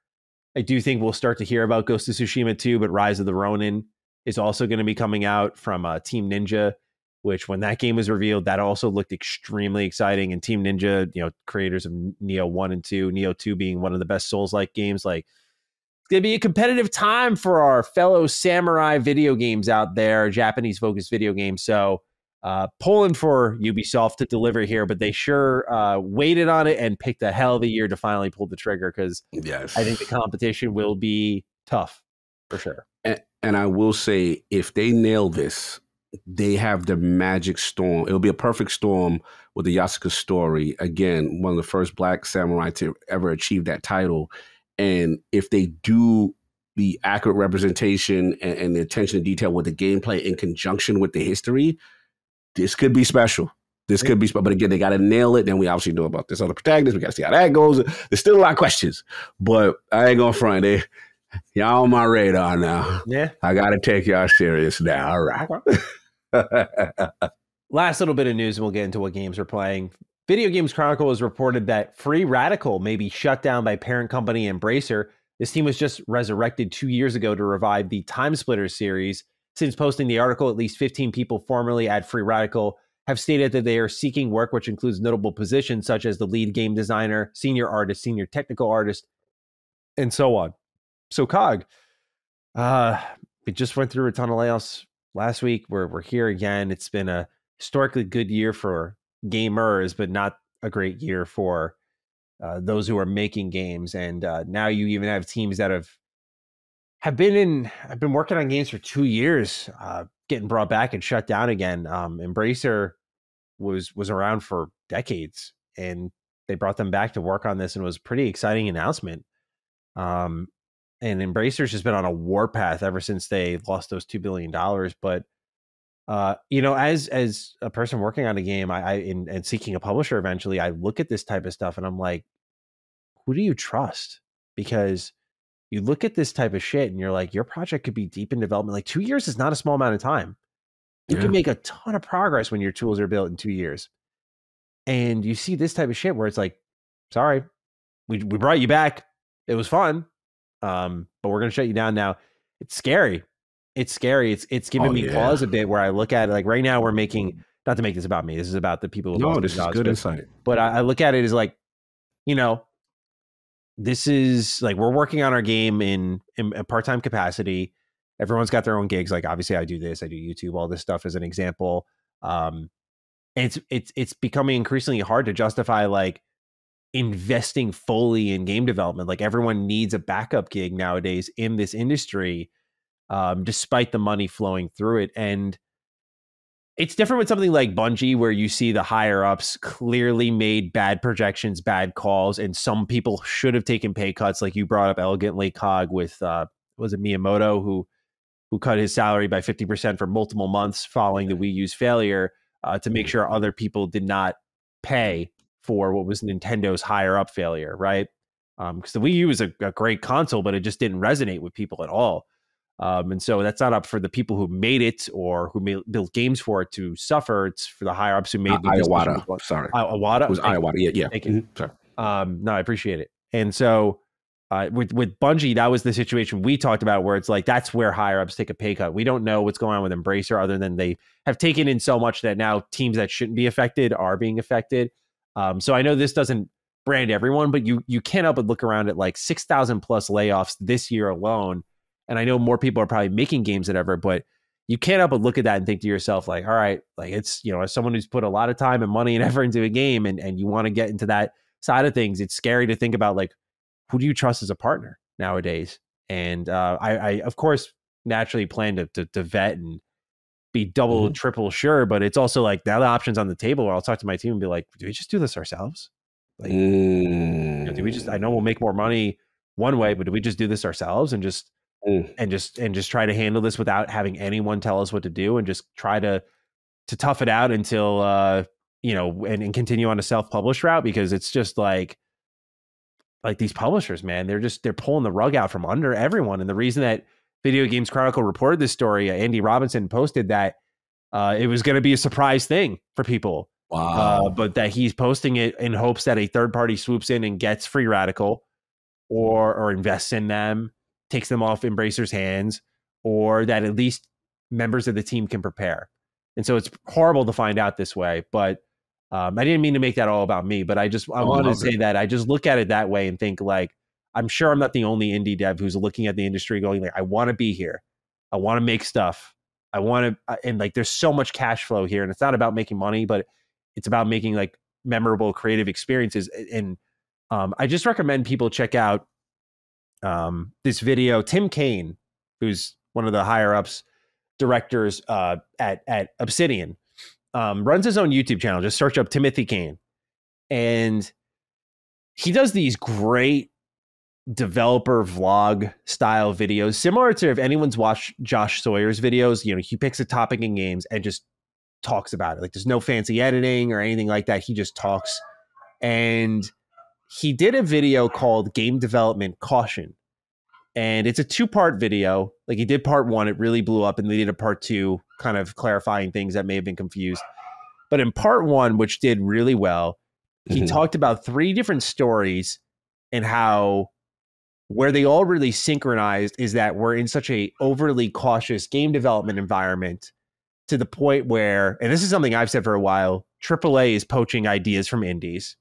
I do think we'll start to hear about Ghost of Tsushima 2, but Rise of the Ronin is also going to be coming out from Team Ninja, which when that game was revealed, that also looked extremely exciting. And Team Ninja, creators of Neo 1 and 2, Neo 2 being one of the best Souls-like games, like it's going to be a competitive time for our fellow samurai video games out there, Japanese-focused video games. So pulling for Ubisoft to deliver here, but they sure waited on it and picked a hell of a year to finally pull the trigger because I think the competition will be tough for sure. And I will say, if they nail this, they have the magic storm. It'll be a perfect storm with the Yasuka story. Again, one of the first Black samurai to ever achieve that title. And if they do the accurate representation and the attention to detail with the gameplay in conjunction with the history, this could be special. This could be special. But again, they got to nail it. Then we obviously know about this other protagonist. We got to see how that goes. There's still a lot of questions. But I ain't going to front. Y'all on my radar now. Yeah. I got to take y'all serious now. All right. Last little bit of news, and we'll get into what games we're playing. Video Games Chronicle has reported that Free Radical may be shut down by parent company Embracer. This team was just resurrected 2 years ago to revive the Time Splitters series. Since posting the article, at least 15 people formerly at Free Radical have stated that they are seeking work, which includes notable positions such as the lead game designer, senior artist, senior technical artist, and so on. So COG, we just went through a ton of layoffs last week. We're here again. It's been a historically good year for gamers, but not a great year for those who are making games. And now you even have teams that have been working on games for 2 years, getting brought back and shut down again. Embracer was around for decades, and they brought them back to work on this, and it was a pretty exciting announcement. And Embracer's just been on a warpath ever since they lost those $2 billion. But as a person working on a game, and seeking a publisher eventually, I look at this type of stuff and I'm like, who do you trust? Because you look at this type of shit and you're like, your project could be deep in development. Like 2 years is not a small amount of time. You can make a ton of progress when your tools are built in 2 years. And you see this type of shit where it's like, sorry, we brought you back. It was fun. But we're going to shut you down now. It's scary. It's scary. It's giving me pause a bit where I look at it. Like right now we're making, not to make this about me. This is about the people. No, this is good insight. But I look at it as like, this is like, we're working on our game in a part-time capacity. Everyone's got their own gigs. Like obviously I do this, I do YouTube, all this stuff as an example. And it's becoming increasingly hard to justify like investing fully in game development. Like everyone needs a backup gig nowadays in this industry, despite the money flowing through it. And it's different with something like Bungie, where you see the higher ups clearly made bad projections, bad calls, and some people should have taken pay cuts. Like you brought up elegantly, COG, with was it Miyamoto who cut his salary by 50% for multiple months following the Wii U's failure to make sure other people did not pay for what was Nintendo's higher up failure, right? Because the Wii U is a great console, but it just didn't resonate with people at all. And so that's not up for the people who made it or who built games for it to suffer. It's for the higher ups who made the Iwata. Sorry, Iwata. It was Iwata. Yeah. Thank you. Sorry. No, I appreciate it. And so with Bungie, that was the situation we talked about, where it's like that's where higher ups take a pay cut. We don't know what's going on with Embracer, other than they have taken in so much that now teams that shouldn't be affected are being affected. So I know this doesn't brand everyone, but you can't help but look around at like 6,000 plus layoffs this year alone. And I know more people are probably making games than ever, but you can't help but look at that and think to yourself, like, all right, like it's, as someone who's put a lot of time and money and effort into a game and you want to get into that side of things, it's scary to think about, like, who do you trust as a partner nowadays? And I of course, naturally plan to vet and be double, triple sure, but it's also like the other options on the table where I'll talk to my team and be like, do we just do this ourselves? Like, do we just, I know we'll make more money one way, but do we just do this ourselves and just try to handle this without having anyone tell us what to do, and just try to tough it out until and continue on a self-published route? Because it's just like these publishers, man, they're pulling the rug out from under everyone. And the reason that Video Games Chronicle reported this story, Andy Robinson posted that it was going to be a surprise thing for people. Wow. But that he's posting it in hopes that a third party swoops in and gets Free Radical or invests in them, takes them off Embracer's hands, or that at least members of the team can prepare. And so it's horrible to find out this way. But I didn't mean to make that all about me, but I wanted to say that I just look at it that way and think like, I'm sure I'm not the only indie dev who's looking at the industry going like, I want to be here. I want to make stuff. I want to, and like, there's so much cash flow here, and it's not about making money, but it's about making like memorable creative experiences. And I just recommend people check out this video. Tim Kaine, who's one of the higher ups directors at Obsidian, runs his own YouTube channel. Just search up Timothy Kaine. And he does these great developer vlog style videos, similar to if anyone's watched Josh Sawyer's videos. You know, he picks a topic in games and just talks about it. Like, there's no fancy editing or anything like that. He just talks. And he did a video called Game Development Caution. And it's a 2-part video. Like, he did part 1, it really blew up, and they did a part 2 kind of clarifying things that may have been confused. But in part 1, which did really well, he talked about 3 different stories and how where they all really synchronized is that we're in such a overly cautious game development environment to the point where, and this is something I've said for a while, AAA is poaching ideas from indies.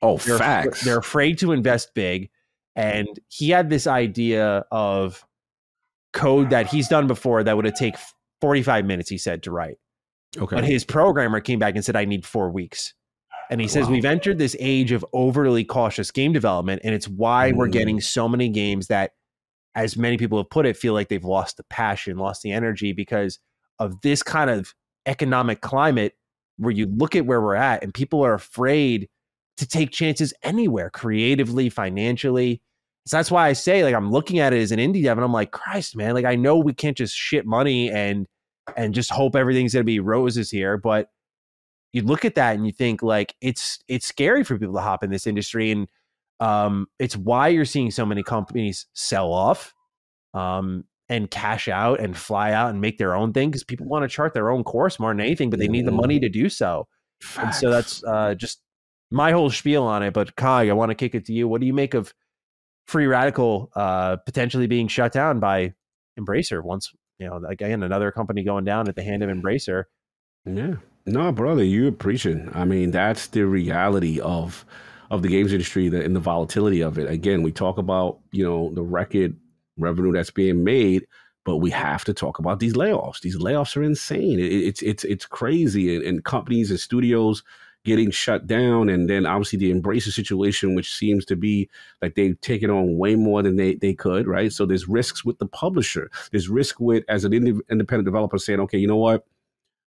Oh, facts. They're afraid to invest big. And he had this idea of code that he's done before that would have taken 45 minutes, he said, to write. Okay. But his programmer came back and said, I need 4 weeks. And he says, we've entered this age of overly cautious game development, and it's why we're getting so many games that, as many people have put it, feel like they've lost the passion, lost the energy because of this kind of economic climate where you look at where we're at and people are afraid to take chances anywhere, creatively, financially. So that's why I say, like, I'm looking at it as an indie dev and I'm like, Christ, man, like, I know we can't just shit money and just hope everything's going to be roses here. But you look at that and you think like, it's scary for people to hop in this industry. And it's why you're seeing so many companies sell off and cash out and fly out and make their own thing, because people want to chart their own course more than anything, but they need the money to do so. And so that's just my whole spiel on it. But Kai, I want to kick it to you. What do you make of Free Radical potentially being shut down by Embracer once, you know, again, another company going down at the hand of Embracer? Yeah. No, brother, you're preaching. I mean, that's the reality of the games industry and the volatility of it. Again, we talk about, you know, the record revenue that's being made, but we have to talk about these layoffs. These layoffs are insane. It's crazy, and companies and studios getting shut down, and then obviously the Embracer situation, which seems to be like they've taken on way more than they could, right? So there's risks with the publisher. There's risk with, as an independent developer, saying, okay, you know what?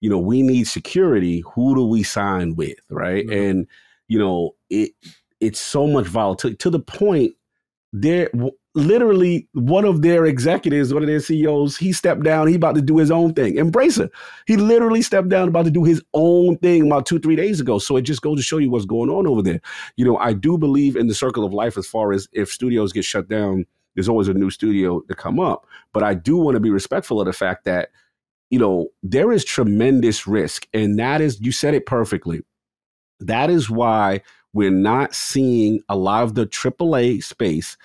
You know, we need security. Who do we sign with, right? Mm-hmm. And, you know, it's so much volatility to the point they're literally one of their executives, one of their CEOs, he stepped down. He about to do his own thing. Embracer, he literally stepped down, about to do his own thing about 2-3 days ago. So it just goes to show you what's going on over there. You know, I do believe in the circle of life as far as if studios get shut down, there's always a new studio to come up. But I do want to be respectful of the fact that, you know, there is tremendous risk. And that is, you said it perfectly. That is why we're not seeing a lot of the AAA space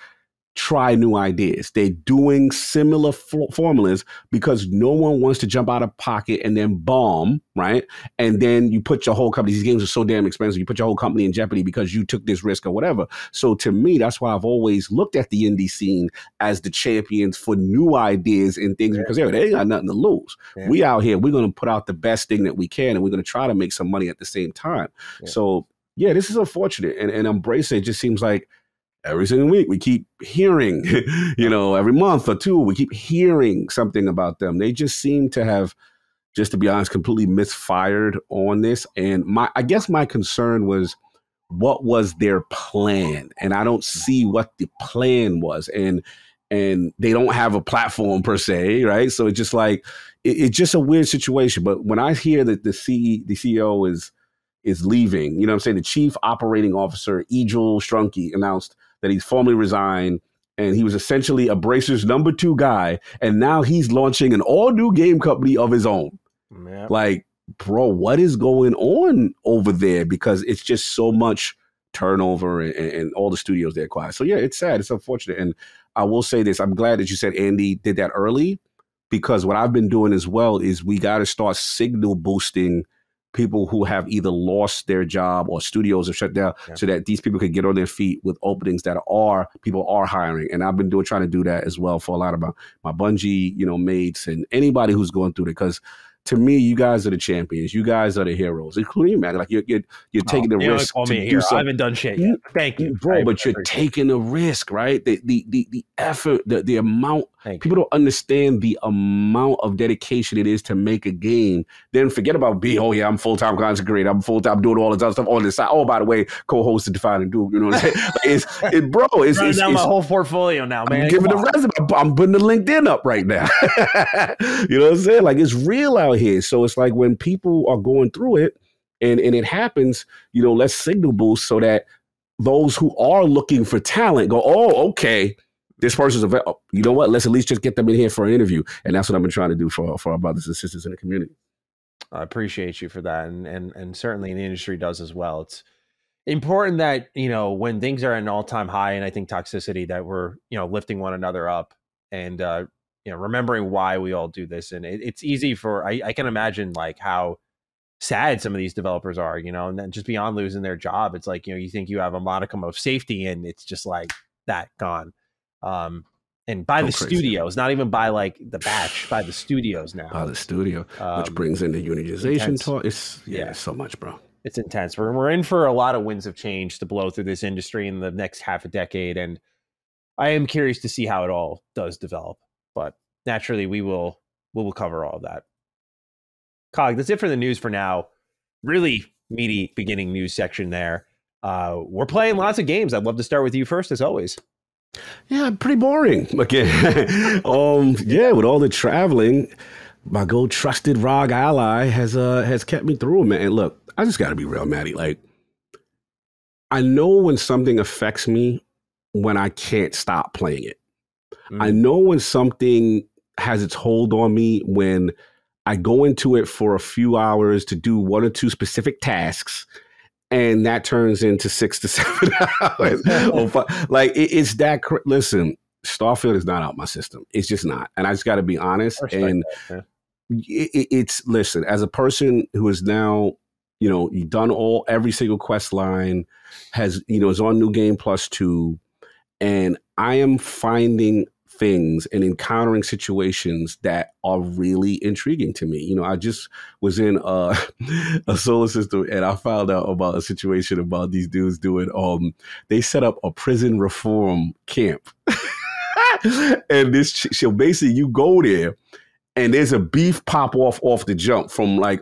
try new ideas. They're doing similar formulas because no one wants to jump out of pocket and then bomb, right? And then you put your whole company, these games are so damn expensive, you put your whole company in jeopardy because you took this risk or whatever. So to me, that's why I've always looked at the indie scene as the champions for new ideas and things, because they ain't got nothing to lose. Yeah. We out here, we're going to put out the best thing that we can, and we're going to try to make some money at the same time. Yeah. So yeah, this is unfortunate. And Embrace it just seems like every single week we keep hearing, you know, every month or two, we keep hearing something about them. They just seem to have, just to be honest, completely misfired on this. And I guess my concern was, what was their plan? And I don't see what the plan was. And they don't have a platform per se, right? So it's just like, it's just a weird situation. But when I hear that the CEO is leaving, you know what I'm saying? The chief operating officer, Egil Strunke, announced that he's formally resigned and he was essentially Embracer's number 2 guy, and now he's launching an all-new game company of his own. Yep. Like, bro, what is going on over there? Because it's just so much turnover and all the studios they acquire. So yeah, it's sad. It's unfortunate. And I will say this, I'm glad that you said Andy did that early, because what I've been doing as well is we got to start signal boosting people who have either lost their job or studios have shut down, so that these people could get on their feet with openings that people are hiring. And I've been trying to do that as well for a lot of my Bungie, mates and anybody who's going through it. Because to me, you guys are the champions. You guys are the heroes, including you, man. Like you're taking the risk to do something. I haven't done shit yet. Thank you, bro. But you're taking a risk, right? The effort, the amount. People don't understand the amount of dedication it is to make a game. Then forget about being, oh yeah, I'm full-time content creator. I'm full-time doing all this other stuff on the side. Oh, by the way, co-host to Define and Do. You know what I'm saying? It's down my whole portfolio now, man. I'm giving the resume. I'm putting the LinkedIn up right now. You know what I'm saying? Like, it's real out here. So it's like when people are going through it and it happens, let's signal boost so that those who are looking for talent go, oh, okay, this person's you know what? Let's at least just get them in here for an interview. And that's what I've been trying to do for our brothers and sisters in the community. I appreciate you for that. And certainly the industry does as well. It's important that, when things are at an all-time high, and I think toxicity, that we're, lifting one another up and, remembering why we all do this. And it's easy I can imagine like how sad some of these developers are, and then just beyond losing their job. It's like, you think you have a modicum of safety and it's just like that gone. And by the studios, not even by like the batch, by the studios now. By the studio, which brings in the unionization talk. It's so much, bro. It's intense. We're in for a lot of winds of change to blow through this industry in the next half a decade. And I am curious to see how it all does develop. But naturally, we will cover all of that. Cog, that's it for the news for now. Really meaty beginning news section there. We're playing lots of games. I'd love to start with you first, as always. Yeah, pretty boring. Again, with all the traveling, my good trusted ROG ally has kept me through, man. And look, I just got to be real, Maddie. Like, I know when something affects me when I can't stop playing it. I know when something has its hold on me when I go into it for a few hours to do 1 or 2 specific tasks, and that turns into 6 to 7 hours. Like, it's that. Listen, Starfield is not out my system. It's just not. And I just got to be honest. And listen, as a person who is now, you've done every single quest line, is on New Game Plus 2, and I am finding things and encountering situations that are really intriguing to me. I just was in a solar system and I found out about a situation about these dudes doing, they set up a prison reform camp. And so basically you go there and there's a beef pop off the jump from like,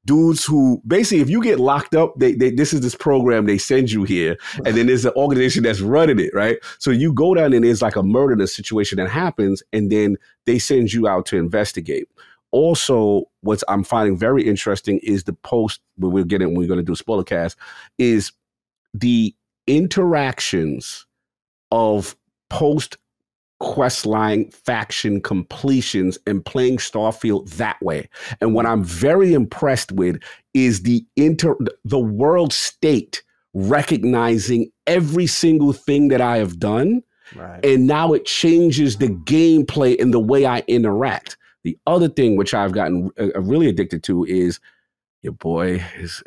dudes who basically, if you get locked up, this is this program, they send you here, and then there's an organization that's running it, right? So you go down and there's like a murder situation that happens, and then they send you out to investigate. Also, what I'm finding very interesting is the post, but we're going to do a spoiler cast, is the interactions of post questline faction completions and playing Starfield that way. And what I'm very impressed with is the world state recognizing every single thing that I have done. Right. And now it changes the gameplay and the way I interact. The other thing which I've gotten really addicted to is your boy is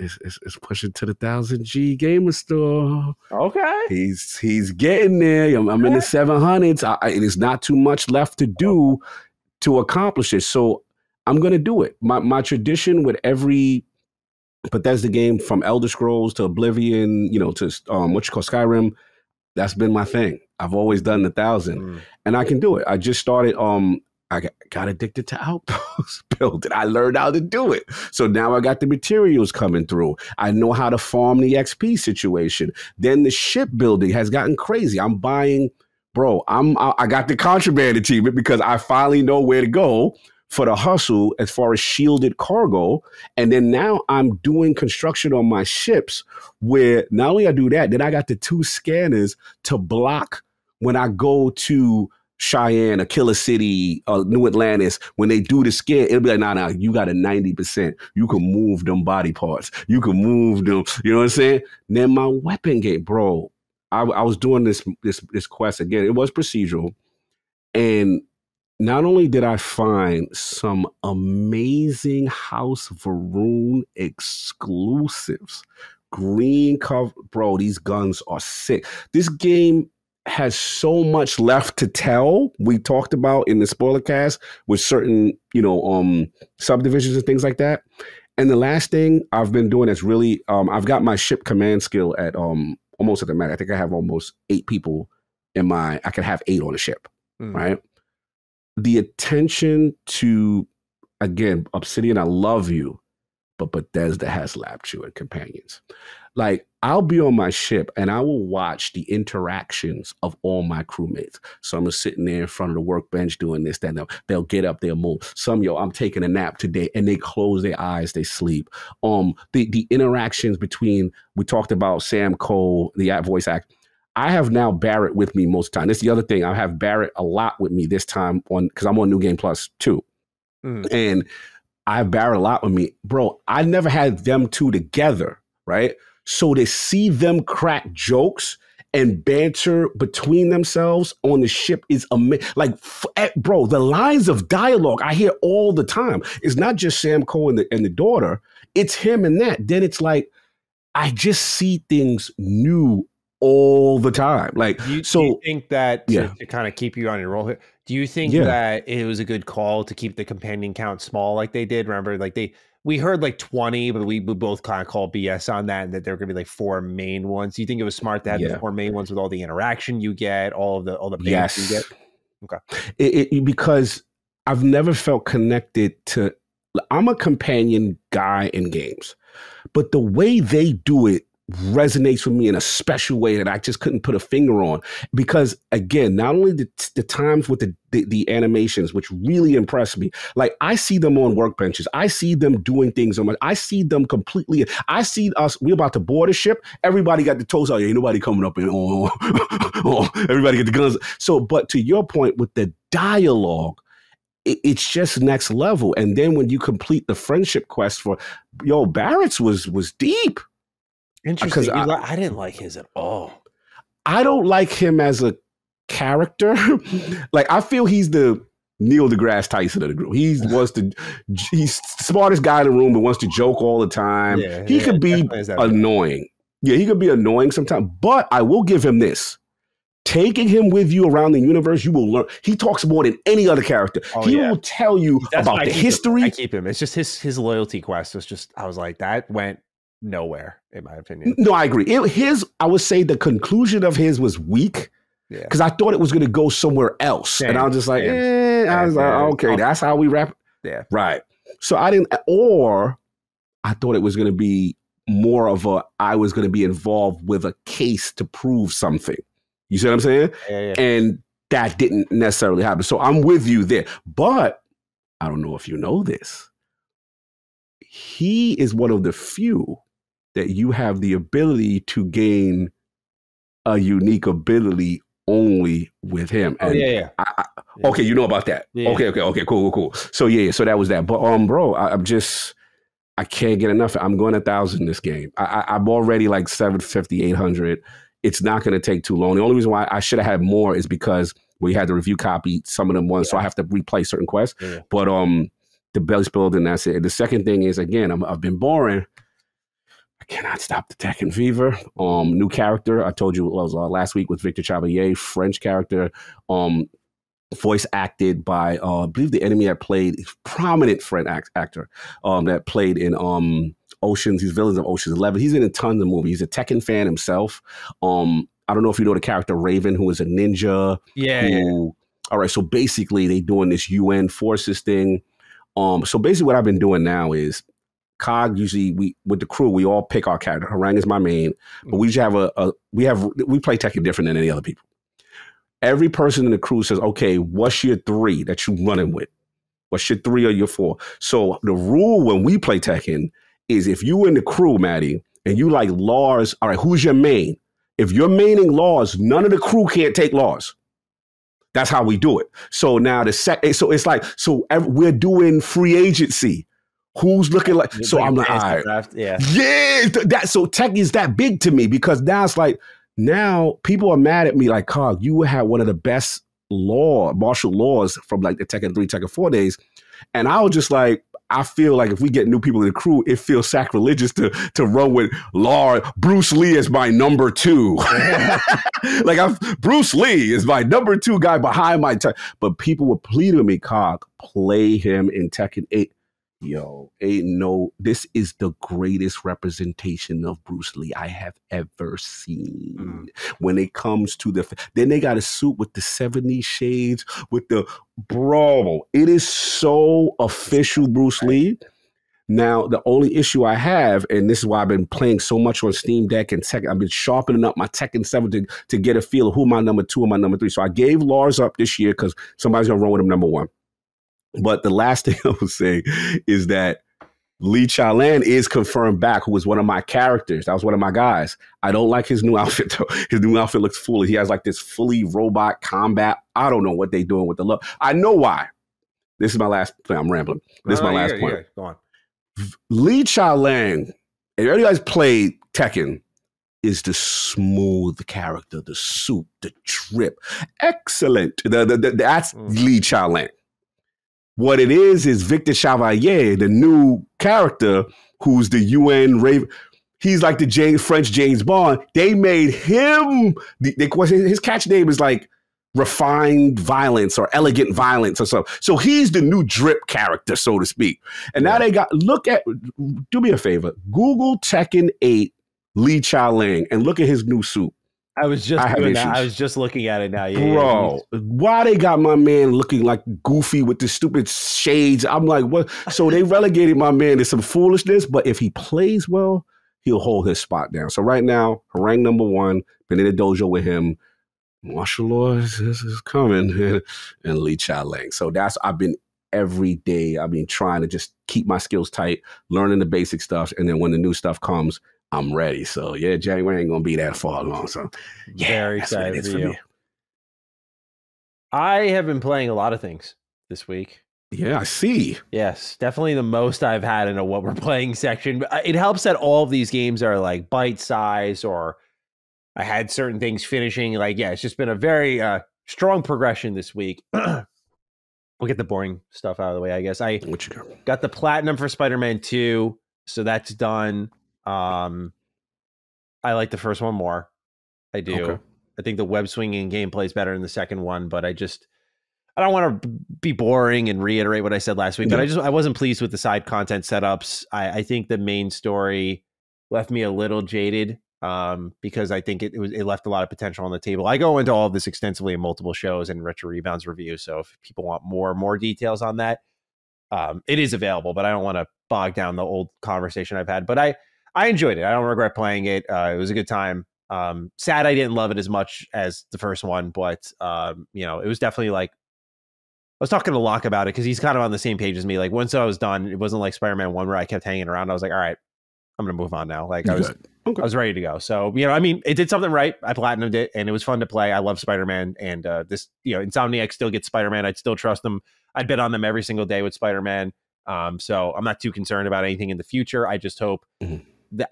pushing to the 1000G gamer store. Okay. He's getting there. I'm in the 700s. It is not too much left to do to accomplish it. So I'm going to do it. My tradition with every Bethesda game, from Elder Scrolls to Oblivion, to Skyrim, that's been my thing. I've always done the 1000 and I can do it. I just started, I got addicted to Outpost building. I learned how to do it. So now I got the materials coming through. I know how to farm the XP situation. Then the ship building has gotten crazy. I'm buying, bro, I got the contraband achievement because I finally know where to go for the hustle as far as shielded cargo. And then now I'm doing construction on my ships where not only I do that, then I got the 2 scanners to block when I go to Cheyenne, Killer City, New Atlantis, when they do the scan, it'll be like, nah, you got a 90%. You can move them body parts. You can move them. You know what I'm saying? Then my weapon game, bro. I was doing this quest again. It was procedural. And not only did I find some amazing House Varun exclusives, green cover, bro, these guns are sick. This game has so much left to tell. We talked about in the spoiler cast with certain, subdivisions and things like that. And the last thing I've been doing is really, I've got my ship command skill at almost at the max. I think I have almost 8 people I could have 8 on a ship, right? The attention to, again, Obsidian, I love you, but Bethesda has lapped you and companions. Like, I'll be on my ship and I will watch the interactions of all my crewmates. Some are sitting there in front of the workbench doing this, then they'll get up, they'll move. Some, I'm taking a nap today, and they close their eyes, they sleep. The interactions between, we talked about Sam Cole, the voice act. I have now Barrett with me most of the time. This is the other thing. I have Barrett a lot with me this time because I'm on New Game Plus too. And I have Barrett a lot with me. Bro, I never had them two together, right? So to see them crack jokes and banter between themselves on the ship is amazing. Like, bro, the lines of dialogue I hear all the time. It's not just Sam Cole and the daughter. It's him and that. Then it's like, I just see things new all the time. Like, do you think that to kind of keep you on your roll here, do you think that it was a good call to keep the companion count small like they did? Remember, like we heard like 20, but we both kind of called BS on that, and that there were going to be like 4 main ones. Do you think it was smart to have the 4 main ones with all the interaction you get, all the bands you get? Okay. Because I've never felt connected to, I'm a companion guy in games, but the way they do it resonates with me in a special way that I just couldn't put a finger on. Because again, not only the times with the animations, which really impressed me, like I see them on workbenches, I see them doing things on I see them completely. I see us, we're about to board a ship, everybody got the toes out, ain't nobody coming up and everybody get the guns. So, but to your point with the dialogue, it's just next level. And then when you complete the friendship quest for, Barrett's was deep. Interesting. I didn't like his at all. I don't like him as a character. Like, I feel he's the Neil deGrasse Tyson of the group. He's the smartest guy in the room, but wants to joke all the time. He could be annoying. Yeah, he could be annoying sometimes. But I will give him this. Taking him with you around the universe, you will learn. He talks more than any other character. He will tell you about the history. I keep him. It's just his loyalty quest was just, I was like, that went nowhere, in my opinion. No, I agree. I would say the conclusion of his was weak because I thought it was going to go somewhere else. And I was just like, okay, that's how we wrap. Yeah. Right. So I thought it was going to be more of I was going to be involved with a case to prove something. You see what I'm saying? Yeah. And that didn't necessarily happen. So I'm with you there. But I don't know if you know this. He is one of the few that you have the ability to gain a unique ability only with him. And okay, you know about that. Yeah. Okay, cool. So so that was that. But bro, I can't get enough. I'm going 1,000 this game. I'm already like 750, 800. It's not going to take too long. The only reason why I should have had more is because we had the review copy some of them ones, so I have to replay certain quests. Yeah. But the belly spilled, and that's it. The second thing is, again, I've been boring. I cannot stop the Tekken fever. New character. I told you it was last week with Victor Chevalier, French character, voice acted by I believe the enemy that played prominent French actor that played in Oceans. He's villains of Ocean's 11. He's in a ton of movies. He's a Tekken fan himself. I don't know if you know the character Raven, who is a ninja. All right. So basically, they doing this UN forces thing. So basically what I've been doing now is COG, usually with the crew, we all pick our character. Harang is my main, but we just have we play Tekken different than any other people. Every person in the crew says, okay, what's your 3 that you running with? What's your 3 or your 4? So the rule when we play Tekken is if you in the crew, Maddie, and you like Lars, all right, who's your main? if you're maining laws, none of the crew can't take laws. That's how we do it. So now so it's like, we're doing free agency. Who's looking like, so like I'm like, all right. Draft, yeah. So tech is that big to me because now it's like, now people are mad at me like, Cog, you had one of the best martial laws from like the Tekken 3, Tekken 4 days. And I was just like, I feel like if we get new people in the crew, it feels sacrilegious to run with Bruce Lee as my number 2. Bruce Lee is my number 2 guy behind my but people were pleading with me, Cog, play him in Tekken 8. Yo, this is the greatest representation of Bruce Lee I have ever seen. When it comes to then they got a suit with the 70 shades with the bro. It is so official, Bruce Lee. Now, the only issue I have, and this is why I've been playing so much on Steam Deck and Tekken, I've been sharpening up my Tekken 7 to get a feel of who my number 2 and my number 3. So I gave Lars up this year because somebody's gonna run with him number 1. But the last thing I would say is that Lee Chaolan is confirmed back, who was one of my characters. That was one of my guys. I don't like his new outfit, though. His new outfit looks foolish. He has like this fully robot combat. I don't know what they're doing with the look. I know why. This is my last point. I'm rambling. This is my last point. Yeah. Go on. Lee Chaolan, if you guys played Tekken, is the smooth character, the suit, the drip. Excellent. That's Lee Chaolan. What it is Victor Chevalier, the new character who's the UN Raven. He's like the French James Bond. They made him, his catch name is like refined violence or elegant violence or something. So he's the new drip character, so to speak. And now they do me a favor, Google Tekken 8 Lee Chaolan and look at his new suit. I was just doing that. I was just looking at it now. Yeah, bro, why they got my man looking like Goofy with the stupid shades? I'm like, what? So they relegated my man to some foolishness, but if he plays well, he'll hold his spot down. So right now, rank number 1, been in the dojo with him. Martial law is coming, and Lee Chaolan. So I've been every day. I've been trying to just keep my skills tight, learning the basic stuff, and then when the new stuff comes, I'm ready. So yeah, January ain't gonna be that far along. So yeah, very excited for you. I have been playing a lot of things this week. Yeah, I see. Yes, definitely the most I've had in a what we're playing section. It helps that all of these games are like bite size, or I had certain things finishing. Like, yeah, it's just been a very strong progression this week. We'll get the boring stuff out of the way, I guess. I got the platinum for Spider-Man 2, so that's done. I like the first one more. I do. Okay. I think the web swinging gameplay is better in the second one, but I don't want to be boring and reiterate what I said last week, but I wasn't pleased with the side content setups. I think the main story left me a little jaded because I think it left a lot of potential on the table. I go into all of this extensively in multiple shows and Retro Rebounds review, so if people want more details on that, it is available, but I don't want to bog down the old conversation I've had. But I enjoyed it. I don't regret playing it. It was a good time. Sad I didn't love it as much as the first one, but it was definitely like, I was talking to Locke about it because he's kind of on the same page as me. Like once I was done, it wasn't like Spider-Man 1 where I kept hanging around. I was like, all right, I'm going to move on now. Like I was ready to go. So, it did something right. I platinumed it and it was fun to play. I love Spider-Man, and Insomniac still gets Spider-Man. I'd still trust them. I'd bet on them every single day with Spider-Man. So I'm not too concerned about anything in the future. I just hope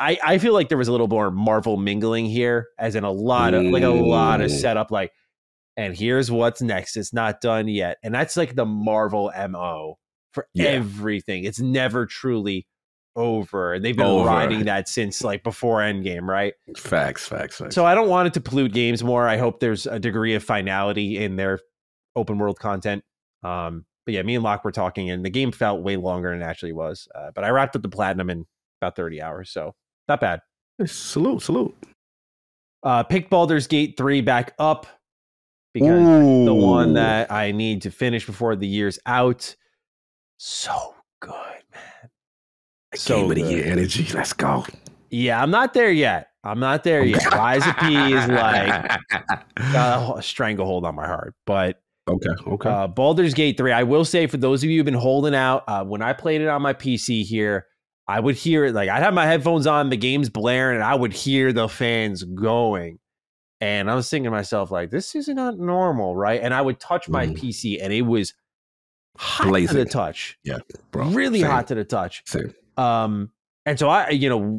I feel like there was a little more Marvel mingling here, as in a lot of setup, like, and here's what's next. It's not done yet. And that's like the Marvel MO for everything. It's never truly over. And they've been riding that since like before Endgame, right? Facts. So I don't want it to pollute games more. I hope there's a degree of finality in their open world content. But yeah, me and Locke were talking, and the game felt way longer than it actually was. But I wrapped up the platinum in about 30 hours, so not bad. Salute. Picked Baldur's Gate 3 back up because that's the one that I need to finish before the year's out. So good, man. So game of the year energy. Let's go. Yeah, I'm not there yet. Rise of P is like got a stranglehold on my heart, but okay. Baldur's Gate 3. I will say, for those of you who've been holding out, when I played it on my PC here, I would hear it. Like, I'd have my headphones on, the game's blaring, and I would hear the fans going. And I was thinking to myself, like, this is not normal, right? And I would touch my PC, and it was hot blazing to the touch. Yeah, bro. Really Same. hot to the touch. Same. And so I,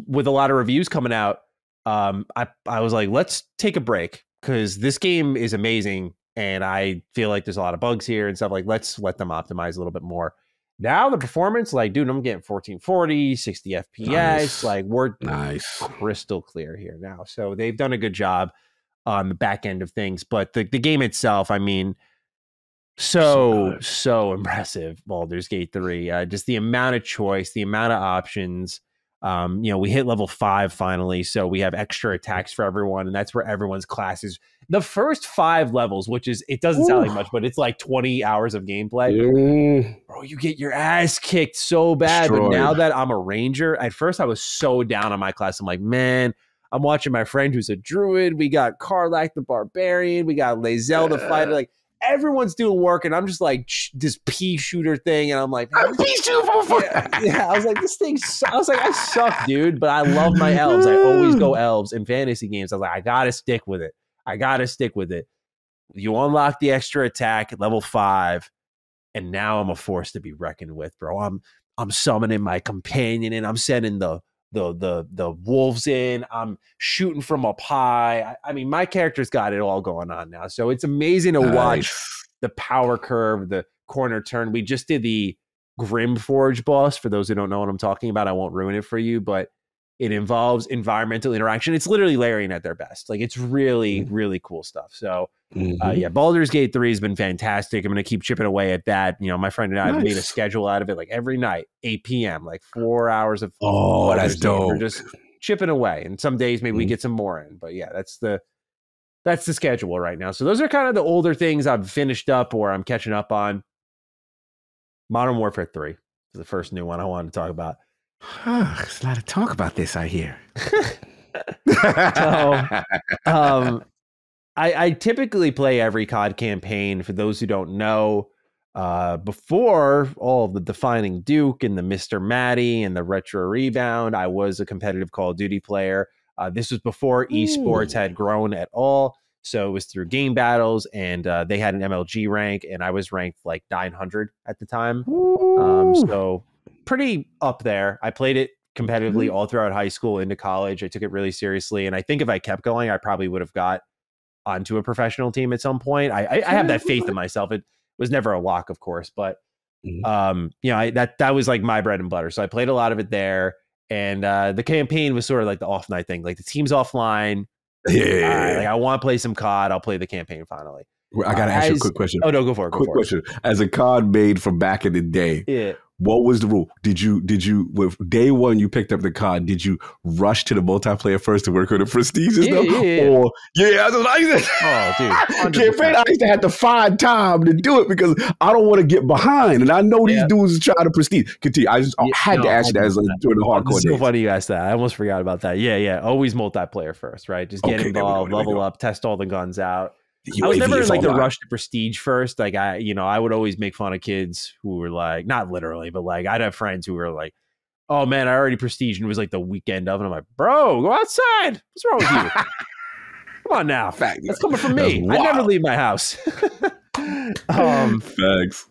with a lot of reviews coming out, I was like, let's take a break because this game is amazing. And I feel like there's a lot of bugs here and stuff. Like, let's let them optimize a little bit more. Now the performance, like, dude, I'm getting 1440, 60 FPS. Nice. Like, we're nice, crystal clear here now. So they've done a good job on the back end of things. But the game itself, I mean, so impressive. Baldur's Gate 3. Just the amount of choice, the amount of options. We hit level 5 finally, so we have extra attacks for everyone, and that's where everyone's classes. The first 5 levels, which is, it doesn't sound like much, but it's like 20 hours of gameplay. Bro, you get your ass kicked so bad. Destroyed. But now that I'm a ranger, at first I was so down on my class. I'm like, man, I'm watching my friend who's a druid. We got Karlach the barbarian. We got Lae'zel the fighter. Like, everyone's doing work, and I'm just like this pea shooter thing, and I'm like, I'm pea shooter. Yeah. I was like, this thing. I was like, I suck, dude, but I love my elves. I always go elves in fantasy games. I was like, I gotta stick with it. You unlock the extra attack at level 5, and now I'm a force to be reckoned with, bro. I'm summoning my companion, and I'm sending the wolves in. I'm shooting from up high. I mean, my character's got it all going on now. So it's amazing to watch the power curve, the corner turn. We just did the Grimforge boss. For those who don't know what I'm talking about, I won't ruin it for you, but it involves environmental interaction. It's literally Larian at their best. Like, it's really, really cool stuff. So Baldur's Gate 3 has been fantastic. I'm going to keep chipping away at that. My friend and I have made a schedule out of it, like every night, 8 p.m., like 4 hours of that's dope. We're just chipping away. And some days maybe we get some more in. But yeah, that's the schedule right now. So those are kind of the older things I've finished up or I'm catching up on. Modern Warfare 3 is the first new one I wanted to talk about. There's a lot of talk about this, I hear. So, I typically play every COD campaign. For those who don't know, before all of the Defining Duke and the Mr. Matty and the Retro Rebound, I was a competitive Call of Duty player. This was before esports had grown at all. So it was through game battles, and they had an MLG rank, and I was ranked like 900 at the time. So pretty up there. I played it competitively all throughout high school into college. I took it really seriously, and I think if I kept going, I probably would have got onto a professional team at some point. I have that faith in myself. It was never a lock, of course, but that was like my bread and butter. So I played a lot of it there, and the campaign was sort of like the off night thing. Like, the team's offline. Like, I want to play some COD. I'll play the campaign finally. I gotta ask you a quick question. Oh no, go for it. Quick question. As a COD made from back in the day, what was the rule? Did you with day one you picked up the COD? Did you rush to the multiplayer first to work on the prestige and stuff? Or that's what I said. Oh, dude, campaign, I used to have to find time to do it because I don't want to get behind, and I know these dudes are trying to prestige. Continue. I had to ask you that as during the hardcore days. So funny you asked that. I almost forgot about that. Yeah. Always multiplayer first, right? Just get involved, level up, test all the guns out. I was never in like the rush to prestige first. Like, I would always make fun of kids who were like, not literally, but like, I'd have friends who were like, oh man, I already prestige, and it was like the weekend of, and I'm like, bro, go outside. What's wrong with you? Come on now. That's coming from me. I never leave my house. Facts.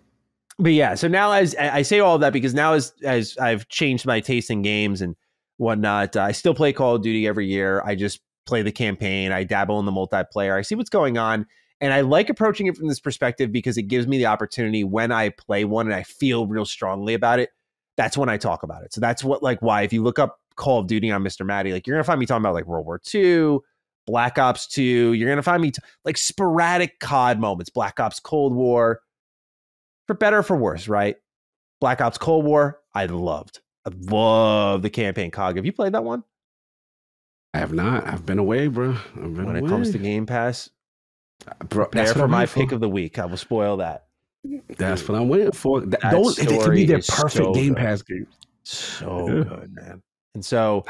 But yeah, so now as I say all of that because now as I've changed my taste in games and whatnot, I still play Call of Duty every year. I just play the campaign. I dabble in the multiplayer. I see what's going on. And I like approaching it from this perspective because it gives me the opportunity when I play one and I feel real strongly about it. That's when I talk about it. So that's why if you look up Call of Duty on Mr. Matty, like, you're going to find me talking about like World War II, Black Ops 2. You're going to find me like sporadic COD moments, Black Ops Cold War, for better or for worse, right? Black Ops Cold War, I love the campaign COG. Have you played that one? I have not. I've been away, bro. When it comes to Game Pass, prepare for my pick of the week. I will spoil that. That's what I'm waiting for. It could be their perfect Game Pass game. So good, man. And so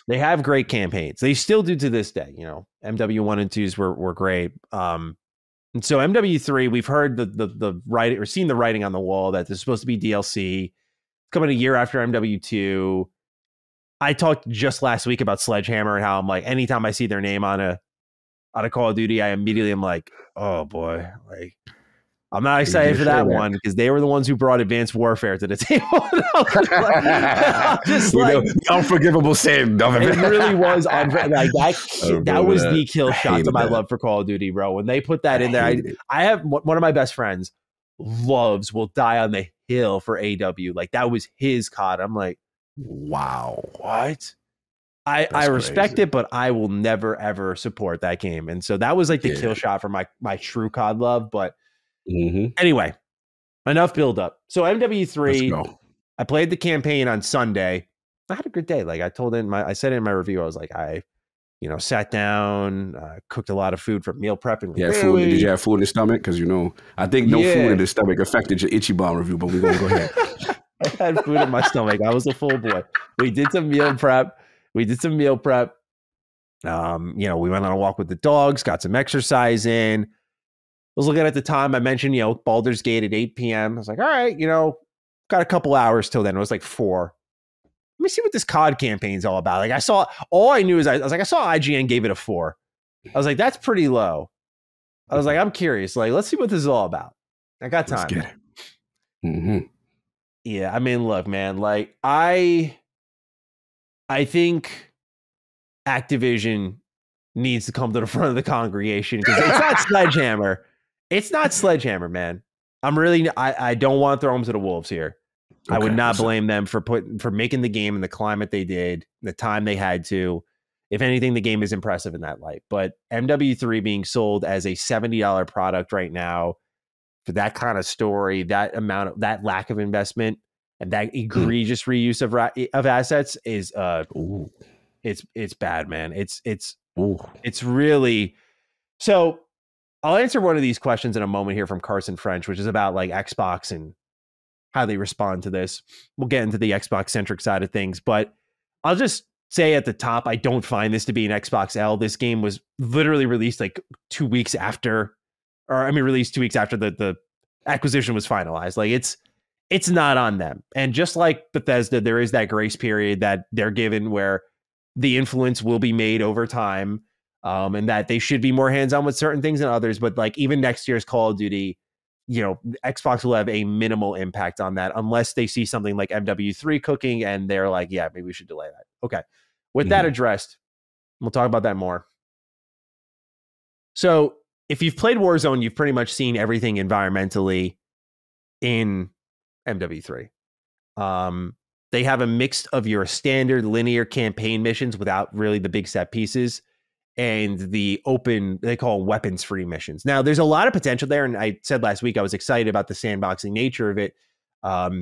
they have great campaigns. They still do to this day. MW1 and 2s were great. And so MW3, we've heard the writing or seen the writing on the wall that there's supposed to be DLC. It's coming a year after MW2. I talked just last week about Sledgehammer and how I'm like, anytime I see their name on a out of Call of Duty, I immediately am like, oh boy, like I'm not excited for that one because they were the ones who brought Advanced Warfare to the table. The unforgivable sin. It really was like that was the kill shot to my love for Call of Duty, bro. When they put that in there, I have one of my best friends will die on the hill for AW. Like that was his COD. I'm like, wow, what? I respect it, but I will never ever support that game. And so that was like the kill shot for my true COD love. But anyway, enough build up. So MW3, I played the campaign on Sunday. I had a good day. Like I told I said in my review, I was like, I sat down, cooked a lot of food for meal prepping. Yeah, food. Did you have food in the stomach? Because I think no food in the stomach affected your Ichiban review. But we're gonna go ahead. I had food in my stomach. I was a full boy. We did some meal prep. We went on a walk with the dogs, got some exercise in. I was looking at the time. I mentioned, Baldur's Gate at 8 p.m. I was like, all right, got a couple hours till then. It was like 4. Let me see what this COD campaign's all about. Like I knew is I was like, I saw IGN gave it a 4. I was like, that's pretty low. I was like, I'm curious. Like, let's see what this is all about. I got time. Let's get it. Yeah, I mean, look, man, like I think Activision needs to come to the front of the congregation because it's not Sledgehammer. It's not Sledgehammer, man. I don't want to throw them to the wolves here. Okay, I would not blame them for making the game in the climate they did, the time they had to. If anything, the game is impressive in that light. But MW3 being sold as a $70 product right now for that kind of story, that lack of investment, and that egregious reuse of assets is it's bad, man. It's really so. I'll answer one of these questions in a moment here from Carson French, which is about like Xbox and how they respond to this. We'll get into the Xbox centric side of things, but I'll just say at the top, I don't find this to be an Xbox L. This game was literally released like 2 weeks after, released 2 weeks after the acquisition was finalized. Like it's not on them. And just like Bethesda, there is that grace period that they're given where the influence will be made over time. And that they should be more hands-on with certain things than others. But like even next year's Call of Duty, Xbox will have a minimal impact on that unless they see something like MW3 cooking and they're like, yeah, maybe we should delay that. Okay. With that addressed, we'll talk about that more. So if you've played Warzone, you've pretty much seen everything environmentally in MW3. They have a mix of your standard linear campaign missions without really the big set pieces and the open, they call weapons free missions. Now there's a lot of potential there. And I said last week, I was excited about the sandboxing nature of it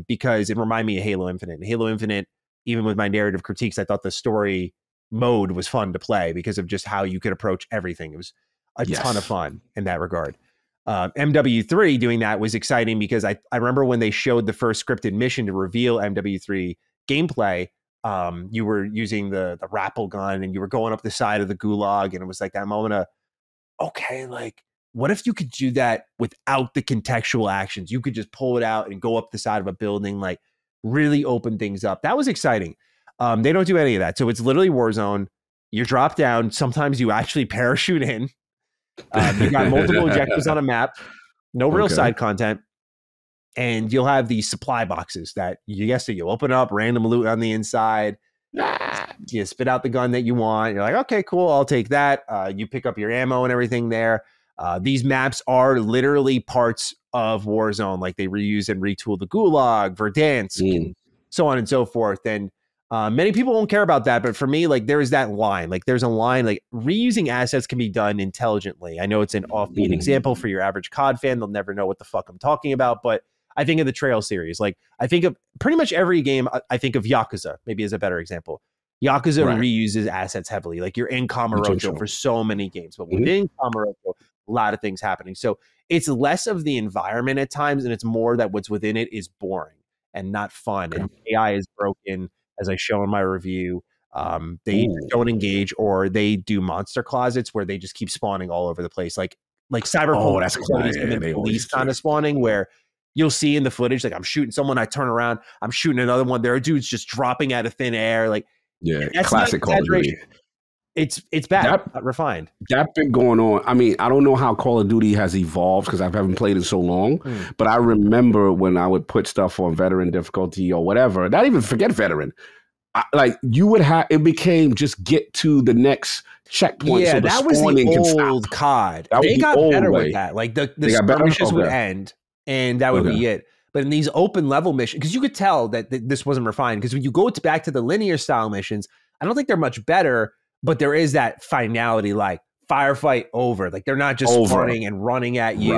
because it reminded me of Halo Infinite. Halo Infinite, even with my narrative critiques, I thought the story mode was fun to play because of just how you could approach everything. It was a ton of fun in that regard. MW3 doing that was exciting because I remember when they showed the first scripted mission to reveal MW3 gameplay, you were using the rappel gun and you were going up the side of the gulag, and it was like that moment of, okay, like what if you could do that without the contextual actions? You could just pull it out and go up the side of a building, like really open things up. That was exciting. They don't do any of that. So it's literally Warzone. You drop down. Sometimes you actually parachute in. You got multiple objectives on a map, no real side content. And you'll have these supply boxes that you'll open up, random loot on the inside. You spit out the gun that you want. You're like, okay, cool, I'll take that. You pick up your ammo and everything there. These maps are literally parts of Warzone. Like they reuse and retool the Gulag, Verdansk, and so on and so forth. And many people won't care about that. But for me, like there is that line. Like there's a line, like reusing assets can be done intelligently. I know it's an offbeat example for your average COD fan. They'll never know what the fuck I'm talking about. But I think of the Trail series. Like I think of pretty much every game. I think of Yakuza, maybe as a better example. Yakuza reuses assets heavily. Like you're in Kamurocho for so many games, but within Kamurocho, a lot of things happening. So it's less of the environment at times, and it's more that what's within it is boring and not fun. And AI is broken, as I show in my review. They don't engage, or they do monster closets where they just keep spawning all over the place. Like Cyberpunk, that's police kind of spawning where you'll see in the footage, like I'm shooting someone, I turn around, I'm shooting another one. There are dudes just dropping out of thin air. Like, classic Call of Duty. It's bad, not refined. That's been going on. I mean, I don't know how Call of Duty has evolved because I haven't played it so long. But I remember when I would put stuff on veteran difficulty or whatever. Not even forget veteran. You would have, it became just get to the next checkpoint. Yeah, so that was the old COD. They got better with that. Like the skirmishes would end, and that would be it. But in these open level missions, because you could tell that this wasn't refined. Because when you go back to the linear style missions, I don't think they're much better. But there is that finality, like firefight over. Like they're not just running and running at you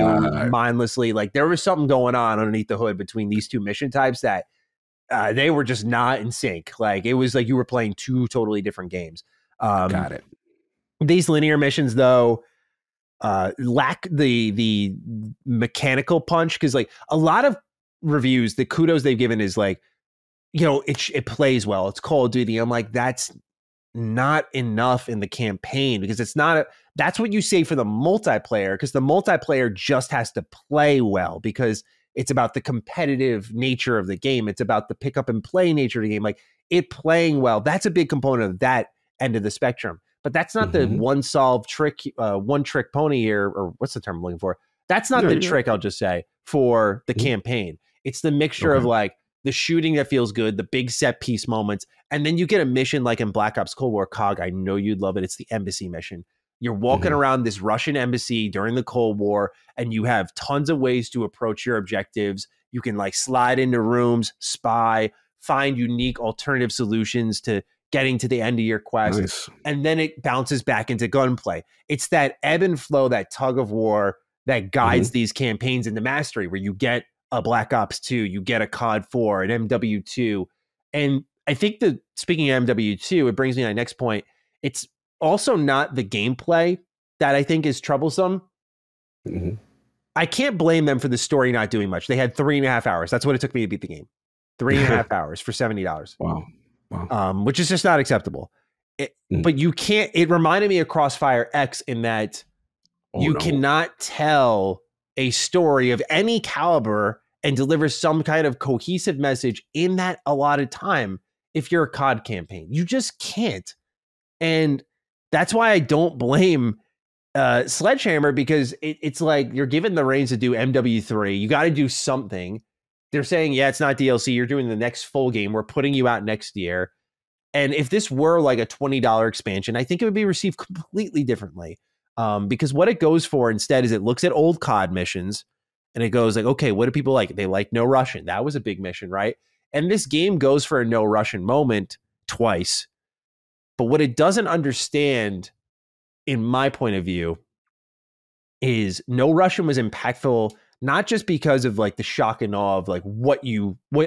mindlessly. Like there was something going on underneath the hood between these two mission types that they were just not in sync. Like it was like you were playing two totally different games. Got it. These linear missions, though, lack the mechanical punch because like a lot of reviews, the kudos they've given is like, it plays well. It's Call of Duty. I'm like, that's not enough in the campaign because it's not that's what you say for the multiplayer, because the multiplayer just has to play well because it's about the competitive nature of the game. It's about the pick up and play nature of the game. Like it playing well, that's a big component of that end of the spectrum. But that's not the one trick pony here, or what's the term I'm looking for? That's not the trick, I'll just say, for the campaign. It's the mixture of like the shooting that feels good, the big set piece moments, and then you get a mission like in Black Ops Cold War. COG, I know you'd love it. It's the embassy mission. You're walking around this Russian embassy during the Cold War, and you have tons of ways to approach your objectives. You can like slide into rooms, spy, find unique alternative solutions to getting to the end of your quest. Nice. And then it bounces back into gunplay. It's that ebb and flow, that tug of war that guides these campaigns into mastery, where you get a Black Ops 2, you get a COD 4, an MW2. And I think that speaking of MW2, it brings me to my next point. It's also not the gameplay that I think is troublesome. I can't blame them for the story not doing much. They had 3.5 hours. That's what it took me to beat the game. 3.5 hours for $70. Wow. Which is just not acceptable. But you can't, it reminded me of Crossfire X in that cannot tell a story of any caliber and deliver some kind of cohesive message in that allotted time if you're a COD campaign. You just can't. And that's why I don't blame Sledgehammer, because it's like you're given the reins to do MW3. You got to do something. They're saying, yeah, it's not DLC. You're doing the next full game. We're putting you out next year. And if this were like a $20 expansion, I think it would be received completely differently. Because what it goes for instead is it looks at old COD missions and it goes like, okay, what do people like? They like no Russian. That was a big mission, right? And this game goes for a no Russian moment twice. But what it doesn't understand, in my point of view, is no Russian was impactful, not just because of like the shock and awe of like what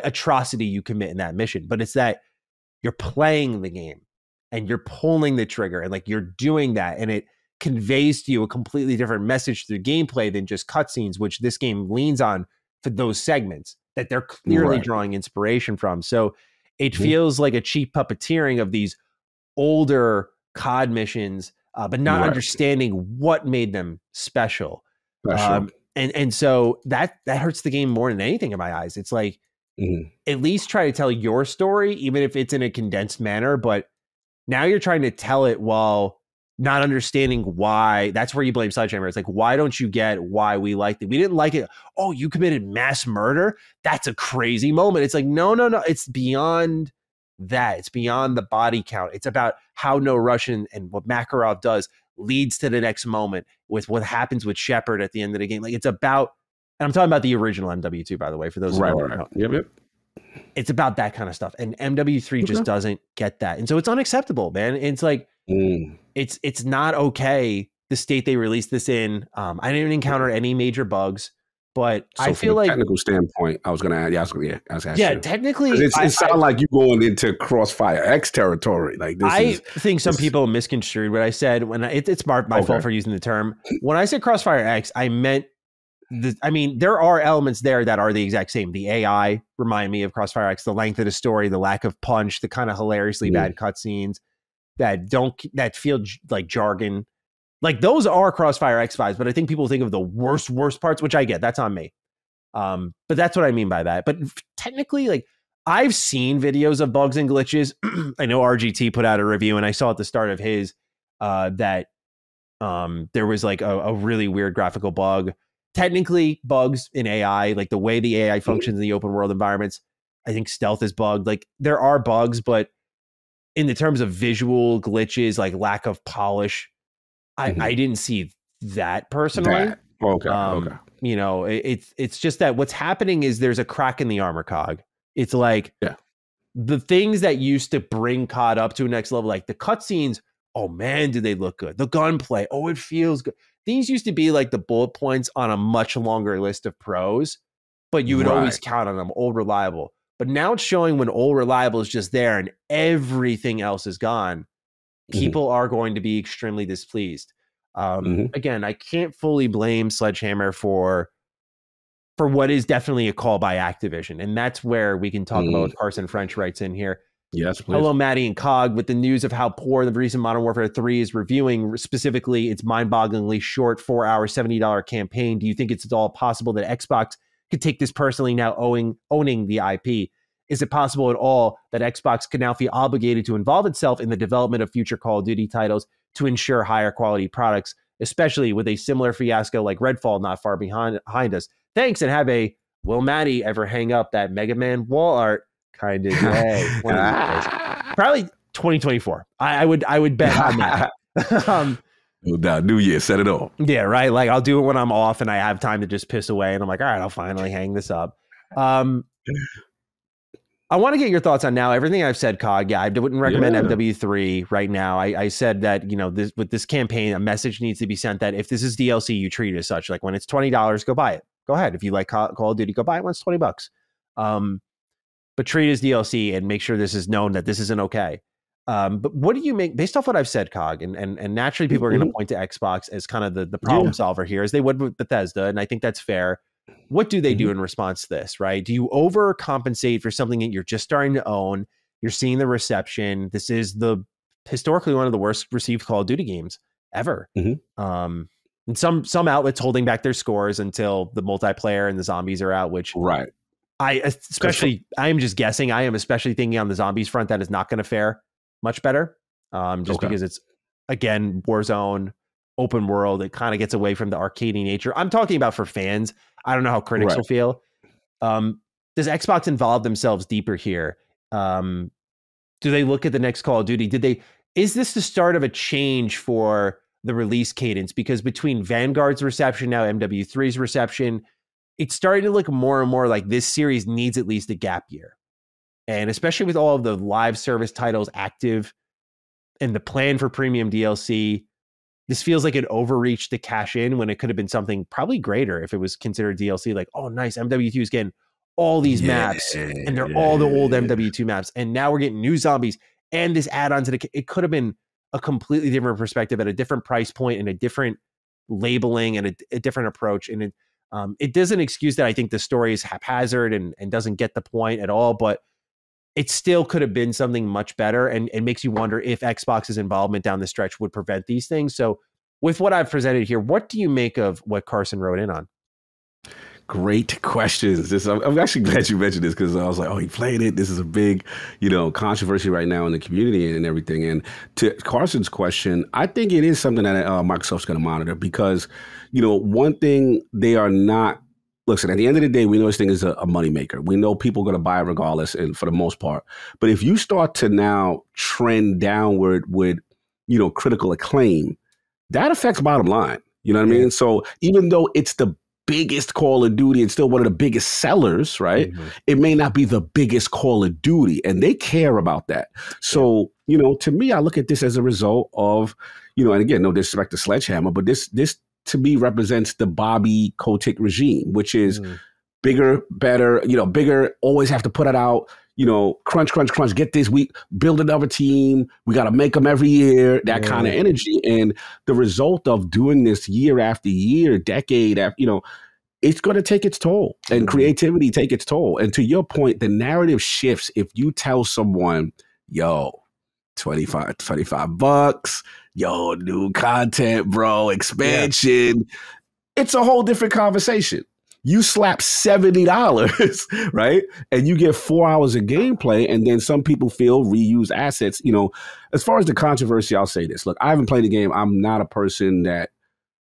atrocity you commit in that mission, but it's that you're playing the game and you're pulling the trigger and like you're doing that, and it conveys to you a completely different message through gameplay than just cutscenes, which this game leans on for those segments that they're clearly drawing inspiration from. So it feels like a cheap puppeteering of these older COD missions, but not understanding what made them special. And so that hurts the game more than anything in my eyes. It's like, at least try to tell your story, even if it's in a condensed manner. But now you're trying to tell it while not understanding why. That's where you blame Sledgehammer. It's like, why don't you get why we liked it? We didn't like it. Oh, you committed mass murder? That's a crazy moment. It's like, no. It's beyond that. It's beyond the body count. It's about how no Russian and what Makarov does leads to the next moment with what happens with Shepard at the end of the game. Like it's about, and I'm talking about the original MW2, by the way, for those who don't know. Yep. It's about that kind of stuff. And MW3 just doesn't get that. And so it's unacceptable, man. It's like, it's not okay, the state they released this in. I didn't encounter any major bugs, but so I feel like technical standpoint, I was going to add, I was asking. Yeah, technically, it sounds like you're going into Crossfire X territory. Like this I think some people misconstrued what I said when it's my fault for using the term. When I said Crossfire X, I meant there are elements there that are the exact same. The AI remind me of Crossfire X, the length of the story, the lack of punch, the kind of hilariously bad cutscenes that feel like jargon. Like those are Crossfire X vibes, but I think people think of the worst parts, which I get. That's on me. But that's what I mean by that. But technically, like I've seen videos of bugs and glitches. I know RGT put out a review, and I saw at the start of his. that there was like a really weird graphical bug. Technically, bugs in AI, like the way the AI functions in the open world environments, I think stealth is bugged. Like there are bugs, but in the terms of visual glitches, like lack of polish, I didn't see that personally. Okay. You know, it's just that what's happening is there's a crack in the armor cog. It's like the things that used to bring COD up to a next level, like the cutscenes, oh man, do they look good? The gunplay, oh, it feels good. These used to be like the bullet points on a much longer list of pros, but you would always count on them, old reliable. But now it's showing when old reliable is just there and everything else is gone, people are going to be extremely displeased. Again, I can't fully blame Sledgehammer for what is definitely a call by Activision. And that's where we can talk about what Carson French writes in here. Yes, please. Hello, Maddie and Cog. With the news of how poor the recent Modern Warfare 3 is reviewing, specifically its mind-bogglingly short 4-hour, $70 campaign, do you think it's at all possible that Xbox could take this personally now owning the IP? Is it possible at all that Xbox could now feel obligated to involve itself in the development of future Call of Duty titles to ensure higher quality products, especially with a similar fiasco like Redfall not far behind us? Thanks, and have a will Maddie ever hang up that Mega Man wall art kind of day? Probably 2024. I would bet on that. No doubt. New Year, set it off. Yeah, right. Like I'll do it when I'm off and I have time to just piss away, and I'm like, all right, I'll finally hang this up. I want to get your thoughts on now everything I've said, Cog. Yeah, I wouldn't recommend MW3 right now. I said that, you know, with this campaign, a message needs to be sent that if this is DLC, you treat it as such. Like when it's $20, go buy it. Go ahead. If you like Call of Duty, go buy it when it's $20. But treat it as DLC and make sure this is known that this isn't okay. But what do you make based off what I've said, Cog? And naturally, people are going to point to Xbox as kind of the problem solver here, as they would with Bethesda, and I think that's fair. What do they do in response to this, right? Do you overcompensate for something that you're just starting to own? You're seeing the reception. This is historically one of the worst received Call of Duty games ever. And some outlets holding back their scores until the multiplayer and the zombies are out, which I am just guessing. I am especially thinking on the zombies front that is not going to fare much better. Because it's, again, Warzone, open world. It kind of gets away from the arcadey nature. I'm talking about for fans. I don't know how critics will feel. Does Xbox involve themselves deeper here? Do they look at the next Call of Duty? Is this the start of a change for the release cadence? Because between Vanguard's reception, now MW3's reception, it's starting to look more and more like this series needs at least a gap year. And especially with all of the live service titles active and the plan for premium DLC, this feels like an overreach to cash in when it could have been something probably greater if it was considered DLC. Like, oh, nice, MW2 is getting all these maps, and they're all the old MW2 maps. And now we're getting new zombies and this add-on to it could have been a completely different perspective at a different price point and a different labeling and a different approach. And it doesn't excuse that I think the story is haphazard and doesn't get the point at all, but it still could have been something much better, and it makes you wonder if Xbox's involvement down the stretch would prevent these things. So with what I've presented here, what do you make of what Carson wrote in on? Great questions. I'm actually glad you mentioned this because I was like, oh, he played it. This is a big, controversy right now in the community and everything. And to Carson's question, I think it is something that Microsoft's going to monitor because, one thing they are not. Listen, at the end of the day, we know this thing is a moneymaker. We know people are going to buy it regardless, and for the most part. But if you start to now trend downward with, critical acclaim, that affects bottom line. You know what I mean? So even though it's the biggest Call of Duty and still one of the biggest sellers, right? It may not be the biggest Call of Duty, and they care about that. So, to me, I look at this as a result of, and again, no disrespect to Sledgehammer, but this to me represents the Bobby Kotick regime, which is bigger, better, bigger, always have to put it out, crunch, get this, we build another team, we got to make them every year, that kind of energy. And the result of doing this year after year, decade after, it's going to take its toll and creativity take its toll. And to your point, the narrative shifts if you tell someone, yo, $25, yo, new content, bro, expansion. It's a whole different conversation. You slap $70, right? And you get 4 hours of gameplay. And then some people feel reuse assets. You know, as far as the controversy, I'll say this. Look, I haven't played the game. I'm not a person that,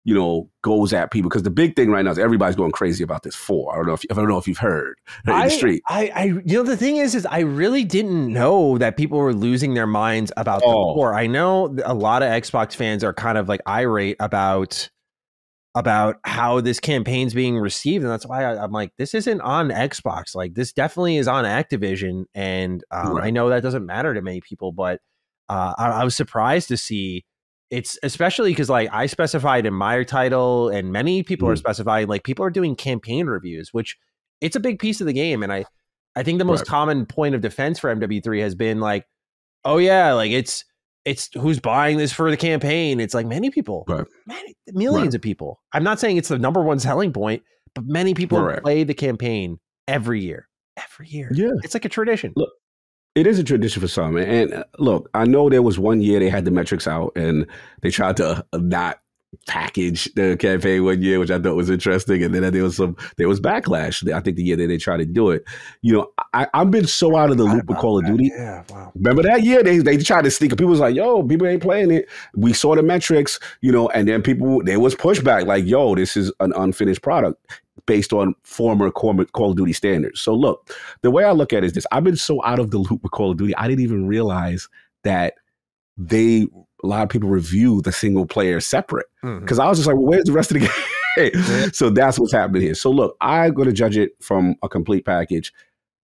you know, goes at people, because the big thing right now is everybody's going crazy about this 4. I don't know if you've heard in the street. You know, the thing is I really didn't know that people were losing their minds about the 4. I know a lot of Xbox fans are kind of like irate about how this campaign's being received, and that's why I'm like, this isn't on Xbox. Like, this definitely is on Activision, and I know that doesn't matter to many people, but I was surprised to see. It's especially because, like, I specified in my title, and many people are specifying, like, people are doing campaign reviews, which it's a big piece of the game. And I think the most common point of defense for MW3 has been like, oh yeah, like it's who's buying this for the campaign. It's like many people, millions of people. I'm not saying it's the number one selling point, but many people play the campaign every year. Yeah, it's like a tradition. Look, it is a tradition for some. And look, I know there was one year they had the metrics out and they tried to not package the campaign one year, which I thought was interesting. And then there was backlash. I think the year that they tried to do it. You know, I've been so out of the loop with Call of Duty. Yeah, wow. Remember that year they tried to sneak it. People was like, yo, people ain't playing it. We saw the metrics, you know, and then there was pushback like, yo, this is an unfinished product based on former Call of Duty standards. So look, the way I look at it is this. I've been so out of the loop with Call of Duty, I didn't even realize that a lot of people review the single player separate. Because I was just like, well, where's the rest of the game? So that's what's happening here. So look, I'm going to judge it from a complete package,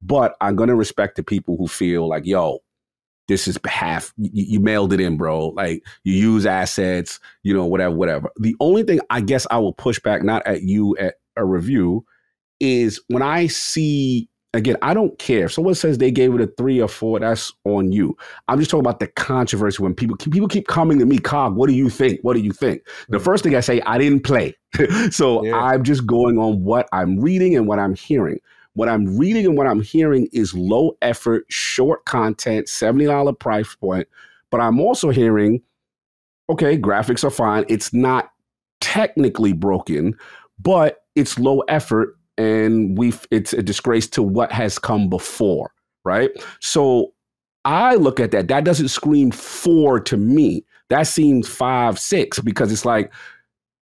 but I'm going to respect the people who feel like, yo, this is half, you mailed it in, bro. Like, you use assets, you know, whatever. The only thing I guess I will push back, not at you at a review, is when I see, again, I don't care. If someone says they gave it a 3 or 4, that's on you. I'm just talking about the controversy when people keep coming to me, Cog, what do you think? What do you think? The first thing I say, I didn't play. So I'm just going on what I'm reading and what I'm hearing. What I'm reading and what I'm hearing is low effort, short content, $70 price point. But I'm also hearing, okay, graphics are fine. It's not technically broken, but it's low effort, and it's a disgrace to what has come before, right? So I look at that. That doesn't scream 4 to me. That seems 5, 6, because it's like,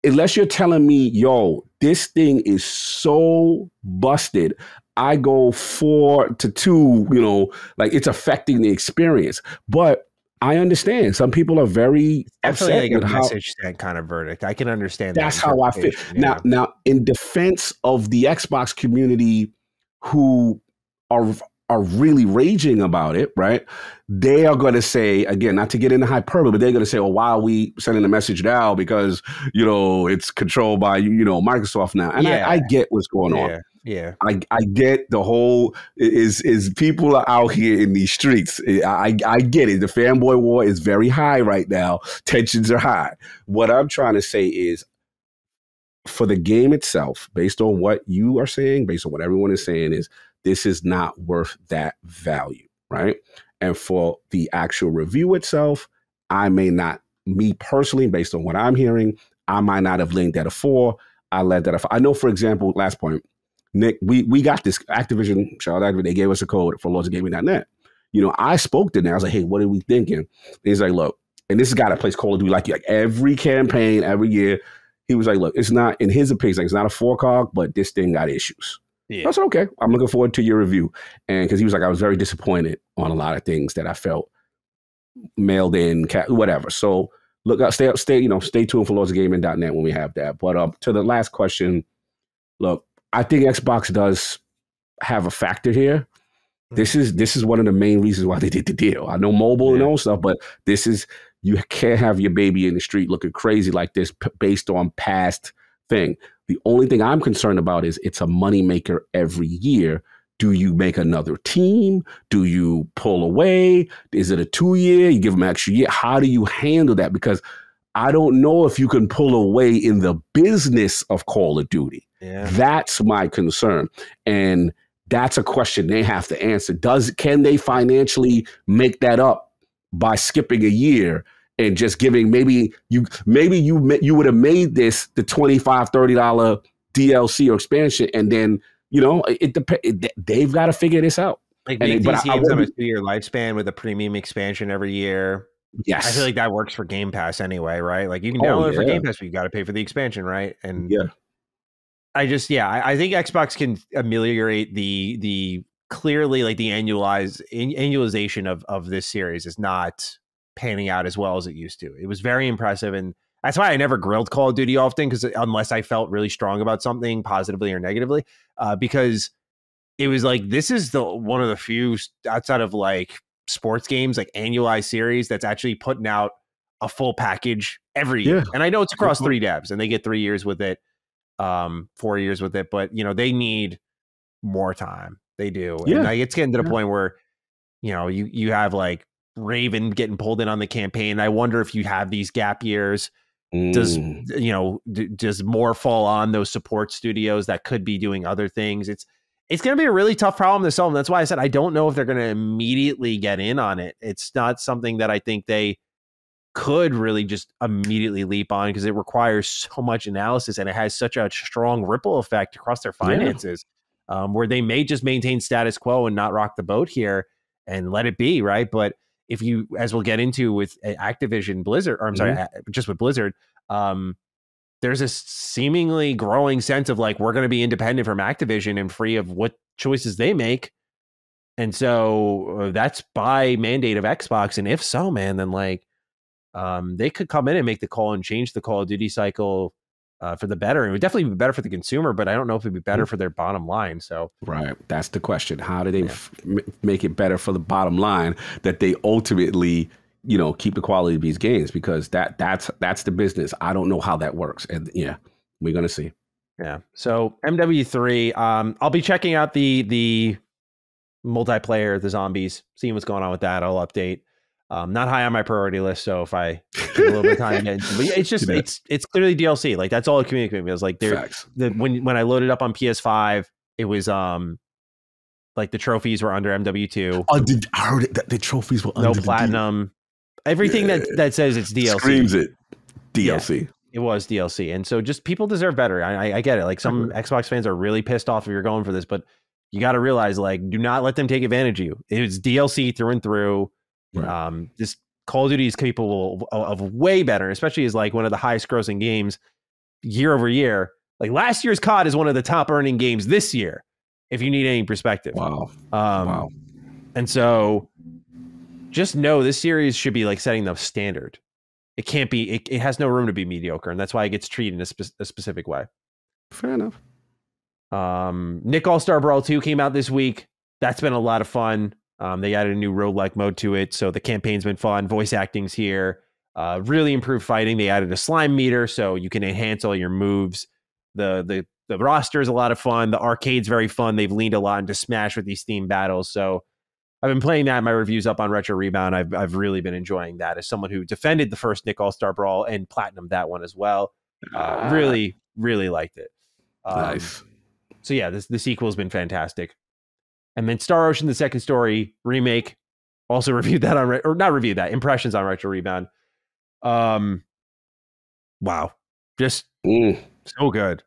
unless you're telling me, yo, this thing is so busted, I go 4 to 2, you know, like it's affecting the experience. But I understand some people are very upset like with a message sent kind of verdict. I can understand that's how I feel. Yeah. Now, in defense of the Xbox community who are really raging about it, right? They are going to say, again, not to get into hyperbole, but they're going to say, well, why are we sending a message now? Because, you know, it's controlled by, you know, Microsoft now. And I get what's going on. Yeah. I get the whole is people are out here in these streets. I get it. The fanboy war is very high right now. Tensions are high. What I'm trying to say is, for the game itself, based on what you are saying, based on what everyone is saying, is this is not worth that value, right? And for the actual review itself, I may not, me personally, based on what I'm hearing, I might not have linked at a 4. I led that a 5. I know, for example, last point, Nick, we got this Activision, shout out, they gave us a code for lordsofgaming.net. You know, I spoke to them. I was like, hey, what are we thinking? And he's like, look, and this is a guy that plays Call of Duty like every campaign, every year. He was like, look, it's not, in his opinion, like, it's not a 4-cog, but this thing got issues. Yeah. I said, okay, I'm looking forward to your review. And because he was like, I was very disappointed on a lot of things that I felt mailed in, whatever. So look, stay tuned for lordsofgaming.net when we have that. But to the last question, look, I think Xbox does have a factor here. This is one of the main reasons why they did the deal. I know mobile and all stuff, but this is, you can't have your baby in the street looking crazy like this based on past thing. The only thing I'm concerned about is it's a moneymaker every year. Do you make another team? Do you pull away? Is it a 2-year? You give them an extra year? How do you handle that? Because I don't know if you can pull away in the business of Call of Duty. Yeah. That's my concern. And that's a question they have to answer. Can they financially make that up by skipping a year and just giving, maybe you would have made this the $25, $30 DLC or expansion, and then they've got to figure this out. Like make these games on a 2-year lifespan with a premium expansion every year. Yes, I feel like that works for Game Pass anyway, right? Like you can download it for Game Pass, but you got to pay for the expansion, right? And I think Xbox can ameliorate the clearly like the annualization of this series is not panning out as well as it used to. It was very impressive, and that's why I never grilled Call of Duty often, because unless I felt really strong about something positively or negatively, because it was like this is one of the few outside of like sports games, like annualized series that's actually putting out a full package every year. And I know it's across 3 devs and they get 3 years with it, 4 years with it, but they need more time. They do. And like, it's getting to the point where, you have like Raven getting pulled in on the campaign. I wonder if you have these gap years, does more fall on those support studios that could be doing other things? It's going to be a really tough problem to solve. And that's why I said I don't know if they're going to immediately get in on it. It's not something that I think they could really just immediately leap on, because it requires so much analysis and it has such a strong ripple effect across their finances, where they may just maintain status quo and not rock the boat here and let it be, right? But if you, as we'll get into with Activision Blizzard, or I'm sorry, just with Blizzard, there's a seemingly growing sense of like, we're going to be independent from Activision and free of what choices they make. And so that's by mandate of Xbox. And if so, man, then like, they could come in and make the call and change the Call of Duty cycle for the better. And it would definitely be better for the consumer, but I don't know if it'd be better for their bottom line. So right, that's the question. How do they make it better for the bottom line that they ultimately, keep the quality of these games? Because that's the business. I don't know how that works, and we're gonna see. Yeah. So MW3, I'll be checking out the multiplayer, the zombies, seeing what's going on with that. I'll update. Not high on my priority list, so if I take a little bit of time to get into it, but it's just it's clearly DLC. Like that's all it communicated me. I was like, when I loaded up on PS5, it was like the trophies were under MW2. Oh, I heard it, the trophies were under no platinum. Everything that says it's DLC screams it DLC. Yeah, it was DLC, and so just people deserve better. I get it. Like some Xbox fans are really pissed off if you're going for this, but you got to realize, like, do not let them take advantage of you. It's DLC through and through. Right. This Call of Duty is capable of way better, especially as like one of the highest grossing games year over year. Like last year's COD is one of the top earning games this year, if you need any perspective. Wow. And so just know this series should be like setting the standard. It can't be, it has no room to be mediocre. And that's why it gets treated in a specific way. Fair enough. Nick All-Star Brawl 2 came out this week. That's been a lot of fun. They added a new roguelike mode to it, so the campaign's been fun. Voice acting's here. Really improved fighting. They added a slime meter, so you can enhance all your moves. The roster is a lot of fun. The arcade's very fun. They've leaned a lot into Smash with these theme battles. So I've been playing that. My review's up on Retro Rebound. I've really been enjoying that as someone who defended the first Nick All-Star Brawl and platinumed that one as well. Really, really liked it. Nice. So yeah, the sequel's been fantastic. And then Star Ocean: The Second Story remake, also reviewed that impressions on Retro Rebound. Wow, just so good,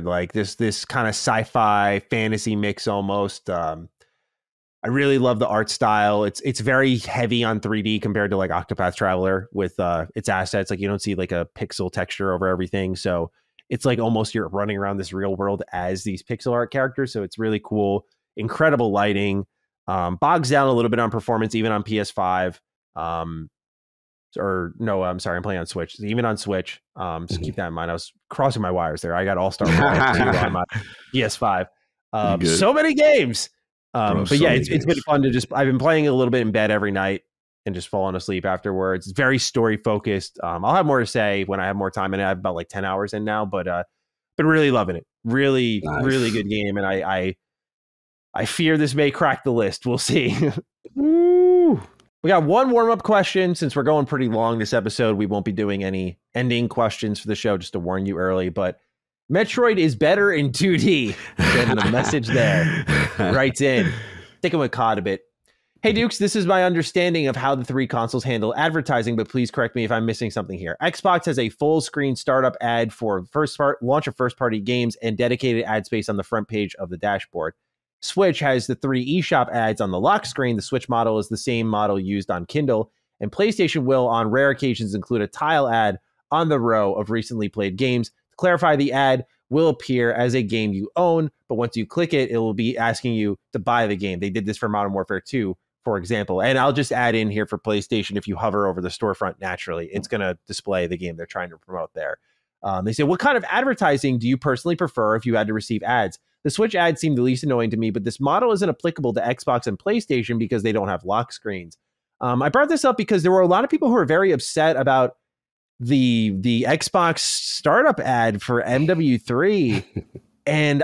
like this kind of sci-fi fantasy mix almost. I really love the art style. It's very heavy on 3D compared to like Octopath Traveler with its assets. Like you don't see like a pixel texture over everything, so it's like almost you're running around this real world as these pixel art characters. So it's really cool. Incredible lighting, bogs down a little bit on performance, even on PS5. I'm playing on Switch. Even on Switch, so keep that in mind. I was crossing my wires there. I got All-Star Brawl 2 on my PS5. So many games. But yeah, it's been fun to I've been playing a little bit in bed every night and just falling asleep afterwards. It's very story focused. I'll have more to say when I have more time, and I have about like 10 hours in now, but really loving it. Really, really good game. And I fear this may crack the list. We'll see. Woo. We got one warm-up question. Since we're going pretty long this episode, we won't be doing any ending questions for the show, just to warn you early. But Metroid is better in 2D. Getting the message there. Writes in. Sticking with COD a bit. Hey, Dukes, this is my understanding of how the three consoles handle advertising, but please correct me if I'm missing something here. Xbox has a full screen startup ad for launch of first party games and dedicated ad space on the front page of the dashboard. Switch has the three eShop ads on the lock screen. The Switch model is the same model used on Kindle, and PlayStation will, on rare occasions, include a tile ad on the row of recently played games. To clarify, the ad will appear as a game you own, but once you click it, it will be asking you to buy the game. They did this for Modern Warfare 2, for example. And I'll just add in here for PlayStation, if you hover over the storefront naturally, it's going to display the game they're trying to promote there. They say, what kind of advertising do you personally prefer if you had to receive ads? The Switch ads seem the least annoying to me, but this model isn't applicable to Xbox and PlayStation because they don't have lock screens. I brought this up because there were a lot of people who were very upset about the Xbox startup ad for MW3. And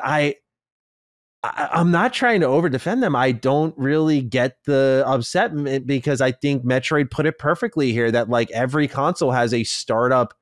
I'm not trying to over defend them. I don't really get the upset because I think Metroid put it perfectly here that like every console has a startup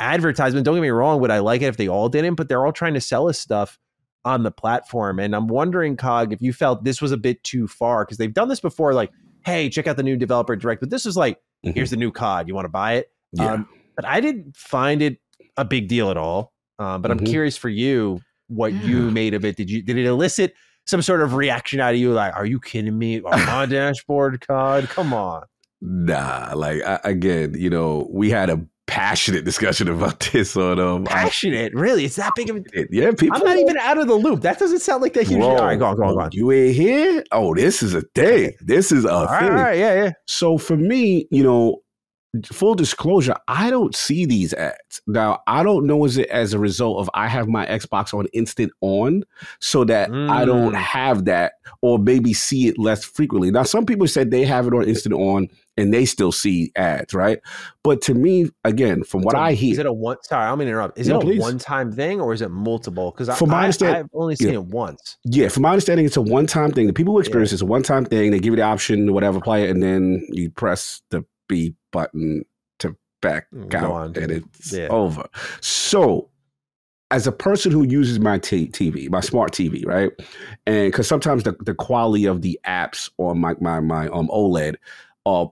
advertisement. Don't get me wrong, would I like it if they all didn't? But they're all trying to sell us stuff on the platform. And I'm wondering, Cog, if you felt this was a bit too far, because they've done this before, like, hey, check out the new developer direct. But this is like, here's the new COD. You want to buy it? Yeah. But I didn't find it a big deal at all. But I'm curious for you what you made of it. Did it elicit some sort of reaction out of you? Like, are you kidding me? On my dashboard, COD? Come on. Nah, like again, we had a passionate discussion about this on passionate, really? It's that big of a yeah. People, I'm not even out of the loop. That doesn't sound like that huge. All right, go on. You ain't here? Oh, this is a thing. This is a thing. All right, yeah. So for me, full disclosure, I don't see these ads. Now, I don't know is it as a result of I have my Xbox on instant on so that I don't have that or maybe see it less frequently. Now, some people said they have it on instant on and they still see ads, right? But to me, again, from what I hear. Is it a one? Sorry, I'm going to interrupt. Is it a one-time thing or is it multiple? Because I've only seen it once. Yeah, from my understanding, it's a one-time thing. The people who experience it's a one-time thing. They give you the option, whatever, play it, and then you press the B button to back out and it's over. So as a person who uses my TV, my smart TV, right? And because sometimes the quality of the apps on my OLED,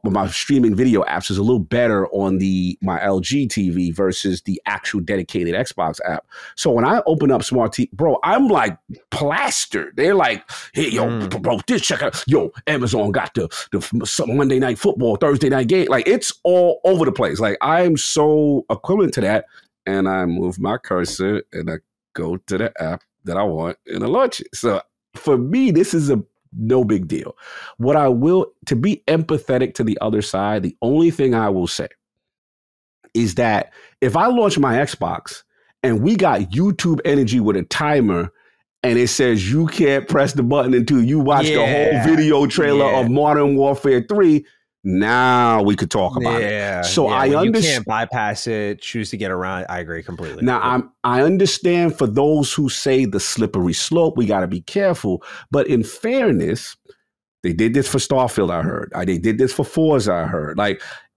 my streaming video apps is a little better on my LG TV versus the actual dedicated Xbox app. So when I open up Smart TV, bro, I'm like plastered. They're like, hey, yo, bro, this check out. Yo, Amazon got the Monday Night Football, Thursday night game. Like it's all over the place. Like I'm so equivalent to that. And I move my cursor and I go to the app that I want and I launch it. So for me, this is no big deal. What I will, to be empathetic to the other side, the only thing I will say is that if I launch my Xbox and we got YouTube Energy with a timer and it says you can't press the button until you watch the whole video trailer of Modern Warfare 3, now we could talk about it. So I understand. You can't bypass it, choose to get around. I agree completely. Now, I understand for those who say the slippery slope, we got to be careful. But in fairness, they did this for Starfield, I heard. They did this for Forza, I heard.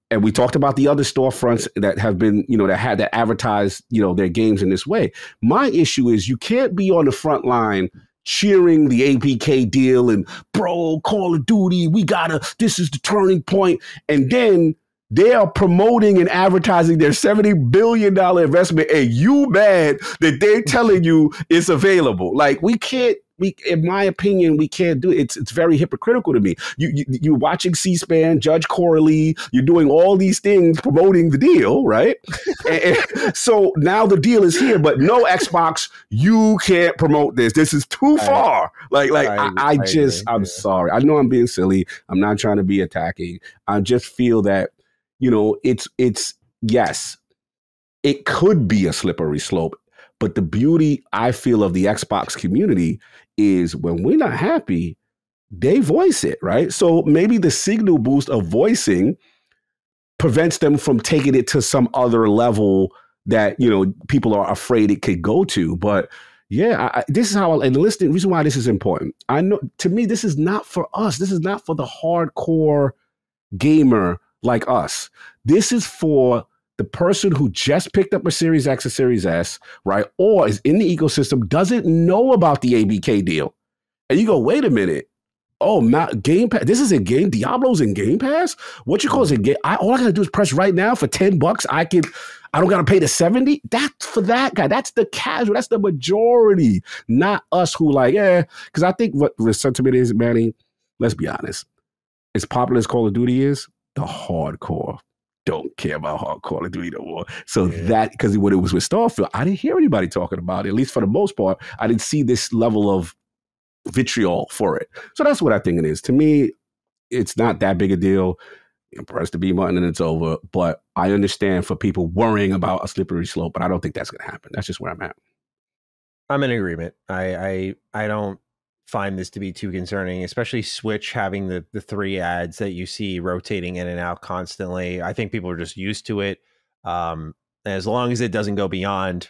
And we talked about the other storefronts that have been, that advertise, their games in this way. My issue is you can't be on the front line cheering the APK deal and bro, Call of Duty, this is the turning point. And then they are promoting and advertising their $70 billion investment and you mad that they're telling you it's available. Like in my opinion, we can't do it. It's very hypocritical to me. You're watching C-SPAN, Judge Corley, you're doing all these things promoting the deal, right? and so now the deal is here, but no Xbox, you can't promote this. This is too far. I'm sorry. I know I'm being silly. I'm not trying to be attacking. I just feel that, yes, it could be a slippery slope. But the beauty, I feel, of the Xbox community is when we're not happy, they voice it, right? So maybe the signal boost of voicing prevents them from taking it to some other level that, people are afraid it could go to. But yeah, this is how, and listen, the reason why this is important. I know, to me, this is not for us. This is not for the hardcore gamer like us. This is for the person who just picked up a Series X or Series S, right, or is in the ecosystem, doesn't know about the ABK deal. And you go, wait a minute, Oh, Game Pass. This is a game. Diablo's in Game Pass. What you call is a game? All I gotta do is press right now for $10. I don't gotta pay the 70. That's for that guy. That's the casual. That's the majority, not us who like, yeah. Because I think what the sentiment is, Manny. Let's be honest. As popular as Call of Duty is, the hardcore don't care about hard Call of Duty no more. So that, because when it was with Starfield, I didn't hear anybody talking about it. At least for the most part, I didn't see this level of vitriol for it. So that's what I think it is. To me, it's not that big a deal. You press the B button and it's over. But I understand for people worrying about a slippery slope, but I don't think that's going to happen. That's just where I'm at. I'm in agreement. I don't find this to be too concerning, especially Switch having the 3 ads that you see rotating in and out constantly. I think people are just used to it. As long as it doesn't go beyond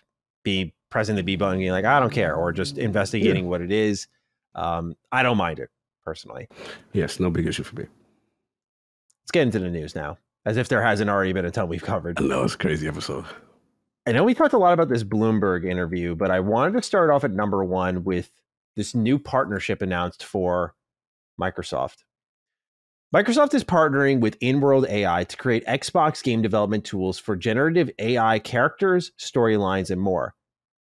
pressing the B button and being like, I don't care, or just investigating what it is. I don't mind it personally. Yes, no big issue for me. Let's get into the news now, as if there hasn't already been a ton we've covered. I know, it's a crazy episode. I know we talked a lot about this Bloomberg interview, but I wanted to start off at number 1 with this new partnership announced for Microsoft. Microsoft is partnering with Inworld AI to create Xbox game development tools for generative AI characters, storylines, and more.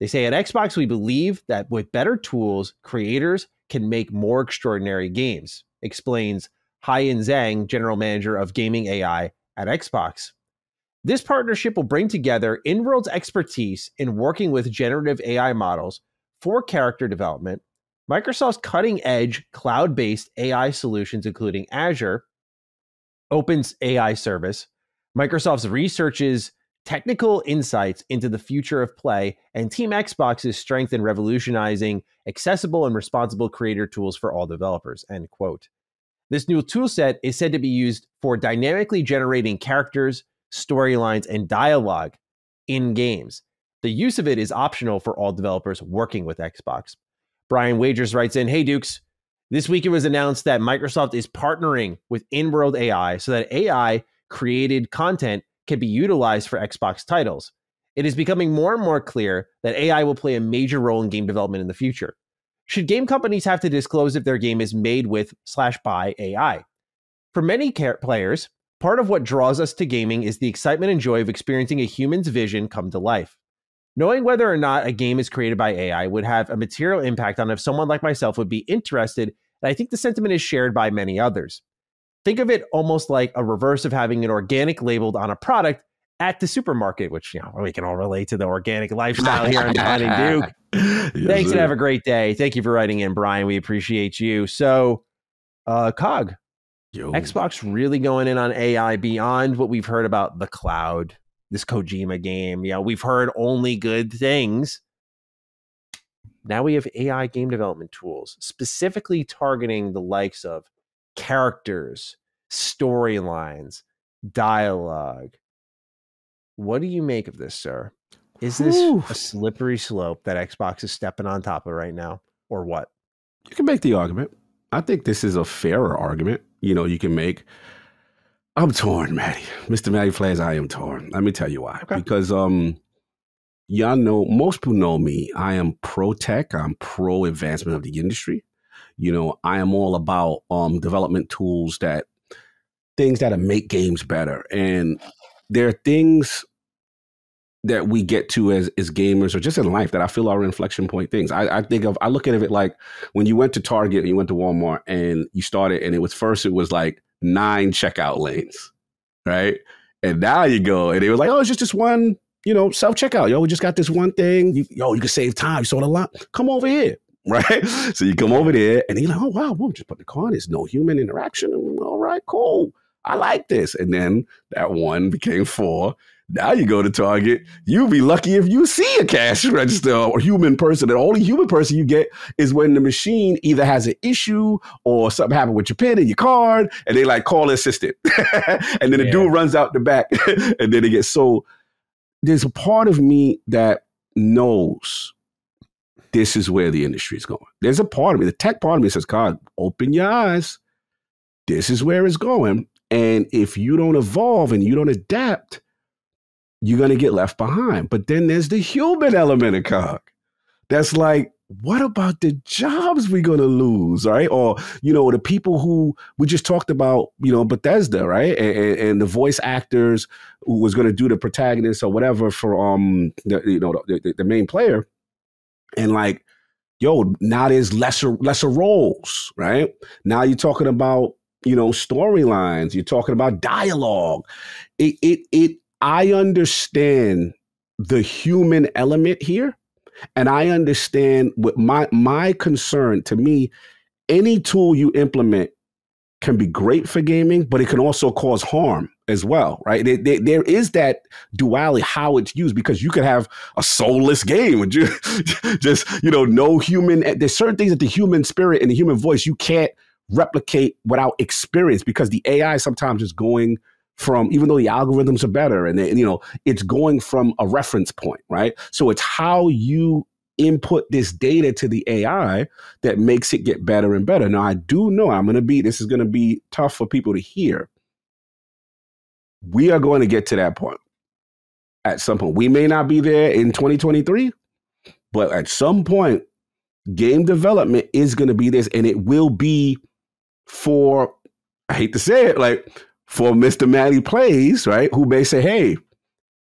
They say at Xbox, we believe that with better tools, creators can make more extraordinary games, explains Haiyan Zhang, general manager of gaming AI at Xbox. This partnership will bring together Inworld's expertise in working with generative AI models for character development, Microsoft's cutting-edge cloud-based AI solutions, including Azure, Open's AI service, Microsoft's research's technical insights into the future of play, and Team Xbox's strength in revolutionizing accessible and responsible creator tools for all developers, end quote. This new toolset is said to be used for dynamically generating characters, storylines, and dialogue in games. The use of it is optional for all developers working with Xbox. Brian Wagers writes in, hey Dukes, this week it was announced that Microsoft is partnering with Inworld AI so that AI created content can be utilized for Xbox titles. It is becoming more and more clear that AI will play a major role in game development in the future. Should game companies have to disclose if their game is made with /by AI? For many players, part of what draws us to gaming is the excitement and joy of experiencing a human's vision come to life. Knowing whether or not a game is created by AI would have a material impact on if someone like myself would be interested, and I think the sentiment is shared by many others. Think of it almost like a reverse of having an organic labeled on a product at the supermarket, which, we can all relate to the organic lifestyle here on Donnie Duke. Yes, thanks and have a great day. Thank you for writing in, Brian. We appreciate you. So, Cog, Xbox really going in on AI beyond what we've heard about the cloud, this Kojima game. We've heard only good things. Now we have AI game development tools, specifically targeting the likes of characters, storylines, dialogue. What do you make of this, sir? Is this a slippery slope that Xbox is stepping on top of right now, or what? You can make the argument. I think this is a fairer argument. You can make. I'm torn, Matty. Mr. Matty Flares, I am torn. Let me tell you why. Okay. Because y'all know, most people know me. I am pro-tech. I'm pro-advancement of the industry. I am all about development tools things that make games better. And there are things that we get to as gamers or just in life that I feel are inflection point things. I look at it like when you went to Target and you went to Walmart and you started and it was like 9 checkout lanes, right? And now you go and it was like, oh, it's just this one, self-checkout. We just got this one thing. You can save time. You sold a lot. Come over here. Right? So you come over there and you're like, oh, wow, we'll just put the car in. There's no human interaction. All right, cool. I like this. And then that 1 became 4. Now you go to Target. You'll be lucky if you see a cash register or human person. The only human person you get is when the machine either has an issue or something happened with your pen and your card, and they call the assistant. And then the dude runs out the back, and then it gets so. There's a part of me that knows this is where the industry is going. There's a part of me, the tech part of me says, God, open your eyes. This is where it's going. And if you don't evolve and you don't adapt, you're going to get left behind. But then there's the human element of Cog. That's like, what about the jobs we're going to lose, right? Or, the people who we just talked about, Bethesda, right? And the voice actors who was going to do the protagonist or whatever for the main player. And like, now there's lesser roles, right? Now you're talking about, storylines. You're talking about dialogue. I understand the human element here. And I understand what my concern. To me, any tool you implement can be great for gaming, but it can also cause harm as well, right? There is that duality, how it's used, because you could have a soulless game with just no human. There's certain things that the human spirit and the human voice you can't replicate without experience, because the AI sometimes is going from, even though the algorithms are better, and it's going from a reference point, right? So it's how you input this data to the AI that makes it get better and better. Now, I do know this is going to be tough for people to hear. We are going to get to that point at some point. We may not be there in 2023, but at some point, game development is going to be this, and it will be for, I hate to say it, like for Mr. Matty Plays, right? Who may say, hey,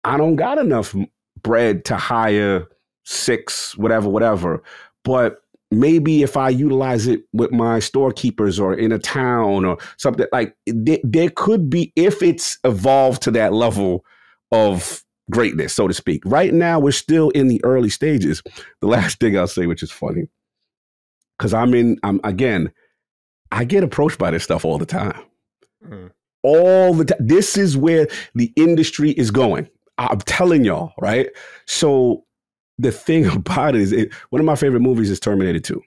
I don't got enough bread to hire 6, whatever. But maybe if I utilize it with my storekeepers or in a town or something, like there could be, if it's evolved to that level of greatness, so to speak. Right now, we're still in the early stages. The last thing I'll say, which is funny, because I get approached by this stuff all the time. All the time. This is where the industry is going. I'm telling y'all, right? So the thing about it is, one of my favorite movies is Terminator 2.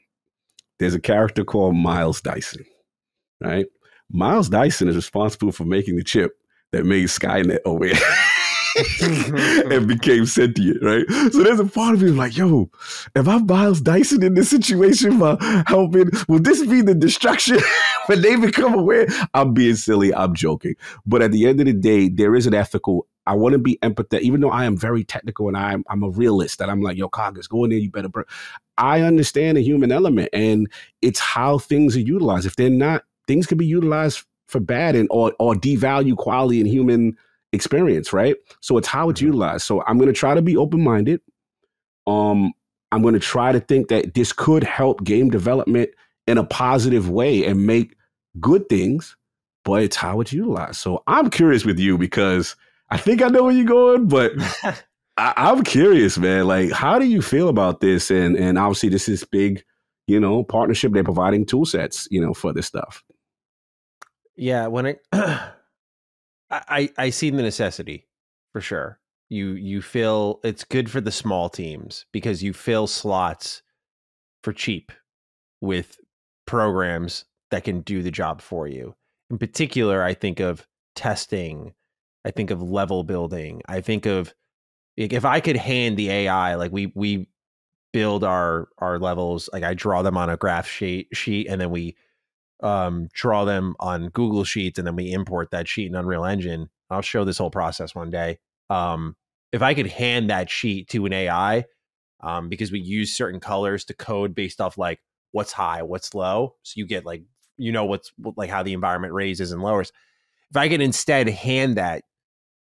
There's a character called Miles Dyson, right? Miles Dyson is responsible for making the chip that made Skynet over here. And became sentient, right? So there's a part of me like, yo, if I'm Miles Dyson in this situation by helping, will this be the destruction when they become aware? I'm being silly, I'm joking. But at the end of the day, there is an ethical, I want to be empathetic, even though I am very technical and I'm a realist, that I'm like, yo, Coggins, go in there, you better I understand the human element, and it's how things are utilized. If they're not, things can be utilized for bad or devalue quality and human experience, right? So it's how it's utilized. So I'm going to try to be open-minded. I'm going to try to think that this could help game development in a positive way and make good things, but it's how it's utilized. So I'm curious with you, because I think I know where you're going, but I'm curious, man. Like, how do you feel about this? And obviously this is big, partnership. They're providing tool sets, for this stuff. Yeah. When I see the necessity for sure. You feel it's good for the small teams because you fill slots for cheap with programs that can do the job for you. In particular, I think of testing. I think of level building. I think of, if I could hand the AI, like we build our levels, like I draw them on a graph sheet, and then we draw them on Google Sheets, and then we import that sheet in Unreal Engine. I'll show this whole process one day. If I could hand that sheet to an AI, because we use certain colors to code based off like what's high, what's low, so you get like what's like how the environment raises and lowers. If I could instead hand that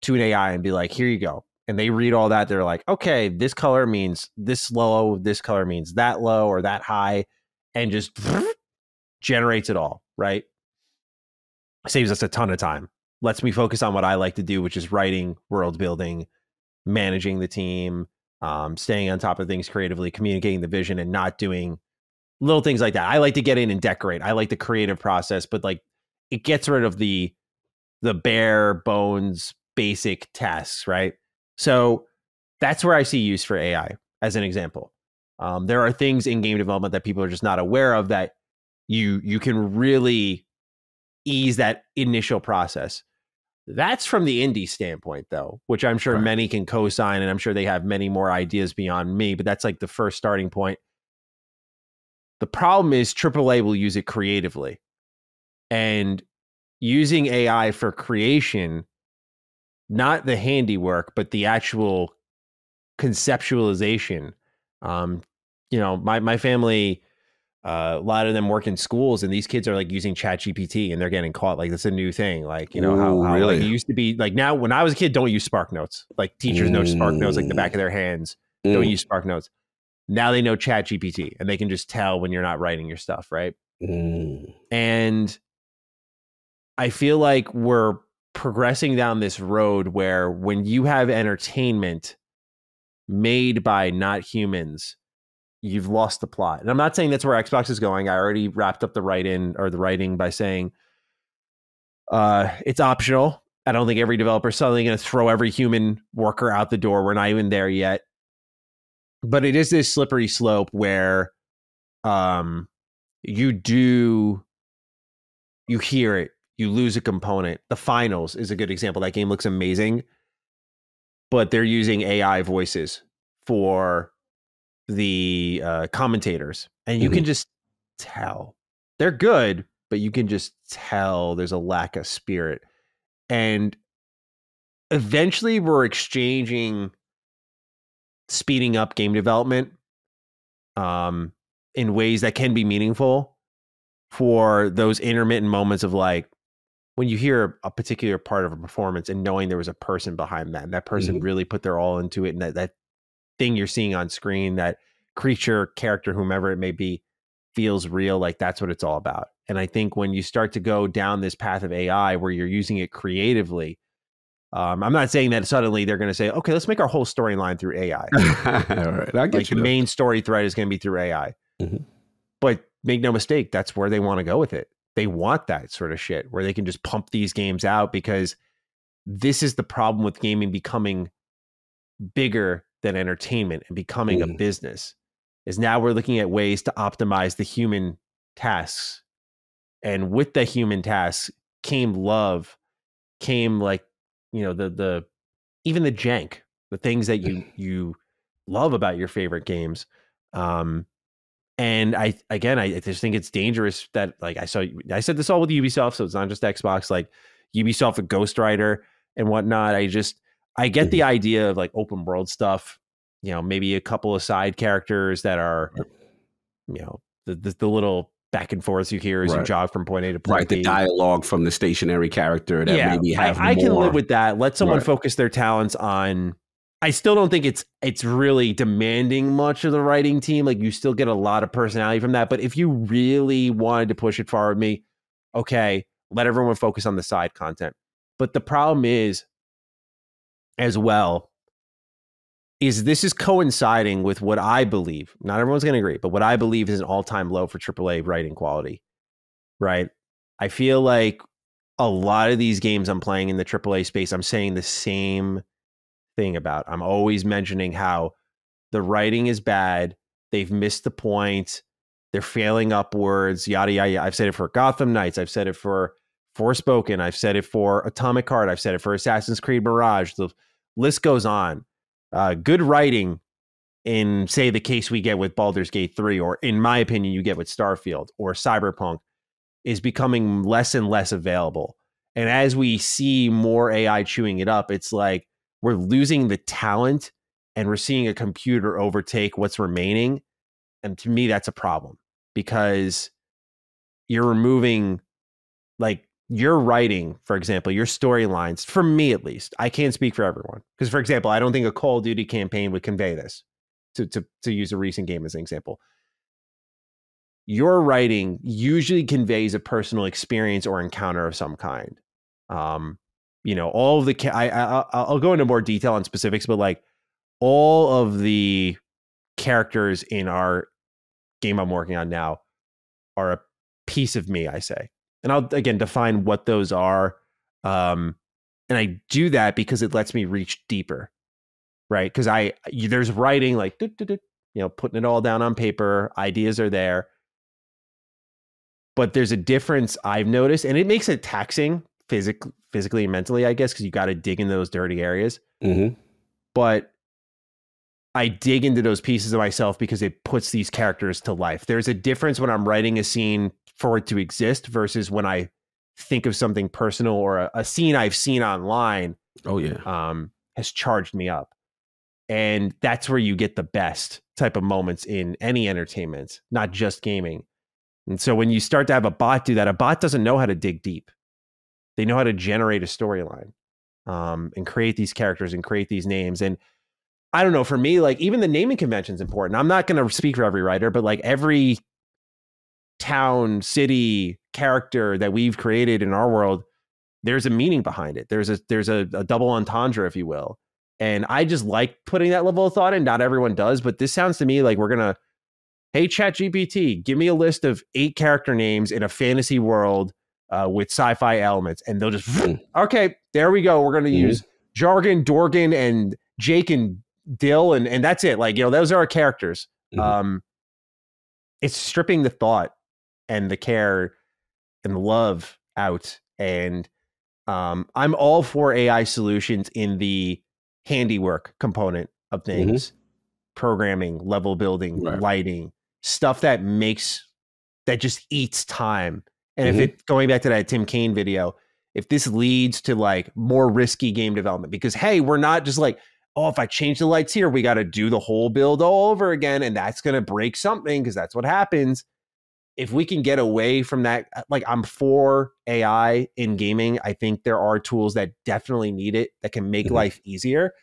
to an AI and be like, here you go, and they read all that, they're like, okay, this color means this low, this color means that low or that high, and just generates it all, right? Saves us a ton of time. Lets me focus on what I like to do, which is writing, world building, managing the team, staying on top of things creatively, communicating the vision, and not doing little things like that. I like to get in and decorate. I like the creative process, but like it gets rid of the bare bones basic tasks, right? So that's where I see use for AI as an example. There are things in game development that people are just not aware of that you can really ease that initial process. That's from the indie standpoint, though, which I'm sure many can co-sign, and I'm sure they have many more ideas beyond me, but that's like the first starting point. The problem is AAA will use it creatively, and using AI for creation, not the handiwork, but the actual conceptualization, my family, a lot of them work in schools, and these kids are like using Chat GPT, and they're getting caught. Like, that's a new thing. Like, how really? like it used to be. Like, now when I was a kid, don't use Spark Notes. Like, teachers know Spark Notes like the back of their hands. Don't use Spark Notes. Now they know Chat GPT, and they can just tell when you're not writing your stuff, right? And I feel like we're progressing down this road where when you have entertainment made by not humans, you've lost the plot. And I'm not saying that's where Xbox is going. I already wrapped up the writing by saying it's optional. I don't think every developer is suddenly going to throw every human worker out the door. We're not even there yet. But it is this slippery slope where you hear it, you lose a component. The Finals is a good example. That game looks amazing, but they're using AI voices for the commentators, and you can just tell they're good, but you can just tell there's a lack of spirit. And eventually we're exchanging speeding up game development in ways that can be meaningful for those intermittent moments of like when you hear a particular part of a performance and knowing there was a person behind that, and that person really put their all into it, and that thing you're seeing on screen, that creature, character, whomever it may be, feels real. Like, that's what it's all about. And I think when you start to go down this path of AI where you're using it creatively, I'm not saying that suddenly they're going to say, okay, let's make our whole storyline through AI. All right, I get like you. The main story thread is going to be through AI. But make no mistake, that's where they want to go with it. They want that sort of shit where they can just pump these games out, because this is the problem with gaming becoming bigger than entertainment and becoming a business, is now we're looking at ways to optimize the human tasks. And with the human tasks came love, came like, the even the jank, the things that you love about your favorite games. And I just think it's dangerous that, like, I said this all with Ubisoft, so it's not just Xbox, like Ubisoft with Ghost Rider and whatnot. I get the idea of like open world stuff, maybe a couple of side characters that are, the little back and forth you hear as you jog from point A to point B. The dialogue from the stationary character that maybe have I can live with that. Let someone focus their talents on. I still don't think it's really demanding much of the writing team. Like, you still get a lot of personality from that. But if you really wanted to push it far with me, okay, let everyone focus on the side content. But the problem is, as well, is this is coinciding with what I believe. Not everyone's going to agree, but what I believe is an all-time low for AAA writing quality, right? I feel like a lot of these games I'm playing in the AAA space, I'm saying the same thing about. I'm always mentioning how the writing is bad. They've missed the point. They're failing upwards, yada, yada, yada. I've said it for Gotham Knights. I've said it for Forspoken. I've said it for Atomic Heart. I've said it for Assassin's Creed Mirage. The list goes on. Good writing, in, say, the case we get with Baldur's Gate 3, or in my opinion, you get with Starfield or Cyberpunk, is becoming less and less available. And as we see more AI chewing it up, it's like we're losing the talent and we're seeing a computer overtake what's remaining. And to me, that's a problem, because you're removing, like, your writing, for example, your storylines, for me at least. I can't speak for everyone, because, for example, I don't think a Call of Duty campaign would convey this, to use a recent game as an example. Your writing usually conveys a personal experience or encounter of some kind. All of the I'll go into more detail on specifics, but like all of the characters in our game I'm working on now are a piece of me, I say. And I'll, again, define what those are. And I do that because it lets me reach deeper, right? Because there's writing, like, putting it all down on paper. Ideas are there. But there's a difference I've noticed, and it makes it taxing physically and mentally, I guess, because you got to dig in those dirty areas. But I dig into those pieces of myself because it puts these characters to life. There's a difference when I'm writing a scene for it to exist versus when I think of something personal or a scene I've seen online. Oh yeah. Has charged me up. And that's where you get the best type of moments in any entertainment, not just gaming. And so when you start to have a bot do that, a bot doesn't know how to dig deep. They know how to generate a storyline, and create these characters and create these names. And I don't know, for me, like even the naming convention is important. I'm not going to speak for every writer, but like every town, city, character that we've created in our world, there's a meaning behind it. There's a double entendre, if you will. And I just like putting that level of thought in. Not everyone does, but this sounds to me like we're going to, hey, ChatGPT, give me a list of 8 character names in a fantasy world with sci-fi elements. And they'll just, okay, there we go. We're going to use Jargon, Dorgan, and Jake and Dill. And that's it. Like, those are our characters. It's stripping the thought and the care and the love out. And I'm all for AI solutions in the handiwork component of things, programming, level building, lighting, stuff that just eats time. And if it, going back to that Tim Kaine video, if this leads to like more risky game development, because hey, we're not just like, oh, if I change the lights here, we got to do the whole build all over again. And that's going to break something, because that's what happens. If we can get away from that, like I'm for AI in gaming. I think there are tools that definitely need it, that can make life easier.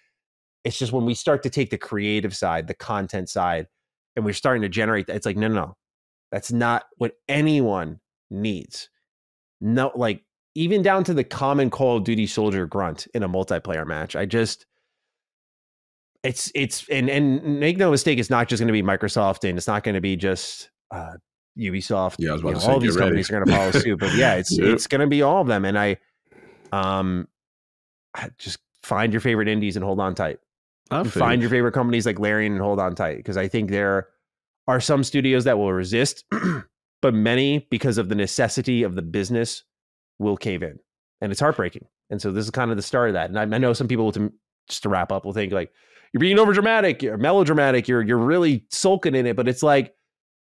It's just when we start to take the creative side, the content side, and we're starting to generate that, it's like, no, that's not what anyone needs. No, like even down to the common Call of Duty soldier grunt in a multiplayer match. And make no mistake, it's not just going to be Microsoft, and it's not going to be just Ubisoft. Yeah, I was about to say, all these companies are going to follow suit, but yeah, it's going to be all of them. And I just find your favorite indies and hold on tight. Find your favorite companies like Larian and hold on tight, because I think there are some studios that will resist, but many, because of the necessity of the business, will cave in, and it's heartbreaking. And so this is kind of the start of that. And I know some people, just to wrap up, will think like, you're being over dramatic, you're melodramatic, you're really sulking in it, but it's like,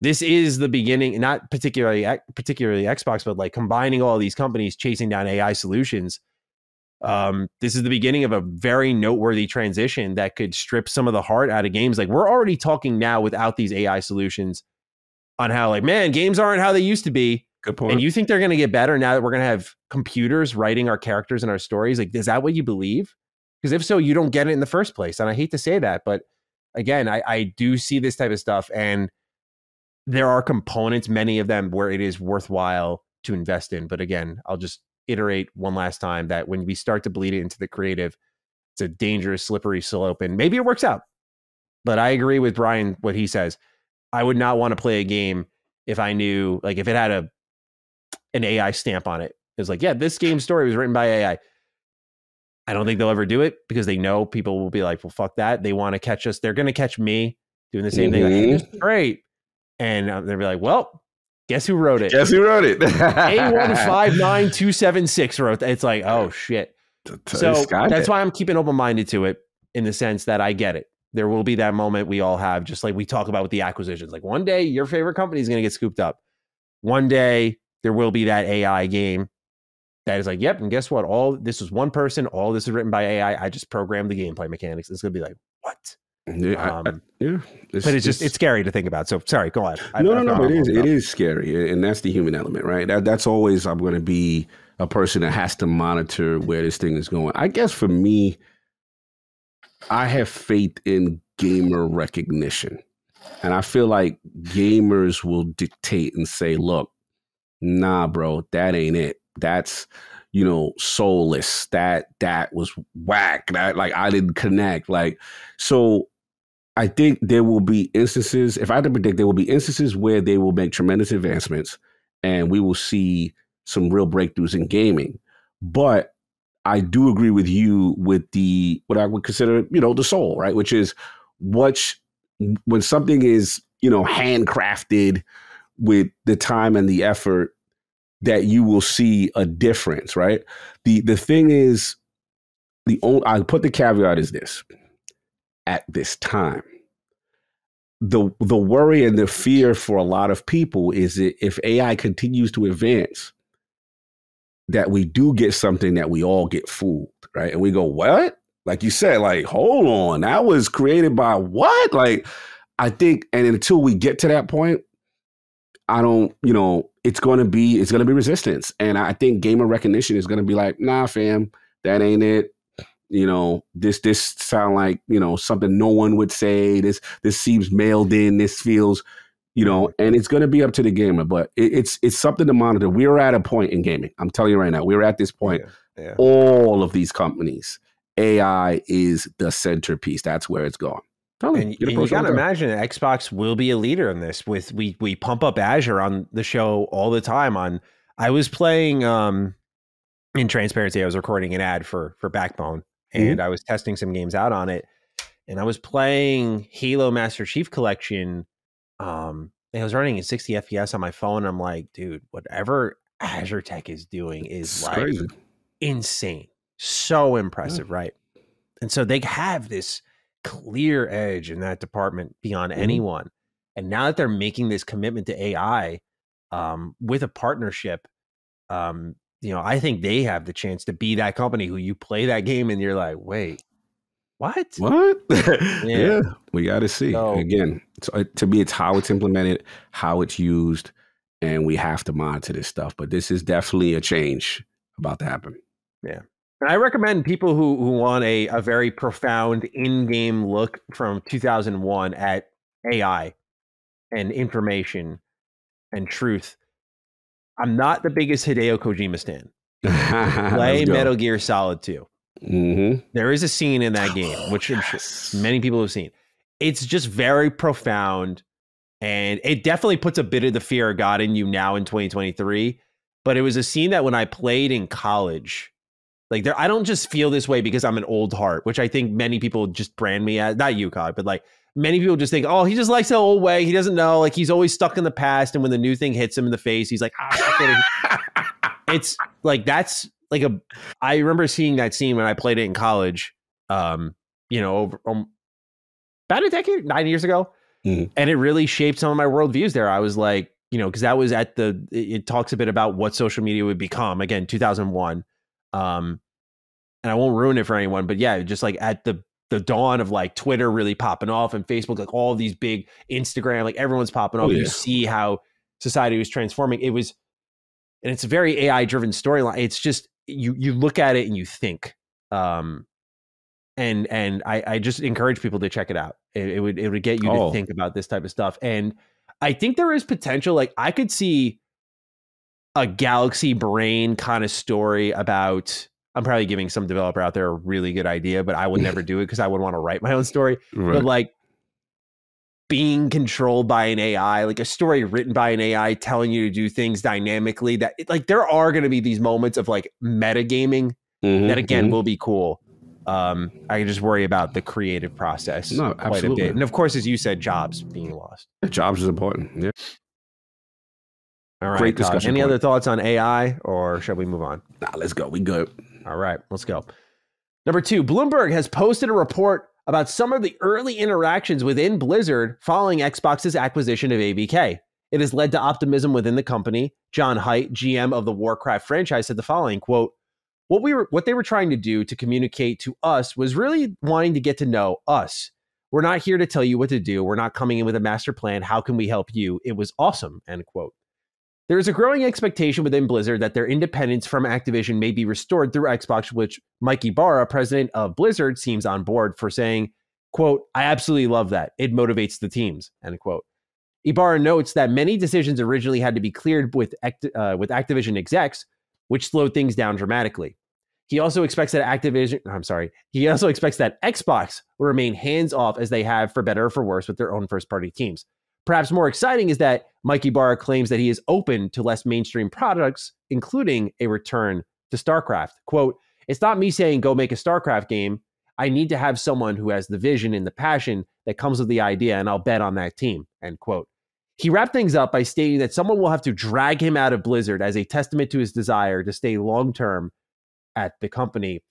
this is the beginning, not particularly Xbox, but like combining all these companies chasing down AI solutions. This is the beginning of a very noteworthy transition that could strip some of the heart out of games. Like, we're already talking now without these AI solutions on how, like, man, games aren't how they used to be. Good point. And you think they're going to get better now that we're going to have computers writing our characters and our stories? Like, is that what you believe? Because if so, you don't get it in the first place. And I hate to say that, but again, I do see this type of stuff, and there are components, many of them, where it is worthwhile to invest in. But again, I'll just iterate one last time that when we start to bleed it into the creative, it's a dangerous, slippery slope. And maybe it works out. But I agree with Brian, what he says. I would not want to play a game if I knew, like, if it had an AI stamp on it. It was like, yeah, this game's story was written by AI. I don't think they'll ever do it, because they know people will be like, well, fuck that. They want to catch us. They're going to catch me doing the same thing. Like, hey, this is great. And they'll be like, well, guess who wrote it? Guess who wrote it? A159276 wrote that. It's like, oh, shit. So that's why I'm keeping open-minded to it, in the sense that I get it. There will be that moment we all have, just like we talk about with the acquisitions. Like, one day your favorite company is going to get scooped up. One day there will be that AI game that is like, yep, and guess what? All this was one person. All this is written by AI. I just programmed the gameplay mechanics. It's going to be like, what? Yeah, but it's scary to think about. So sorry, go on. No, it is scary, and that's the human element, right? That's always, I'm going to be a person that has to monitor where this thing is going. I guess for me, I have faith in gamer recognition, and I feel like gamers will dictate and say, "Look, nah, bro, that ain't it. That's." Soulless. That was whack. That, like, I didn't connect. Like, so I think there will be instances, if I had to predict, there will be instances where they will make tremendous advancements and we will see some real breakthroughs in gaming. But I do agree with you with what I would consider, the soul, right? Which is when something is, handcrafted with the time and the effort, that you will see a difference, right? The thing is, I put the caveat is this: at this time, the worry and the fear for a lot of people is that if AI continues to advance, that we do get something that we all get fooled, right? And we go, what? Like you said, like, hold on, that was created by what? Like, I think, and until we get to that point, I don't, it's going to be resistance. And I think gamer recognition is going to be like, nah, fam, that ain't it. This sound like, something no one would say. This seems mailed in. This feels, and it's going to be up to the gamer, but it's something to monitor. We're at a point in gaming. I'm telling you right now, we're at this point. Yeah. All of these companies, AI is the centerpiece. That's where it's going. And you got to imagine that Xbox will be a leader in this. With we pump up Azure on the show all the time. I was playing in transparency, I was recording an ad for Backbone, and I was testing some games out on it, and I was playing Halo Master Chief Collection. And I was running at 60 FPS on my phone. And I'm like, dude, whatever Azure Tech is doing is like crazy. Insane, so impressive, right? And so they have this clear edge in that department beyond anyone. And now that they're making this commitment to AI with a partnership, I think they have the chance to be that company who you play that game and you're like, wait, what? Yeah, we got to see. So, again, to me, it's how it's implemented, how it's used, and we have to monitor this stuff. But this is definitely a change about to happen. Yeah. And I recommend people who want a very profound in-game look from 2001 at AI and information and truth. I'm not the biggest Hideo Kojima stan. Play Metal Gear Solid 2. There is a scene in that game, which I'm sure many people have seen. It's just very profound, and it definitely puts a bit of the fear of God in you now in 2023. But it was a scene that when I played in college, like I don't just feel this way because I'm an old heart, which I think many people just brand me as, not you, Cog, but like many people just think, oh, he just likes the old way. He doesn't know, like he's always stuck in the past. And when the new thing hits him in the face, he's like, it's like, that's like I remember seeing that scene when I played it in college, over about a decade, 9 years ago. And it really shaped some of my worldviews there. I was like, because that was it talks a bit about what social media would become, again, 2001. And I won't ruin it for anyone, but yeah, just like at the dawn of like Twitter really popping off and Facebook, like all these big Instagram, like everyone's popping off. You see how society was transforming. And it's a very AI driven storyline. It's just, you look at it and you think, and I just encourage people to check it out. It would get you to think about this type of stuff. And I think there is potential. Like I could see a Galaxy Brain kind of story about, I'm probably giving some developer out there a really good idea, but I would never do it because I would want to write my own story. Right. But like being controlled by an AI, like a story written by an AI telling you to do things dynamically, that like there are going to be these moments of like metagaming that again will be cool. I can just worry about the creative process quite a bit. And of course, as you said, jobs being lost. Jobs is important. Yeah. All right. Great discussion. Any other thoughts on AI, or shall we move on? Nah, let's go. We good. All right, let's go. Number 2, Bloomberg has posted a report about some of the early interactions within Blizzard following Xbox's acquisition of ABK. It has led to optimism within the company. John Haidt, GM of the Warcraft franchise, said the following, quote, what they were trying to do to communicate to us was really wanting to get to know us. We're not here to tell you what to do. We're not coming in with a master plan. How can we help you? It was awesome, end quote. There is a growing expectation within Blizzard that their independence from Activision may be restored through Xbox, which Mike Ybarra, president of Blizzard, seems on board for saying, quote, I absolutely love that. It motivates the teams, end quote. Ybarra notes that many decisions originally had to be cleared with Activision execs, which slowed things down dramatically. He also expects that Xbox will remain hands-off as they have for better or for worse with their own first-party teams. Perhaps more exciting is that Mike Ybarra claims that he is open to less mainstream products, including a return to StarCraft. Quote, it's not me saying go make a StarCraft game. I need to have someone who has the vision and the passion that comes with the idea, and I'll bet on that team, end quote. He wrapped things up by stating that someone will have to drag him out of Blizzard as a testament to his desire to stay long-term at the company.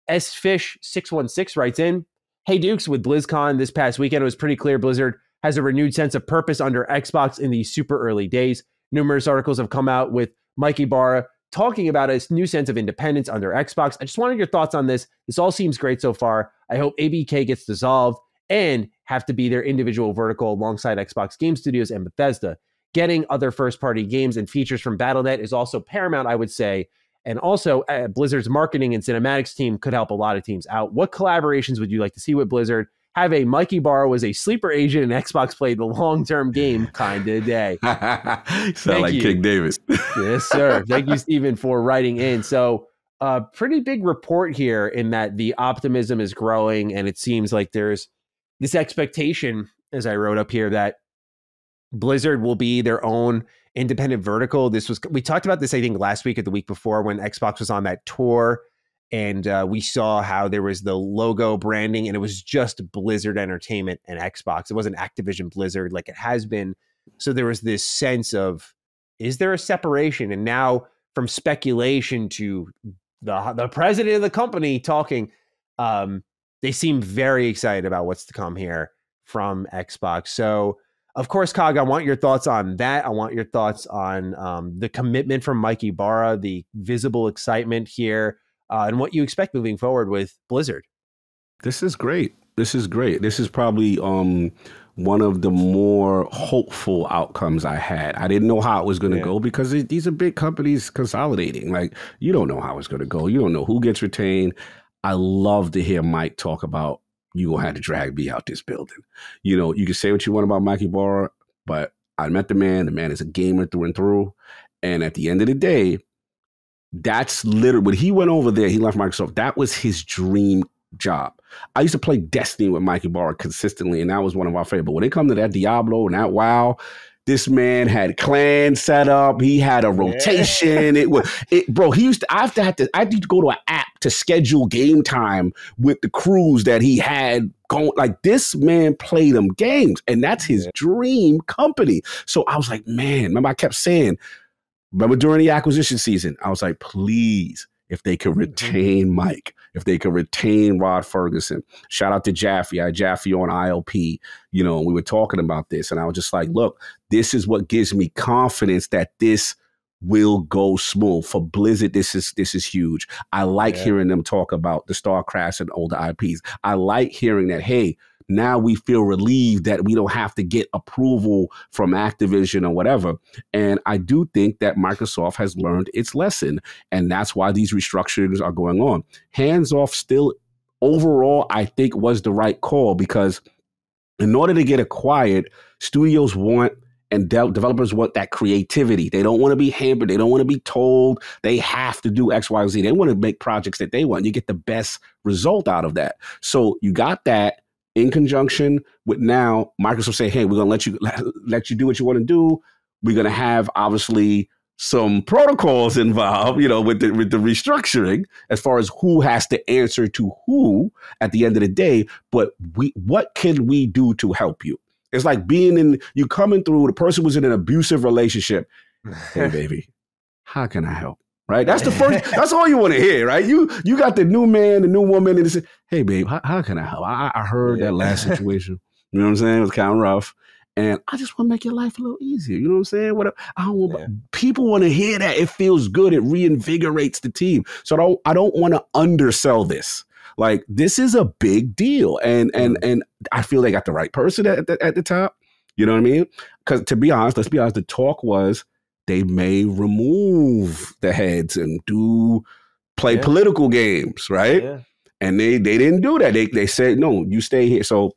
SFish616 writes in, hey Dukes, with BlizzCon this past weekend, it was pretty clear Blizzard has a renewed sense of purpose under Xbox in these super early days. Numerous articles have come out with Mike Ybarra talking about a new sense of independence under Xbox. I just wanted your thoughts on this. This all seems great so far. I hope ABK gets dissolved and have to be their individual vertical alongside Xbox Game Studios and Bethesda. Getting other first-party games and features from Battle.net is also paramount, I would say. And also, Blizzard's marketing and cinematics team could help a lot of teams out. What collaborations would you like to see with Blizzard? Have a Mike Ybarra as a sleeper agent and Xbox played the long-term game kind of day. Sound like King David. Yes, sir. Thank you, Stephen, for writing in. So, pretty big report here in that the optimism is growing, and it seems like there's this expectation, as I wrote up here, that Blizzard will be their own independent vertical. We talked about this, I think, last week or the week before when Xbox was on that tour, and we saw how there was the logo branding, and it was just Blizzard Entertainment and Xbox. It wasn't Activision Blizzard like it has been. So there was this sense of, is there a separation? And now from speculation to the president of the company talking, they seem very excited about what's to come here from Xbox. So, of course, Cog, I want your thoughts on that. I want your thoughts on the commitment from Mike Ybarra, the visible excitement here, and what you expect moving forward with Blizzard. This is great. This is great. This is probably one of the more hopeful outcomes I had. I didn't know how it was going to go because these are big companies consolidating. Like, you don't know how it's going to go. You don't know who gets retained. I love to hear Mike talk about, you gonna have to drag me out this building. You know, you can say what you want about Mike Ybarra, but I met the man. The man is a gamer through and through. And at the end of the day, that's literally, when he went over there, he left Microsoft, that was his dream job. I used to play Destiny with Mike Ybarra consistently, and that was one of our favorite. But when it comes to that Diablo and that WoW, this man had clan set up. He had a rotation. Bro, he used to, I had to go to an app to schedule game time with the crews that he had going. Like, this man played them games, and that's his dream company. So I was like, man, remember I kept saying, remember during the acquisition season, I was like, please, if they could retain Mike, if they could retain Rod Ferguson. Shout out to Jaffe. I had Jaffe on ILP. You know, we were talking about this, and I was just like, look, this is what gives me confidence that this will go smooth. For Blizzard, this is huge. I like hearing them talk about the StarCrafts and older IPs. I like hearing that, hey, now we feel relieved that we don't have to get approval from Activision or whatever. And I do think that Microsoft has learned its lesson, and that's why these restructurings are going on. Hands off still, overall, I think was the right call, because in order to get acquired, studios want and developers want that creativity. They don't want to be hampered. They don't want to be told they have to do X, Y, Z. They want to make projects that they want. You get the best result out of that. So you got that in conjunction with now Microsoft say, hey, we're going to let you do what you want to do. We're going to have, obviously, some protocols involved, you know, with the restructuring as far as who has to answer to who at the end of the day. But what can we do to help you? It's like you coming through, the person was in an abusive relationship. Hey, baby, how can I help? Right? That's the first, that's all you want to hear, right? You got the new man, the new woman, and they say, hey, babe, how can I help? I heard that last situation. You know what I'm saying? It was kind of rough. And I just want to make your life a little easier. You know what I'm saying? People want to hear that. It feels good. It reinvigorates the team. So I don't want to undersell this. Like, this is a big deal. And I feel they got the right person at the top. You know what I mean? Because let's be honest, the talk was they may remove the heads and play political games, right? Yeah. And they didn't do that. They said, no, you stay here. So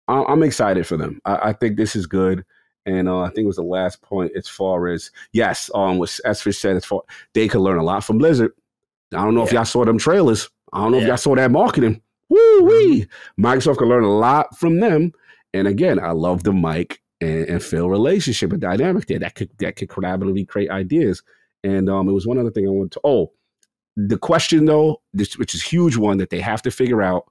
I'm excited for them. I think this is good. And I think it was the last point as far as, yes, as Fish said, they could learn a lot from Blizzard. I don't know if y'all saw them trailers. I don't know if y'all saw that marketing. Woo-wee. Microsoft can learn a lot from them. And again, I love the Mike and Phil relationship and dynamic there. That could collaboratively create ideas. And it was one other thing I wanted to, the question though, which is a huge one that they have to figure out,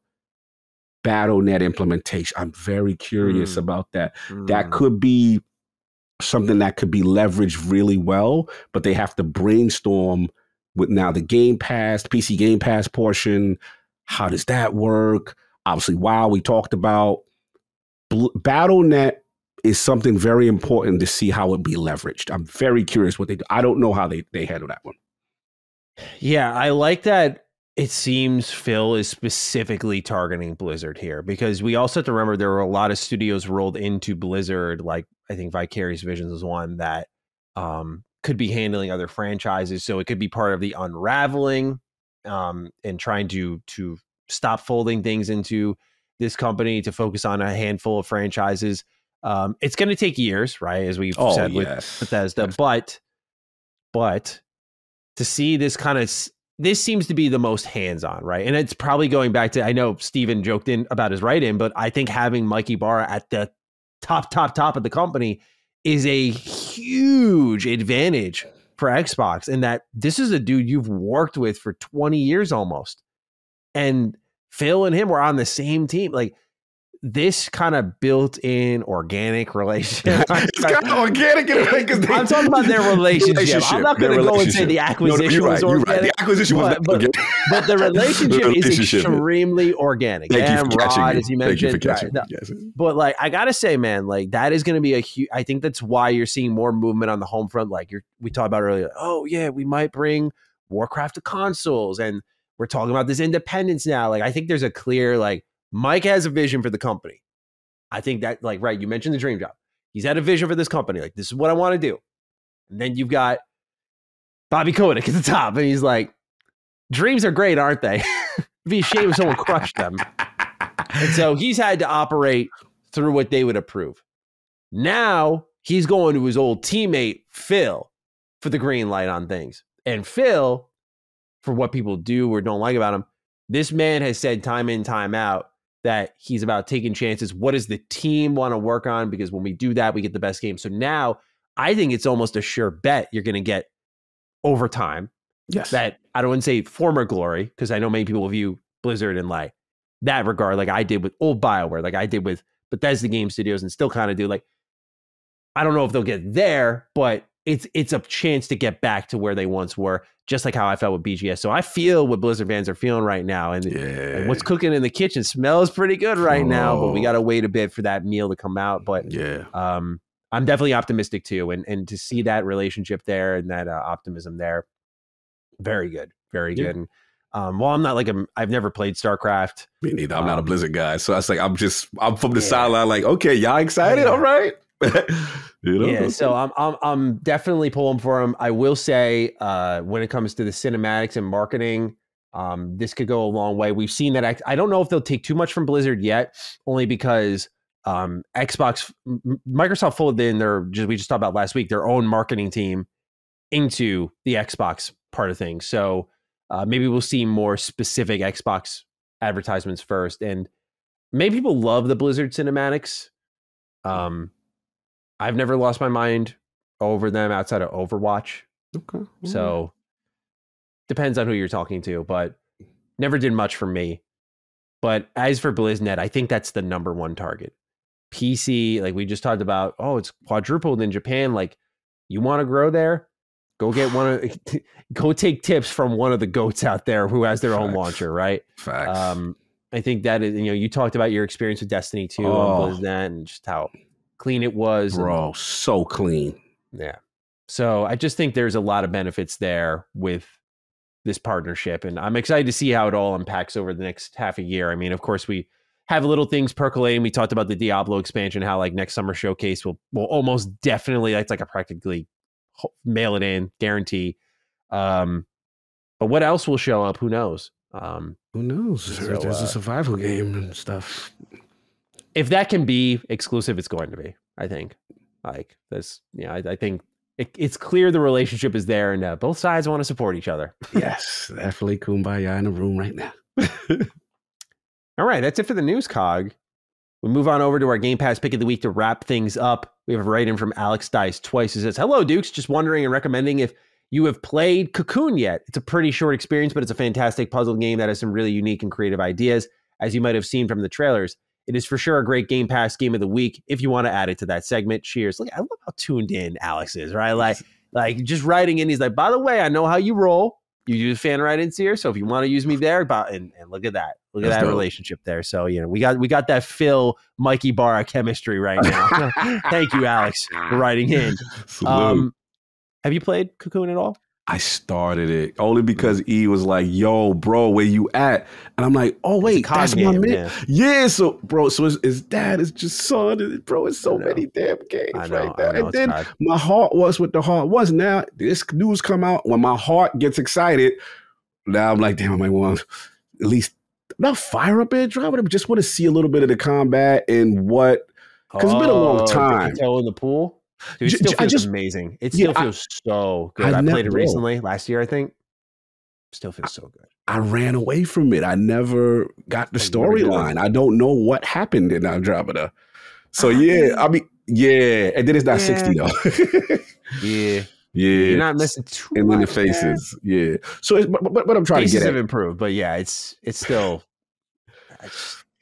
Battle.net implementation. I'm very curious about that. That could be something that could be leveraged really well, but they have to brainstorm with now the Game Pass, PC Game Pass portion. How does that work? Obviously, WoW we talked about. Battle.net is something very important to see how it be leveraged. I'm very curious what they do. I don't know how they handle that one. Yeah, I like that. It seems Phil is specifically targeting Blizzard here because we also have to remember there were a lot of studios rolled into Blizzard. Like I think Vicarious Visions was one that could be handling other franchises, so it could be part of the unraveling and trying to stop folding things into this company to focus on a handful of franchises. It's going to take years, right? As we've said with Bethesda, but to see this this seems to be the most hands-on, right? And it's probably going back to, I know Steven joked in about his write-in, but I think having Mike Ybarra at the top of the company is a huge advantage for Xbox, and that this is a dude you've worked with for 20 years almost. And Phil and him were on the same team. Like, this kind of built-in organic relationship. It's kind of organic in a way because I'm talking about their relationship. I'm not going to go and say the acquisition was organic. Right. The acquisition was organic. But the relationship is extremely organic. Thank you for catching Rod, me. as you mentioned. Right. No. Yes. But like, I got to say, man, like that is going to be a huge, I think that's why you're seeing more movement on the home front. Like we talked about earlier. Oh yeah, we might bring Warcraft to consoles, and we're talking about this independence now. Like, I think there's a clear, like, Mike has a vision for the company. I think that, like, right, you mentioned the dream job. He's had a vision for this company. Like, this is what I want to do. And then you've got Bobby Kotick at the top. And he's like, dreams are great, aren't they? It'd be a shame if someone crushed them. And so he's had to operate through what they would approve. Now he's going to his old teammate, Phil, for the green light on things. And Phil, for what people do or don't like about him, this man has said time in, time out that he's about taking chances. What does the team want to work on? Because when we do that, we get the best game. So now I think it's almost a sure bet you're going to get over time. Yes. That I don't want to say former glory, because I know many people view Blizzard in like that regard, like I did with old BioWare, like I did with Bethesda Game Studios, and still kind of do. Like, I don't know if they'll get there, but it's a chance to get back to where they once were, just like how I felt with BGS. So I feel what Blizzard fans are feeling right now. And what's cooking in the kitchen smells pretty good right now, but we got to wait a bit for that meal to come out. But I'm definitely optimistic too. And to see that relationship there and that optimism there, very good. Very good. And well, I'm not like I've never played StarCraft. Me neither. I'm not a Blizzard guy. So I was like, I'm from the sideline like, okay, y'all excited? All right. Yeah, so I'm definitely pulling for him. I will say, when it comes to the cinematics and marketing, this could go a long way. We've seen that. I don't know if they'll take too much from Blizzard yet, only because Microsoft folded in we just talked about last week, their own marketing team into the Xbox part of things. So maybe we'll see more specific Xbox advertisements first. And maybe people love the Blizzard cinematics. I've never lost my mind over them outside of Overwatch. Okay. So depends on who you're talking to, but never did much for me. But as for BlizzNet, I think that's the number one target. PC, like we just talked about, it's quadrupled in Japan. Like, you want to grow there? Go get go take tips from one of the goats out there who has their own launcher, right? Facts. I think that is, you talked about your experience with Destiny 2 on BlizzNet and just how clean it was. Bro, so clean. Yeah. So I just think there's a lot of benefits there with this partnership. And I'm excited to see how it all unpacks over the next half a year. I mean, of course, we have little things percolating. We talked about the Diablo expansion, how like next summer showcase will almost definitely, that's like a practically mail it in guarantee. But what else will show up? Who knows? Who knows? So, there's a survival game and stuff. If that can be exclusive, it's going to be, I think. Like this, I think it's clear the relationship is there, and both sides want to support each other. Yes, definitely kumbaya in a room right now. All right, that's it for the news, Cog. We move on over to our Game Pass pick of the week to wrap things up. We have a write-in from Alex Dice twice. He says, "Hello, Dukes. Just wondering and recommending if you have played Cocoon yet. It's a pretty short experience, but it's a fantastic puzzle game that has some really unique and creative ideas, as you might have seen from the trailers. It is for sure a great Game Pass game of the week if you want to add it to that segment. Cheers." Look, I love how tuned in Alex is, right? Like just writing in. He's like, by the way, I know how you roll. You use fan write-ins here, so if you want to use me there, and look at that. Look at that relationship there. So, we got that Phil Mike Ybarra chemistry right now. Thank you, Alex, for writing in. Have you played Cocoon at all? I started it only because E was like, "Yo, bro, where you at?" And I'm like, "Oh wait, that's my man." Yeah, so bro, so his dad is just son, bro. It's so many damn games right now. And then my heart was what the heart was. Now this news come out when my heart gets excited. Now I'm like, damn, I might want at least not fire up airdrop, but I just want to see a little bit of the combat and what, because it's been a long time. Toe in the pool. Dude, it still feels amazing. It still feels so good. I played it recently, last year, I think. Still feels so good. I ran away from it. I never got the storyline. I don't know what happened in Andromeda. So yeah, I mean, yeah, and then it's not 60 though. Yeah. You're not missing too much. In the faces, yeah. So, but I'm trying to get it. Have improved, but yeah, it's still.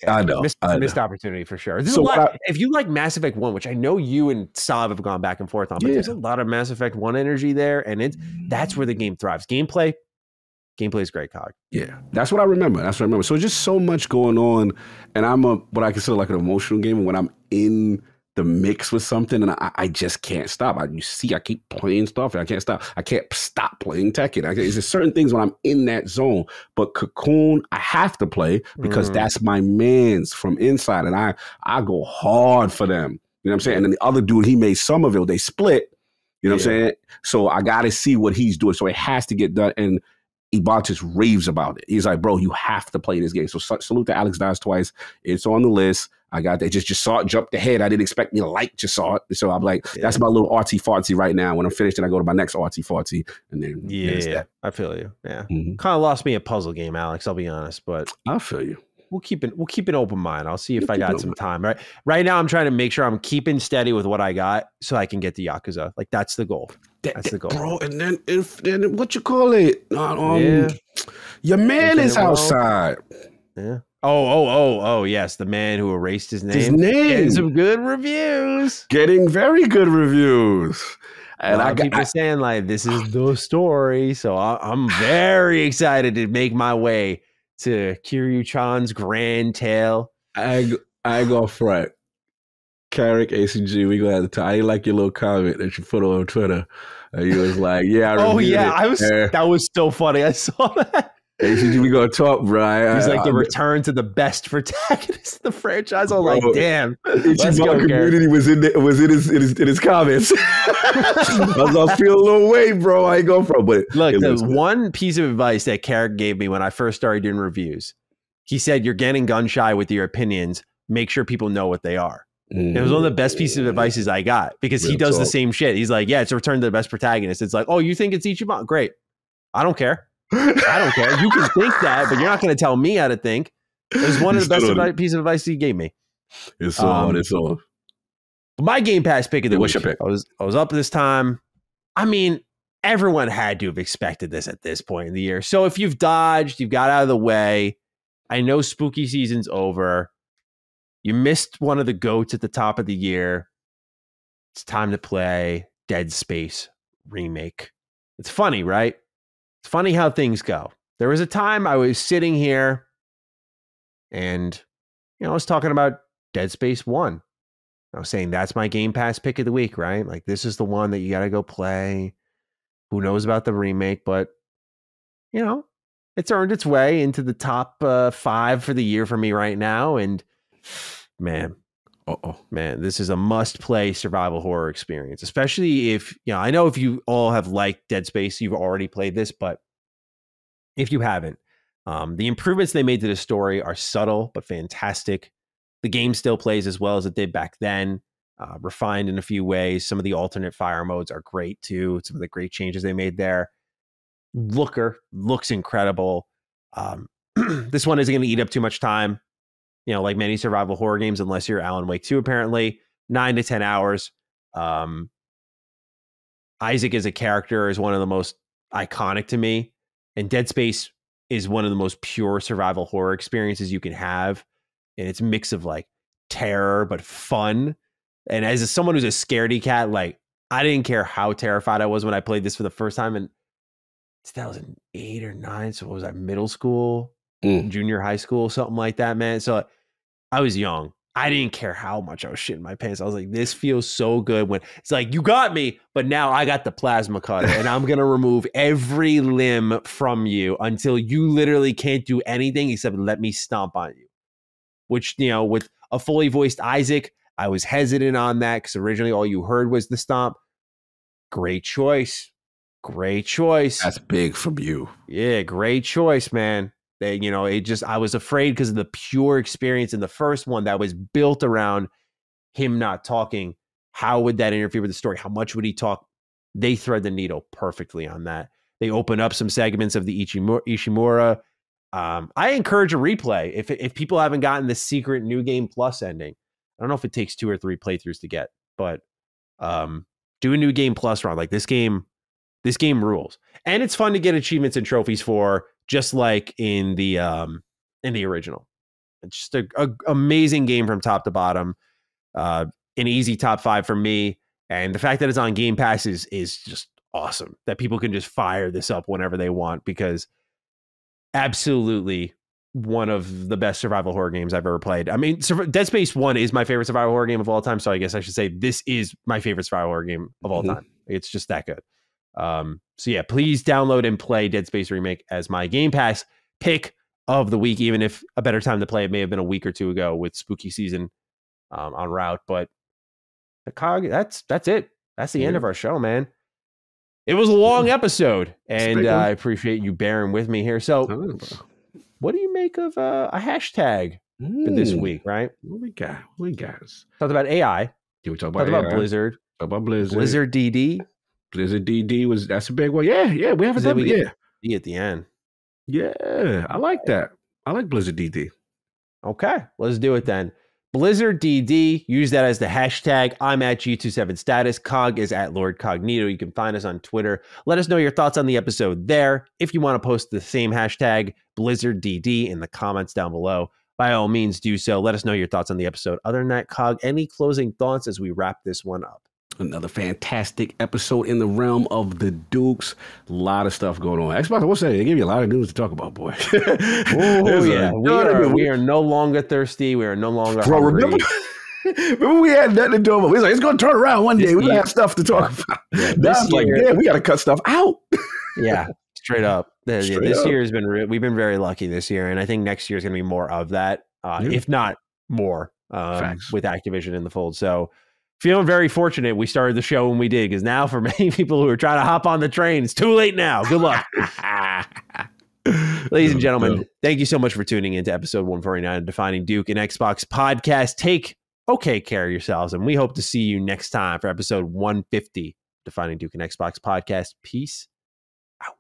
I know. Missed opportunity for sure. There's a lot, if you like Mass Effect 1, which I know you and Sav have gone back and forth on, but there's a lot of Mass Effect 1 energy there, and that's where the game thrives. Gameplay is great, Cog. Yeah, that's what I remember. So just so much going on, and I'm what I consider like an emotional gamer when I'm in the mix with something, and I just can't stop. I keep playing stuff, and I can't stop. I can't stop playing Tekken. There's certain things when I'm in that zone, but Cocoon, I have to play because that's my man's from inside, and I go hard for them. You know what I'm saying? And then the other dude, he made Somerville. They split. You know what I'm saying? So I got to see what he's doing. So it has to get done. And Ybarra just raves about it. He's like, bro, you have to play this game. So salute to Alex Dies Twice. It's on the list. I got that. Just saw it, jumped ahead. I didn't expect me to just saw it. So I'm like, that's my little artsy fartsy right now. When I'm finished, then I go to my next artsy fartsy. And then I feel you. Yeah. Kind of lost me a puzzle game, Alex, I'll be honest, but I feel you. We'll keep an open mind. I'll see if I got some time. Right now, I'm trying to make sure I'm keeping steady with what I got so I can get to Yakuza. Like, that's the goal. That's the goal. Bro, and then what you call it? Your man is outside. Yeah. Oh, yes. The man who erased his name. Getting some good reviews. Getting very good reviews. And I got people saying, like, this is the story. So I'm very excited to make my way to Kiryu-chan's grand tale. I go front. Carrick, ACG, we gonna have to talk. I like your little comment that you put on Twitter. He was like, "Yeah, that was so funny. I saw that." ACG, we gonna talk, bro. He's like the return to the best protagonist of the franchise. I'm like, damn. Ichiban community was in his comments. I was feeling a little way, bro. I ain't going from. But look, the one piece of advice that Carrick gave me when I first started doing reviews, he said, "You're getting gun shy with your opinions. Make sure people know what they are." It was one of the best pieces of advice I got because he does the same shit. He's like, yeah, it's a return to the best protagonist. It's like, oh, you think it's Ichiban? Great. I don't care. I don't care. You can think that, but you're not going to tell me how to think. It was one of the best pieces of advice he gave me. It's on. My Game Pass pick of the week. I was up this time. I mean, everyone had to have expected this at this point in the year. So if you've dodged, you've got out of the way. I know spooky season's over. You missed one of the GOATs at the top of the year. It's time to play Dead Space Remake. It's funny, right? It's funny how things go. There was a time I was sitting here and, I was talking about Dead Space 1. I was saying that's my Game Pass pick of the week, right? Like, this is the one that you got to go play. Who knows about the remake, but, it's earned its way into the top 5 for the year for me right now. And man, this is a must-play survival horror experience, especially if, I know if you all have liked Dead Space, you've already played this, but if you haven't, the improvements they made to the story are subtle but fantastic. The game still plays as well as it did back then, refined in a few ways. Some of the alternate fire modes are great too. Some of the great changes they made there. Looks incredible. This one isn't going to eat up too much time. Like many survival horror games, unless you're Alan Wake 2, apparently, 9 to 10 hours. Isaac as a character is one of the most iconic to me. And Dead Space is one of the most pure survival horror experiences you can have. And it's a mix of like terror, but fun. And as someone who's a scaredy cat, like I didn't care how terrified I was when I played this for the first time in 2008 or 9. So what was I, middle school, junior high school, something like that, man. So I was young. I didn't care how much I was shitting my pants. I was like, this feels so good when it's like, you got me, but now I got the plasma cutter and I'm going to remove every limb from you until you literally can't do anything except let me stomp on you. Which, you know, with a fully voiced Isaac, I was hesitant on that because originally all you heard was the stomp. Great choice. Great choice. That's big from you. Yeah, great choice, man. They, you know, I was afraid because of the pure experience in the first one that was built around him not talking. How would that interfere with the story? How much would he talk? They thread the needle perfectly on that. They open up some segments of the Ishimura. I encourage a replay if people haven't gotten the secret New Game Plus ending. I don't know if it takes 2 or 3 playthroughs to get, but do a New Game Plus run. Like this game rules, and it's fun to get achievements and trophies for, just like in the original. It's just a amazing game from top to bottom. An easy top 5 for me, and the fact that it's on Game Pass is just awesome. That people can just fire this up whenever they want, because absolutely one of the best survival horror games I've ever played. I mean, Dead Space 1 is my favorite survival horror game of all time, so I guess I should say this is my favorite survival horror game of all time. It's just that good. So yeah, please download and play Dead Space Remake as my Game Pass pick of the week, even if a better time to play it may have been a week or 2 ago with spooky season en route. But the COG, that's it. That's the end of our show, man. It was a long episode, and I appreciate you bearing with me here. So what do you make of a hashtag for this week, right? What we got? Talked about AI. Yeah, we talked about Blizzard. Talk about Blizzard. Blizzard DD. Blizzard DD that's a big one. Yeah. We haven't done it yet. At the end. Yeah, I like that. I like Blizzard DD. Okay, let's do it then. Blizzard DD, use that as the hashtag. I'm at G27status. Cog is at Lord Cognito. You can find us on Twitter. Let us know your thoughts on the episode there. If you want to post the same hashtag, Blizzard DD, in the comments down below, by all means do so. Let us know your thoughts on the episode. Other than that, Cog, any closing thoughts as we wrap this one up? Another fantastic episode in the realm of the Dukes. A lot of stuff going on. Xbox, I will say, they give you a lot of news to talk about, boy. Oh, yeah. We are no longer thirsty. We are no longer hungry. Remember we had nothing to do about it. We was like, it's going to turn around one day. We have stuff to talk about. Yeah, now it's like, we got to cut stuff out. Yeah, straight up. This year has been, we've been very lucky this year. And I think next year is going to be more of that, if not more, with Activision in the fold. So, feeling very fortunate we started the show when we did, because now for many people who are trying to hop on the train, it's too late now. Good luck. Ladies and gentlemen, thank you so much for tuning into episode 149 of Defining Duke, an Xbox podcast. Take care of yourselves, and we hope to see you next time for episode 150, Defining Duke, an Xbox podcast. Peace out.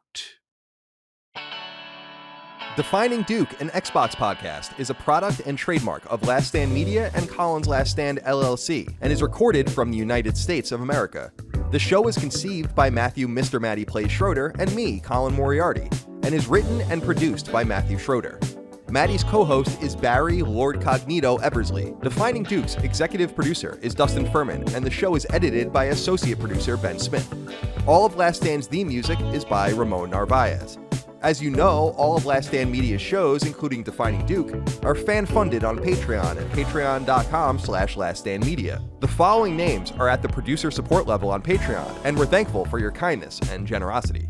Defining Duke, an Xbox podcast, is a product and trademark of Last Stand Media and Colin's Last Stand LLC, and is recorded from the United States of America. The show is conceived by Matthew Mr. Matty Plays Schroeder and me, Colin Moriarty, and is written and produced by Matthew Schroeder. Matty's co-host is Barry Lord Cognito Eversley. Defining Duke's executive producer is Dustin Furman, and the show is edited by associate producer Ben Smith. All of Last Stand's theme music is by Ramon Narvaez. As you know, all of Last Stand Media's shows, including Defining Duke, are fan-funded on Patreon at patreon.com/laststandmedia. The following names are at the producer support level on Patreon, and we're thankful for your kindness and generosity.